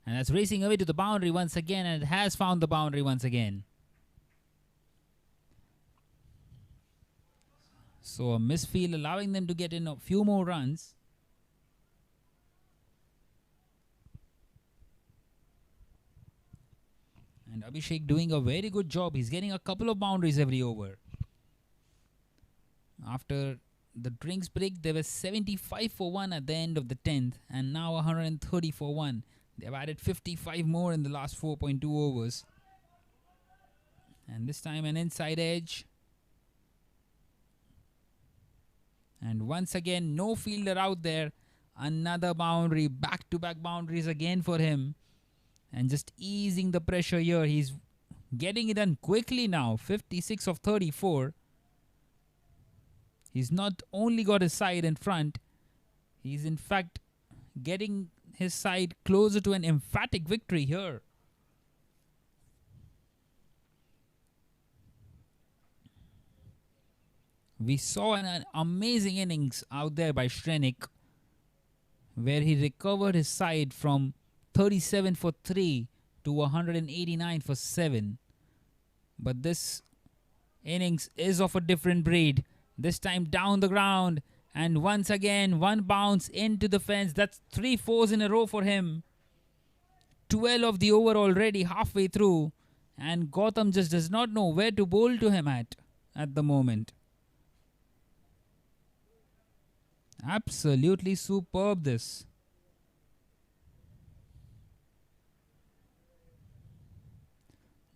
And that's racing away to the boundary once again, and it has found the boundary once again. So a misfield allowing them to get in a few more runs. And Abhishek doing a very good job. He's getting a couple of boundaries every over. After the drinks break, there was 75 for 1 at the end of the 10th, and now 130 for 1. They've added 55 more in the last 4.2 overs. And this time an inside edge. And once again, no fielder out there. Another boundary, back-to-back boundaries again for him. And just easing the pressure here. He's getting it done quickly now. 56 of 34. He's not only got his side in front, he's in fact getting his side closer to an emphatic victory here. We saw an amazing innings out there by Shrenik, where he recovered his side from 37 for 3 to 189 for 7. But this innings is of a different breed. This time down the ground, and once again one bounce into the fence. That's 3 fours in a row for him. 12 of the over already halfway through, and Gautam just does not know where to bowl to him at the moment. Absolutely superb this.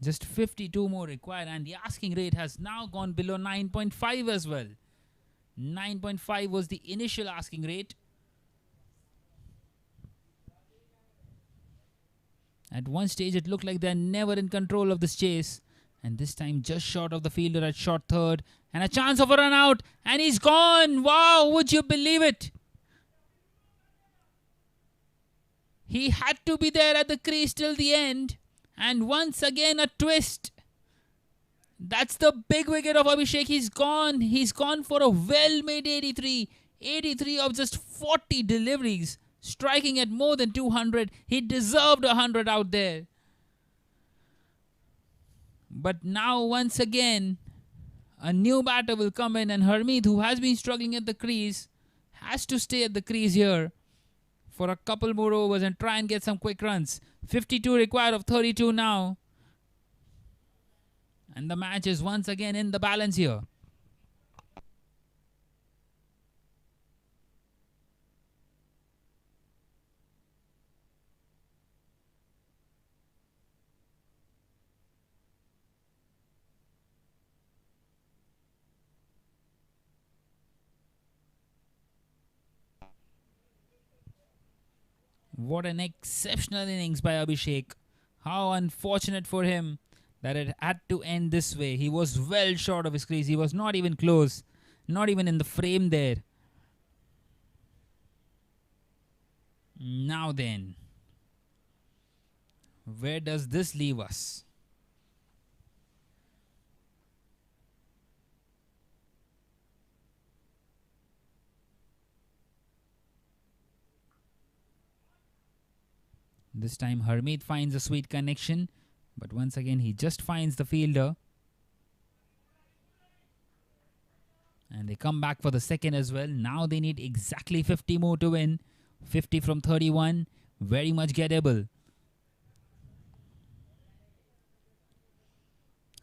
Just 52 more required, and the asking rate has now gone below 9.5 as well. 9.5 was the initial asking rate. At one stage, it looked like they're never in control of this chase. And this time, just short of the fielder at short third. And a chance of a run out. And he's gone. Wow, would you believe it? He had to be there at the crease till the end. And once again, a twist. That's the big wicket of Abhishek. He's gone. He's gone for a well-made 83. 83 of just 40 deliveries. Striking at more than 200. He deserved 100 out there. But now once again, a new batter will come in, and Harmeet, who has been struggling at the crease, has to stay at the crease here for a couple more overs and try and get some quick runs. 52 required of 32 now. And the match is once again in the balance here. What an exceptional innings by Abhishek. How unfortunate for him that it had to end this way. He was well short of his crease. He was not even close. Not even in the frame there. Now then, where does this leave us? This time Harmeet finds a sweet connection, but once again he just finds the fielder. And they come back for the second as well. Now they need exactly 50 more to win. 50 from 31, very much gettable.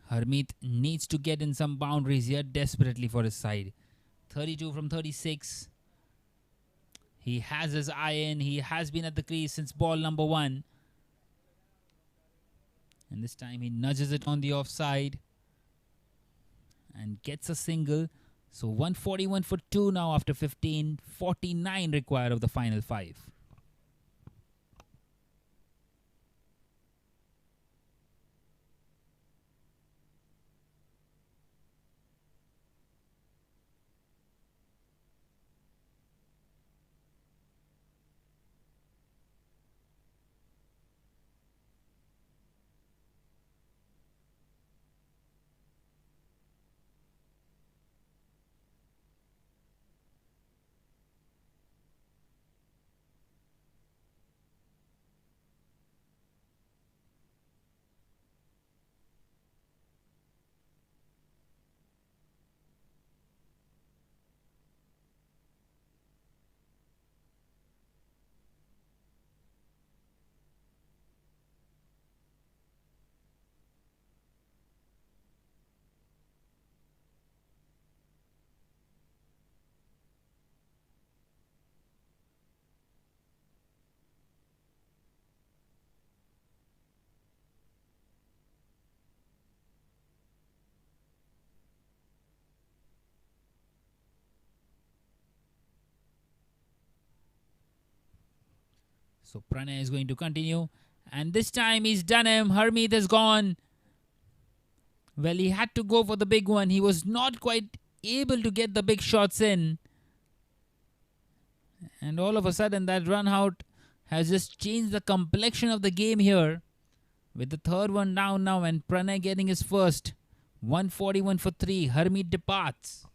Harmeet needs to get in some boundaries here desperately for his side. 32 from 36. He has his eye in. He has been at the crease since ball number 1. And this time he nudges it on the offside and gets a single. So 141 for 2 now after 15. 49 required of the final 5. So Pranay is going to continue. And this time he's done him. Harmeet is gone. Well, he had to go for the big one. He was not quite able to get the big shots in. And all of a sudden that run out has just changed the complexion of the game here. With the third one down now and Pranay getting his first. 141 for 3. Harmeet departs.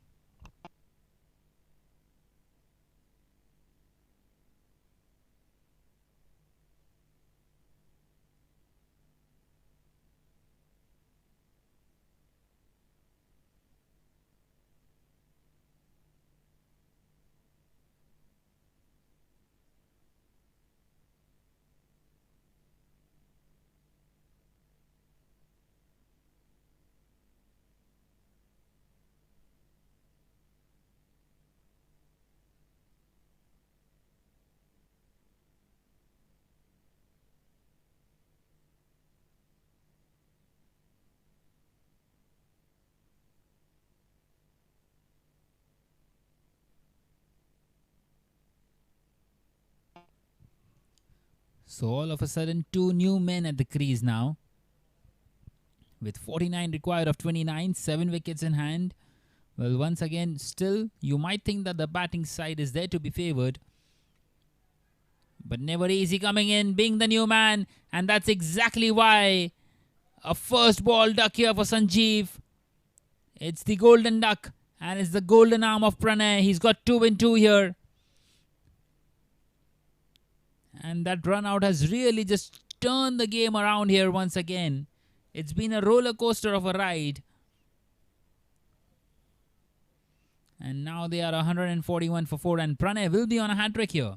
So all of a sudden, two new men at the crease now. With 49 required of 29, 7 wickets in hand. Well, once again, still, you might think that the batting side is there to be favoured. But never easy coming in, being the new man. And that's exactly why a first ball duck here for Sanjeev. It's the golden duck. And it's the golden arm of Pranay. He's got 2 in 2 here. And that run out has really just turned the game around here once again. It's been a roller coaster of a ride. And now they are 141 for 4. And Pranay will be on a hat-trick here.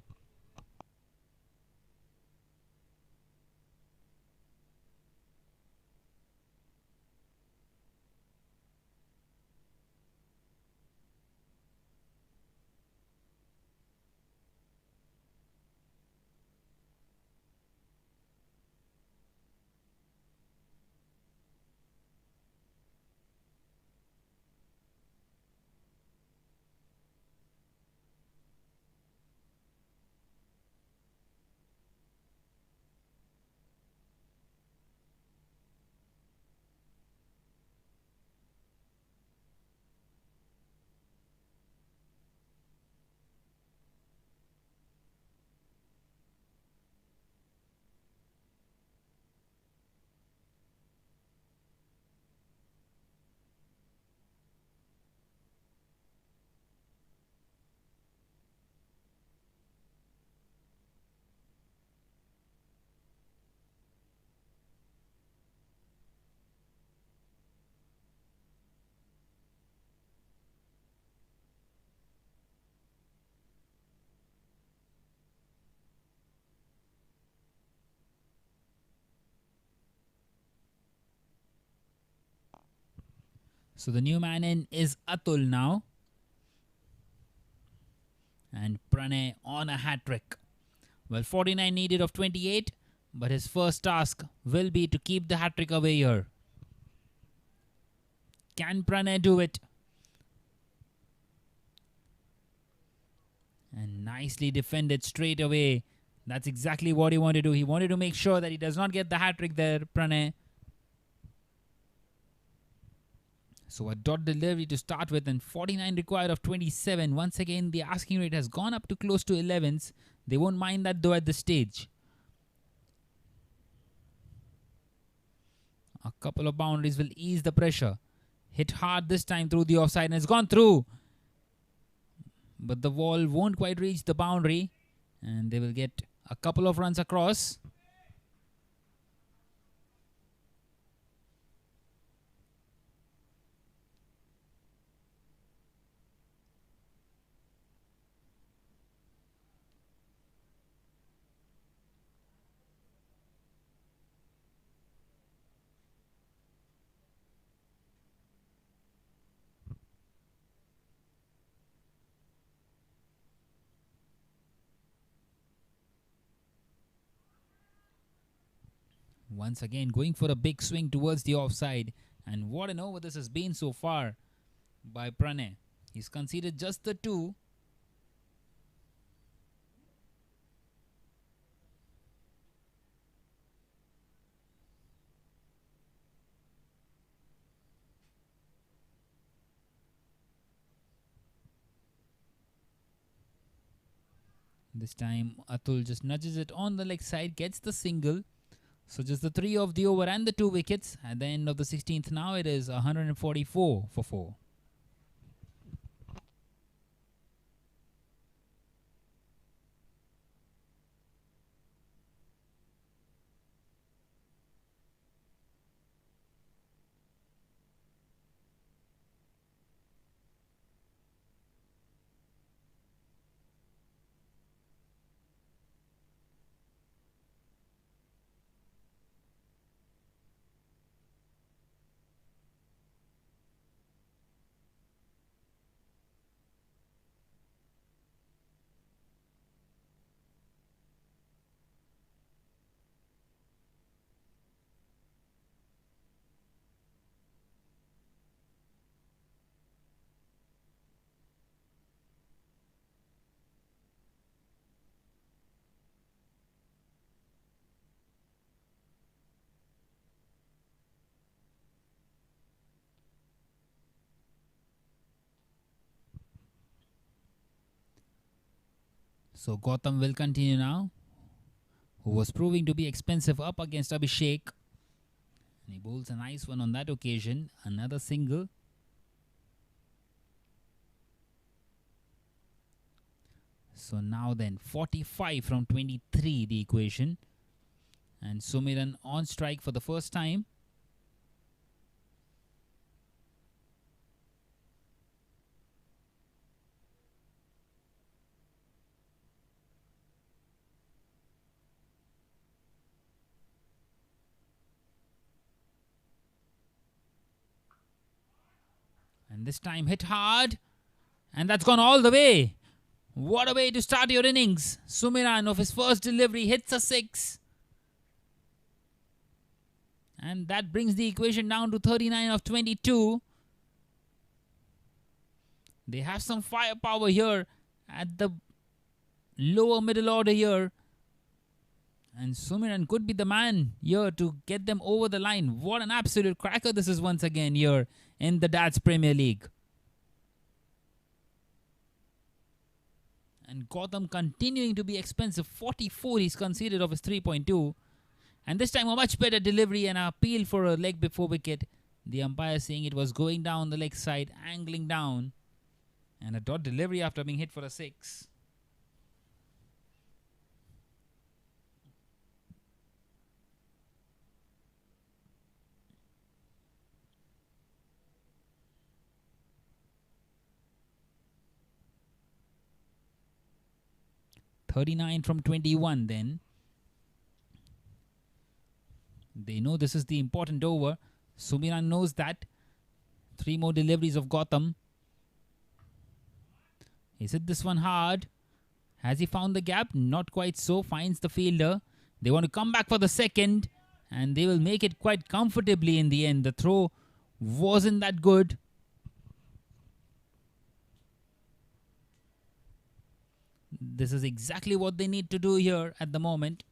So the new man in is Atul now. And Pranay on a hat-trick. Well, 49 needed of 28. But his first task will be to keep the hat-trick away here. Can Pranay do it? And nicely defended straight away. That's exactly what he wanted to do. He wanted to make sure that he does not get the hat-trick there, Pranay. So a dot delivery to start with, and 49 required of 27. Once again, the asking rate has gone up to close to 11s. They won't mind that though at this stage. A couple of boundaries will ease the pressure. Hit hard this time through the offside, and it's gone through. But the ball won't quite reach the boundary, and they will get a couple of runs across. Once again, going for a big swing towards the offside. And what an over this has been so far by Pranay. He's conceded just the 2. This time, Atul just nudges it on the leg side, gets the single. So just the 3 of the over and the 2 wickets. At the end of the 16th now, it is 144 for 4. So Gotham will continue now, who was proving to be expensive up against Abhishek. And he bowls a nice one on that occasion. Another single. So now then, 45 from 23 the equation. And Sumiran on strike for the first time. And this time hit hard. And that's gone all the way. What a way to start your innings. Sumiran of his first delivery hits a 6. And that brings the equation down to 39 of 22. They have some firepower here at the lower middle order here. And Sumiran could be the man here to get them over the line. What an absolute cracker this is once again here in the Dad's Premier League. And Gotham continuing to be expensive. 44 he's conceded of his 3.2. And this time a much better delivery and an appeal for a leg before wicket. The umpire saying it was going down the leg side, angling down. And a dot delivery after being hit for a 6. .39 from 21 then. They know this is the important over. Sumiran knows that. 3 more deliveries of Gotham. He's hit this one hard. Has he found the gap? Not quite so. Finds the fielder. They want to come back for the second. And they will make it quite comfortably in the end. The throw wasn't that good. This is exactly what they need to do here at the moment.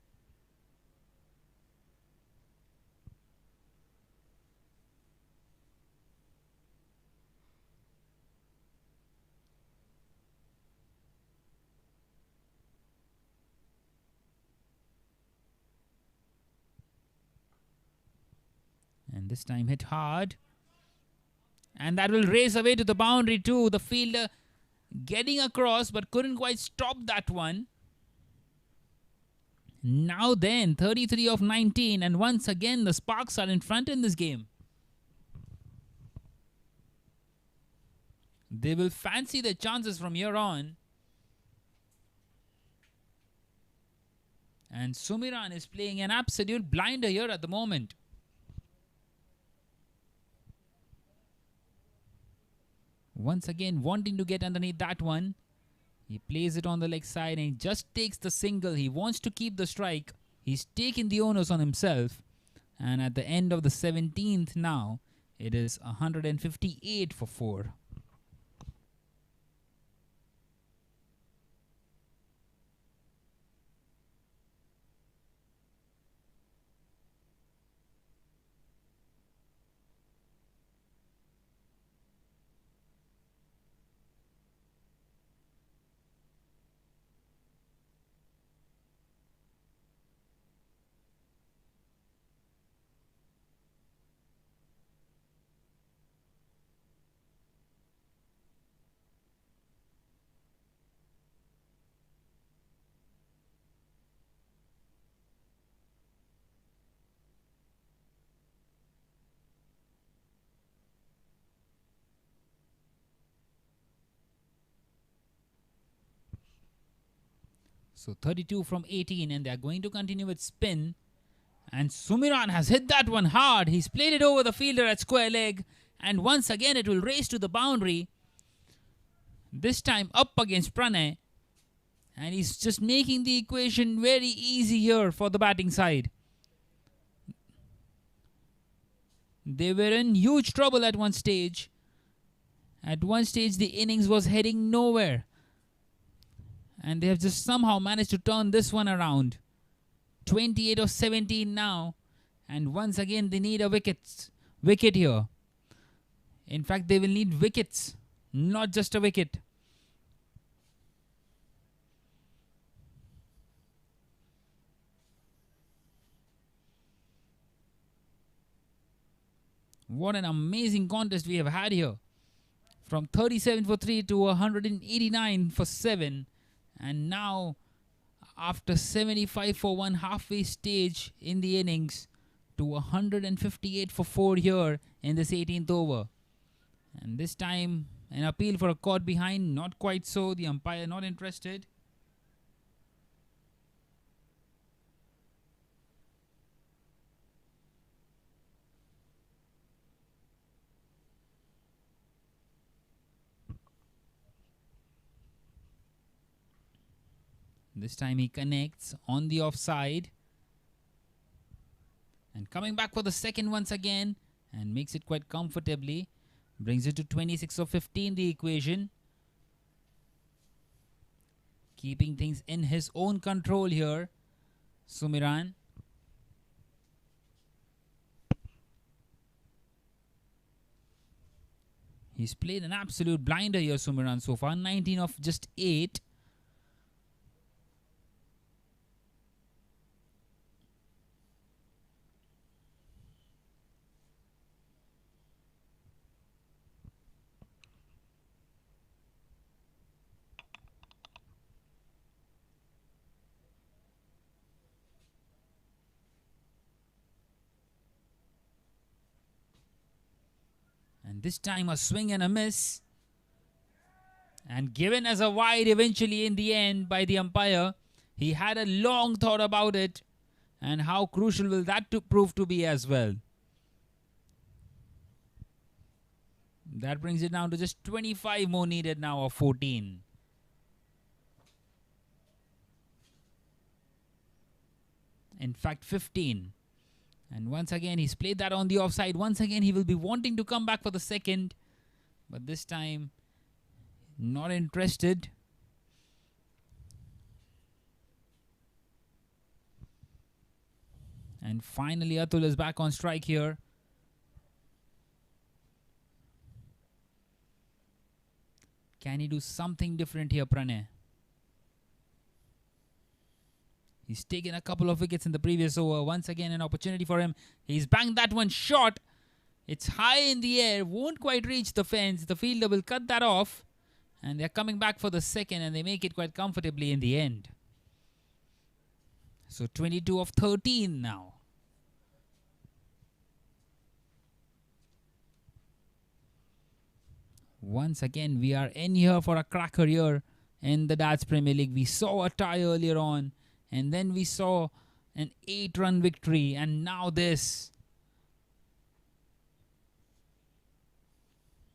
And this time hit hard. And that will race away to the boundary too. The fielder getting across but couldn't quite stop that one. Now then, 33 of 19. And once again, the Sparks are in front in this game. They will fancy their chances from here on. And Sumiran is playing an absolute blinder here at the moment. Once again, wanting to get underneath that one. He plays it on the leg side and he just takes the single. He wants to keep the strike. He's taken the onus on himself. And at the end of the 17th now, it is 158 for 4. So 32 from 18 and they are going to continue with spin. And Sumiran has hit that one hard. He's played it over the fielder at square leg. And once again it will race to the boundary. This time up against Pranay. And he's just making the equation very easy here for the batting side. They were in huge trouble at one stage. At one stage the innings was heading nowhere. And they have just somehow managed to turn this one around. 28 of 17 now. And once again they need a wicket here. In fact, they will need wickets, not just a wicket. What an amazing contest we have had here. From 37 for 3 to 189 for 7. And now, after 75 for 1 halfway stage in the innings, to 158 for 4 here in this 18th over. And this time, an appeal for a caught behind, not quite so. The umpire not interested. This time he connects on the offside. And coming back for the second once again. And makes it quite comfortably. Brings it to 26 of 15, the equation. Keeping things in his own control here, Sumiran. He's played an absolute blinder here, Sumiran, so far. 19 of just 8. And this time a swing and a miss. And given as a wide eventually in the end by the umpire. He had a long thought about it. And how crucial will that prove to be as well. That brings it down to just 25 more needed now, or 14. In fact, 15. And once again, he's played that on the offside. Once again, he will be wanting to come back for the second. But this time, not interested. And finally, Atul is back on strike here. Can he do something different here, Pranay? He's taken a couple of wickets in the previous over. Once again, an opportunity for him. He's banged that one short. It's high in the air. Won't quite reach the fence. The fielder will cut that off. And they're coming back for the second. And they make it quite comfortably in the end. So 22 of 13 now. Once again, we are in here for a cracker here in the Darts Premier League. We saw a tie earlier on. And then we saw an 8-run victory. And now this.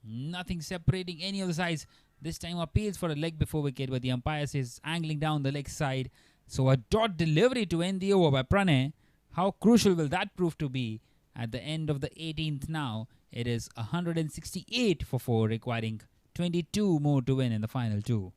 Nothing separating any of the sides. This time appeals for a leg before wicket. But the umpire says angling down the leg side. So a dot delivery to end the over by Pranay. How crucial will that prove to be at the end of the 18th now? It is 168 for 4, requiring 22 more to win in the final 2.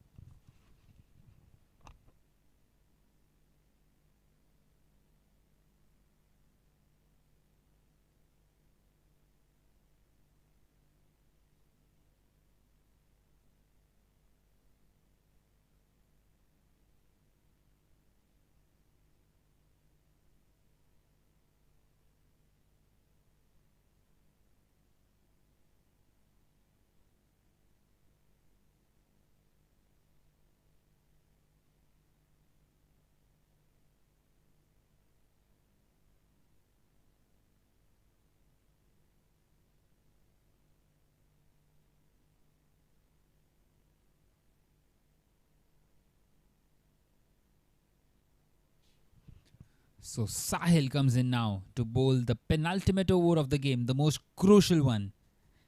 So Sahil comes in now to bowl the penultimate over of the game, the most crucial one.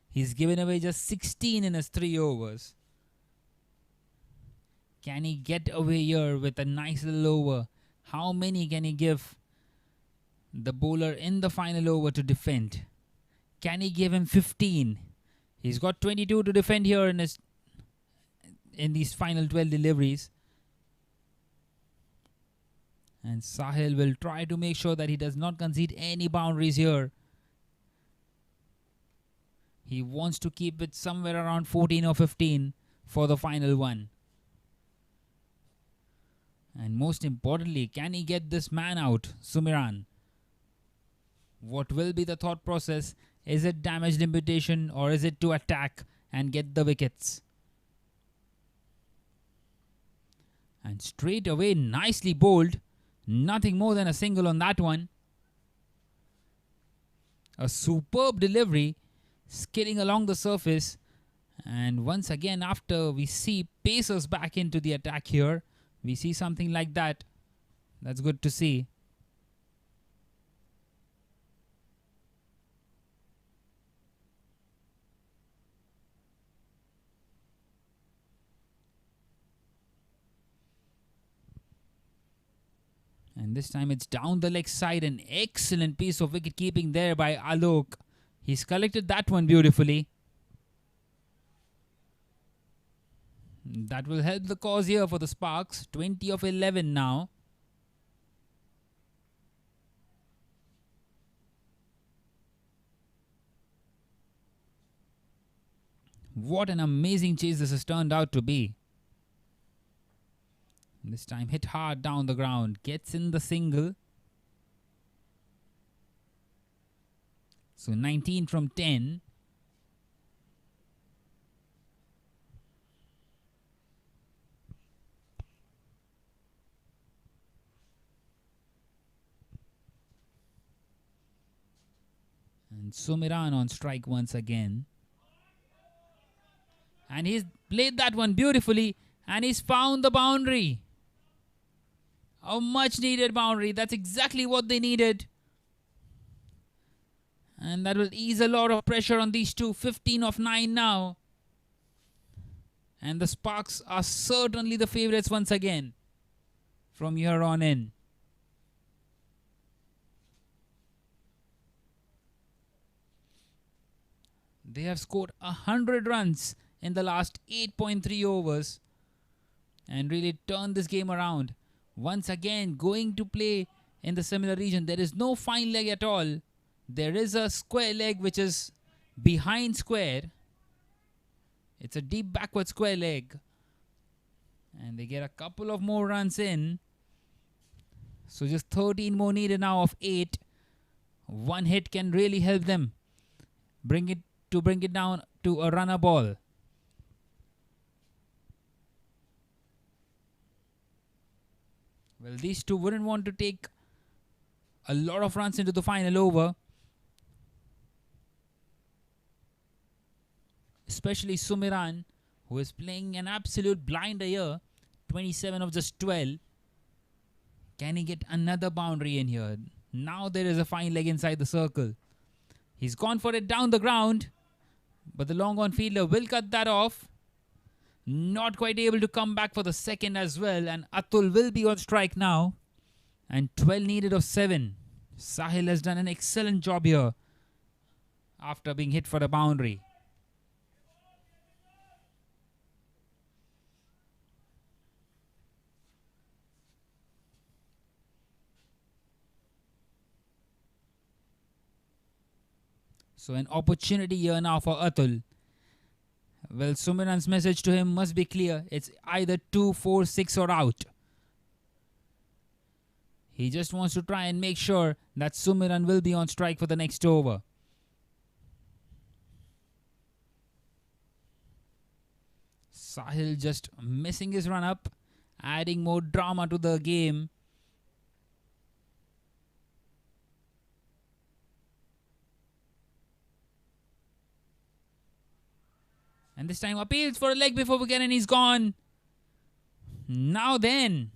He's given away just 16 in his 3 overs. Can he get away here with a nice little over? How many can he give the bowler in the final over to defend? Can he give him 15? He's got 22 to defend here in these final 12 deliveries. And Sahil will try to make sure that he does not concede any boundaries here. He wants to keep it somewhere around 14 or 15 for the final one. And most importantly, can he get this man out, Sumiran? What will be the thought process Is it damage limitation or is it to attack and get the wickets? And straight away, nicely bowled. Nothing more than a single on that one. A superb delivery, skidding along the surface. And once again, after we see pacers back into the attack here, we see something like that. That's good to see. And this time it's down the leg side. An excellent piece of wicket keeping there by Alok. He's collected that one beautifully. That will help the cause here for the Sparks. 20 of 11 now. What an amazing chase this has turned out to be. This time hit hard down the ground. Gets in the single. So 19 from 10. And Sumiran on strike once again. And he's played that one beautifully. And he's found the boundary. A much needed boundary. That's exactly what they needed. And that will ease a lot of pressure on these two. 15 of 9 now. And the Sparks are certainly the favourites once again. From here on in. They have scored 100 runs in the last 8.3 overs. And really turned this game around. Once again, going to play in the similar region. There is no fine leg at all. There is a square leg which is behind square. It's a deep backward square leg. And they get a couple of more runs in. So just 13 more needed now of 8. One hit can really help them bring it down to a runner ball. Well, these two wouldn't want to take a lot of runs into the final over. Especially Sumiran, who is playing an absolute blinder here. 27 of just 12. Can he get another boundary in here? Now there is a fine leg inside the circle. He's gone for it down the ground. But the long on fielder will cut that off. Not quite able to come back for the second as well. And Atul will be on strike now. And 12 needed of 7. Sahil has done an excellent job here. After being hit for the boundary. So an opportunity here now for Atul. Well, Sumiran's message to him must be clear. It's either 2, 4, 6 or out. He just wants to try and make sure that Sumiran will be on strike for the next over. Sahil just missing his run up, adding more drama to the game. And this time appeals for a leg before wicket and he's gone. Now then,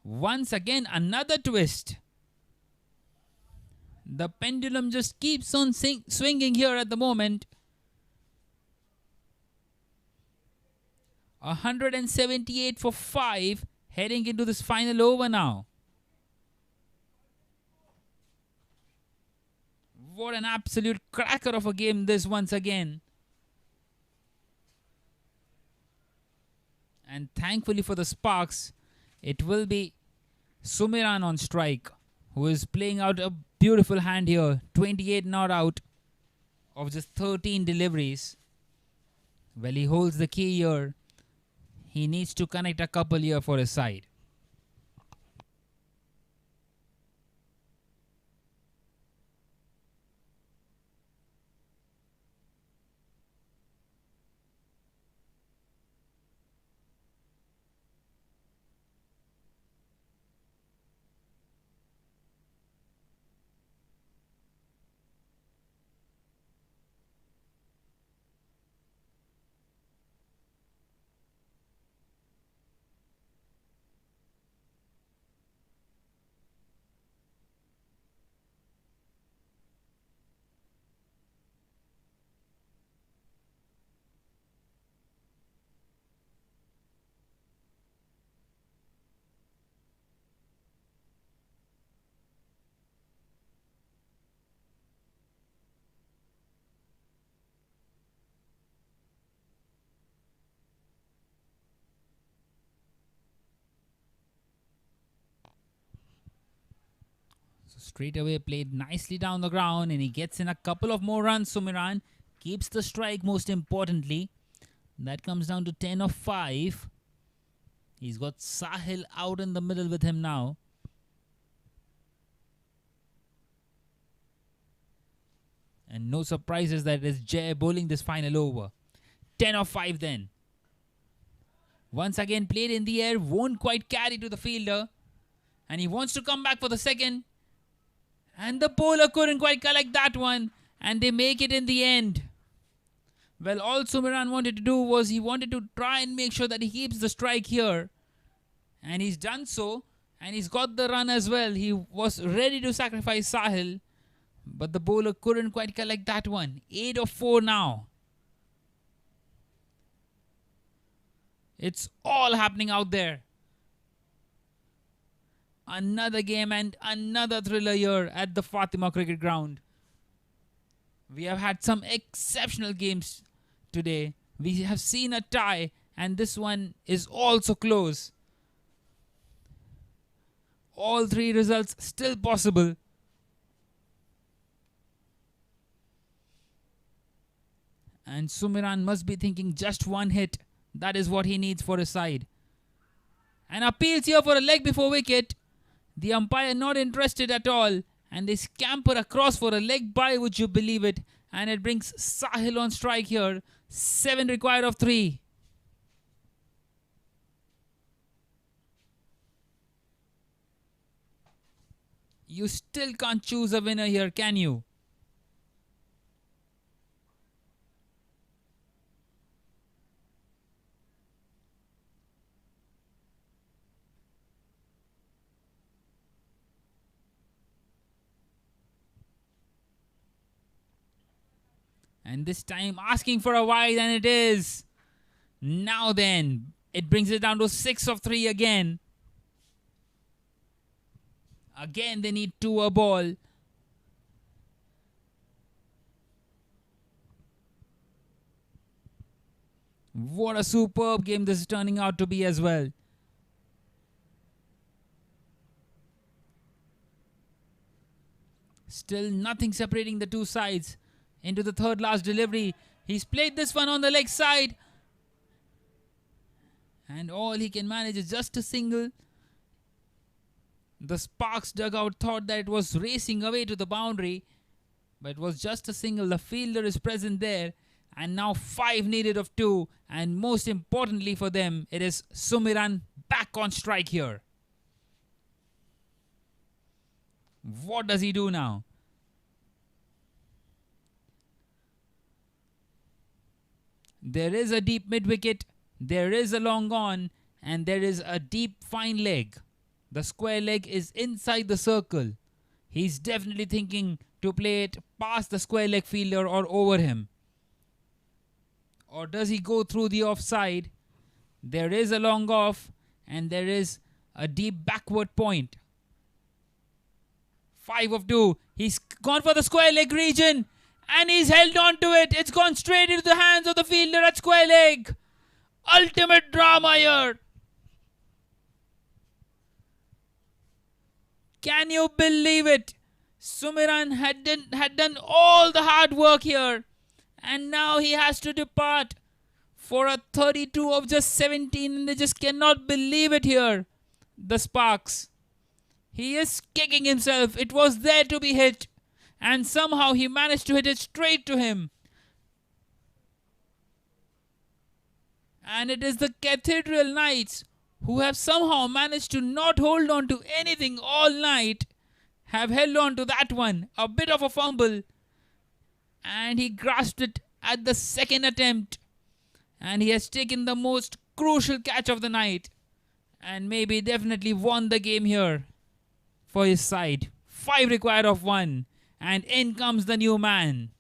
once again another twist. The pendulum just keeps on swinging here at the moment. 178 for 5 heading into this final over now. What an absolute cracker of a game this once again. And thankfully for the Sparks, it will be Sumiran on strike, who is playing out a beautiful hand here. 28 not out of just 13 deliveries. Well, he holds the key here. He needs to connect a couple here for his side. Straight away played nicely down the ground and he gets in a couple of more runs. Sumiran keeps the strike most importantly. That comes down to 10 of 5. He's got Sahil out in the middle with him now. And no surprises that it is Jay bowling this final over. 10 of 5 then. Once again played in the air, won't quite carry to the fielder. And he wants to come back for the second. And the bowler couldn't quite collect that one. And they make it in the end. Well, all Sumiran wanted to do was he wanted to try and make sure that he keeps the strike here. And he's done so. And he's got the run as well. He was ready to sacrifice Sahil. But the bowler couldn't quite collect that one. 8 of 4 now. It's all happening out there. Another game and another thriller here at the Fatima cricket ground. We have had some exceptional games today. We have seen a tie and this one is also close. All three results still possible. And Sumiran must be thinking just one hit. That is what he needs for his side. And appeals here for a leg before wicket. The umpire not interested at all. And they scamper across for a leg by, would you believe it? And it brings Sahil on strike here. 7 required of 3. You still can't choose a winner here, can you? And this time asking for a wide and it is. Now then, it brings it down to 6 of 3 again. Again they need 2 a ball. What a superb game this is turning out to be as well. Still nothing separating the two sides. Into the third last delivery. He's played this one on the leg side. And all he can manage is just a single. The Sparks dugout thought that it was racing away to the boundary. But it was just a single. The fielder is present there. And now 5 needed of 2. And most importantly for them, it is Sumiran back on strike here. What does he do now? There is a deep mid-wicket, there is a long on, and there is a deep fine leg. The square leg is inside the circle. He's definitely thinking to play it past the square leg fielder or over him. Or does he go through the offside? There is a long off, and there is a deep backward point. 5 of 2. He's gone for the square leg region. And he's held on to it. It's gone straight into the hands of the fielder at square leg. Ultimate drama here. Can you believe it? Sumiran had done all the hard work here. And now he has to depart for a 32 of just 17. And they just cannot believe it here. The Sparks. He is kicking himself. It was there to be hit. And somehow he managed to hit it straight to him. And it is the Cathedral Knights who have somehow managed to not hold on to anything all night. Have held on to that one. A bit of a fumble. And he grasped it at the second attempt. And he has taken the most crucial catch of the night. And maybe definitely won the game here for his side. 5 required of 1. And in comes the new man.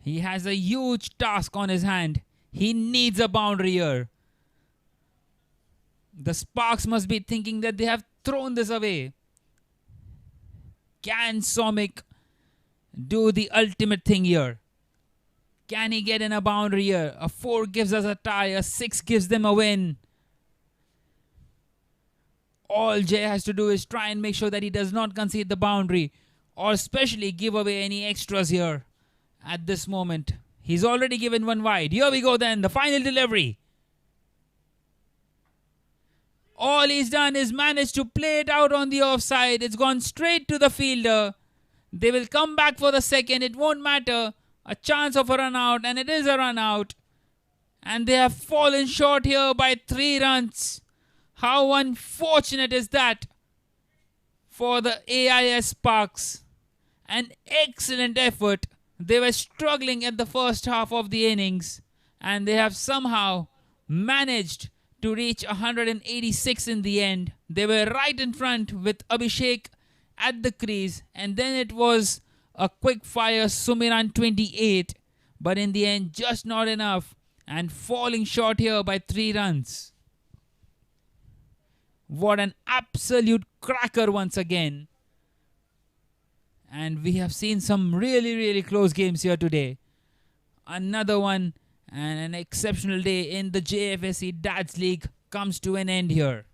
He has a huge task on his hand. He needs a boundary here. The Sparks must be thinking that they have thrown this away. Can Somik do the ultimate thing here? Can he get in a boundary here? A 4 gives us a tie. A 6 gives them a win. All Jay has to do is try and make sure that he does not concede the boundary, or especially give away any extras here at this moment. He's already given one wide. Here we go then. The final delivery. All he's done is managed to play it out on the offside. It's gone straight to the fielder. They will come back for the second. It won't matter. A chance of a run out, and it is a run out. And they have fallen short here by 3 runs. How unfortunate is that for the AIS Sparks? An excellent effort. They were struggling at the first half of the innings, and they have somehow managed to reach 186 in the end. They were right in front with Abhishek at the crease, and then it was a quick fire Sumiran 28, but in the end just not enough, and falling short here by 3 runs. What an absolute cracker once again. And we have seen some really close games here today. Another one and an exceptional day in the Jfsc Dads League comes to an end here.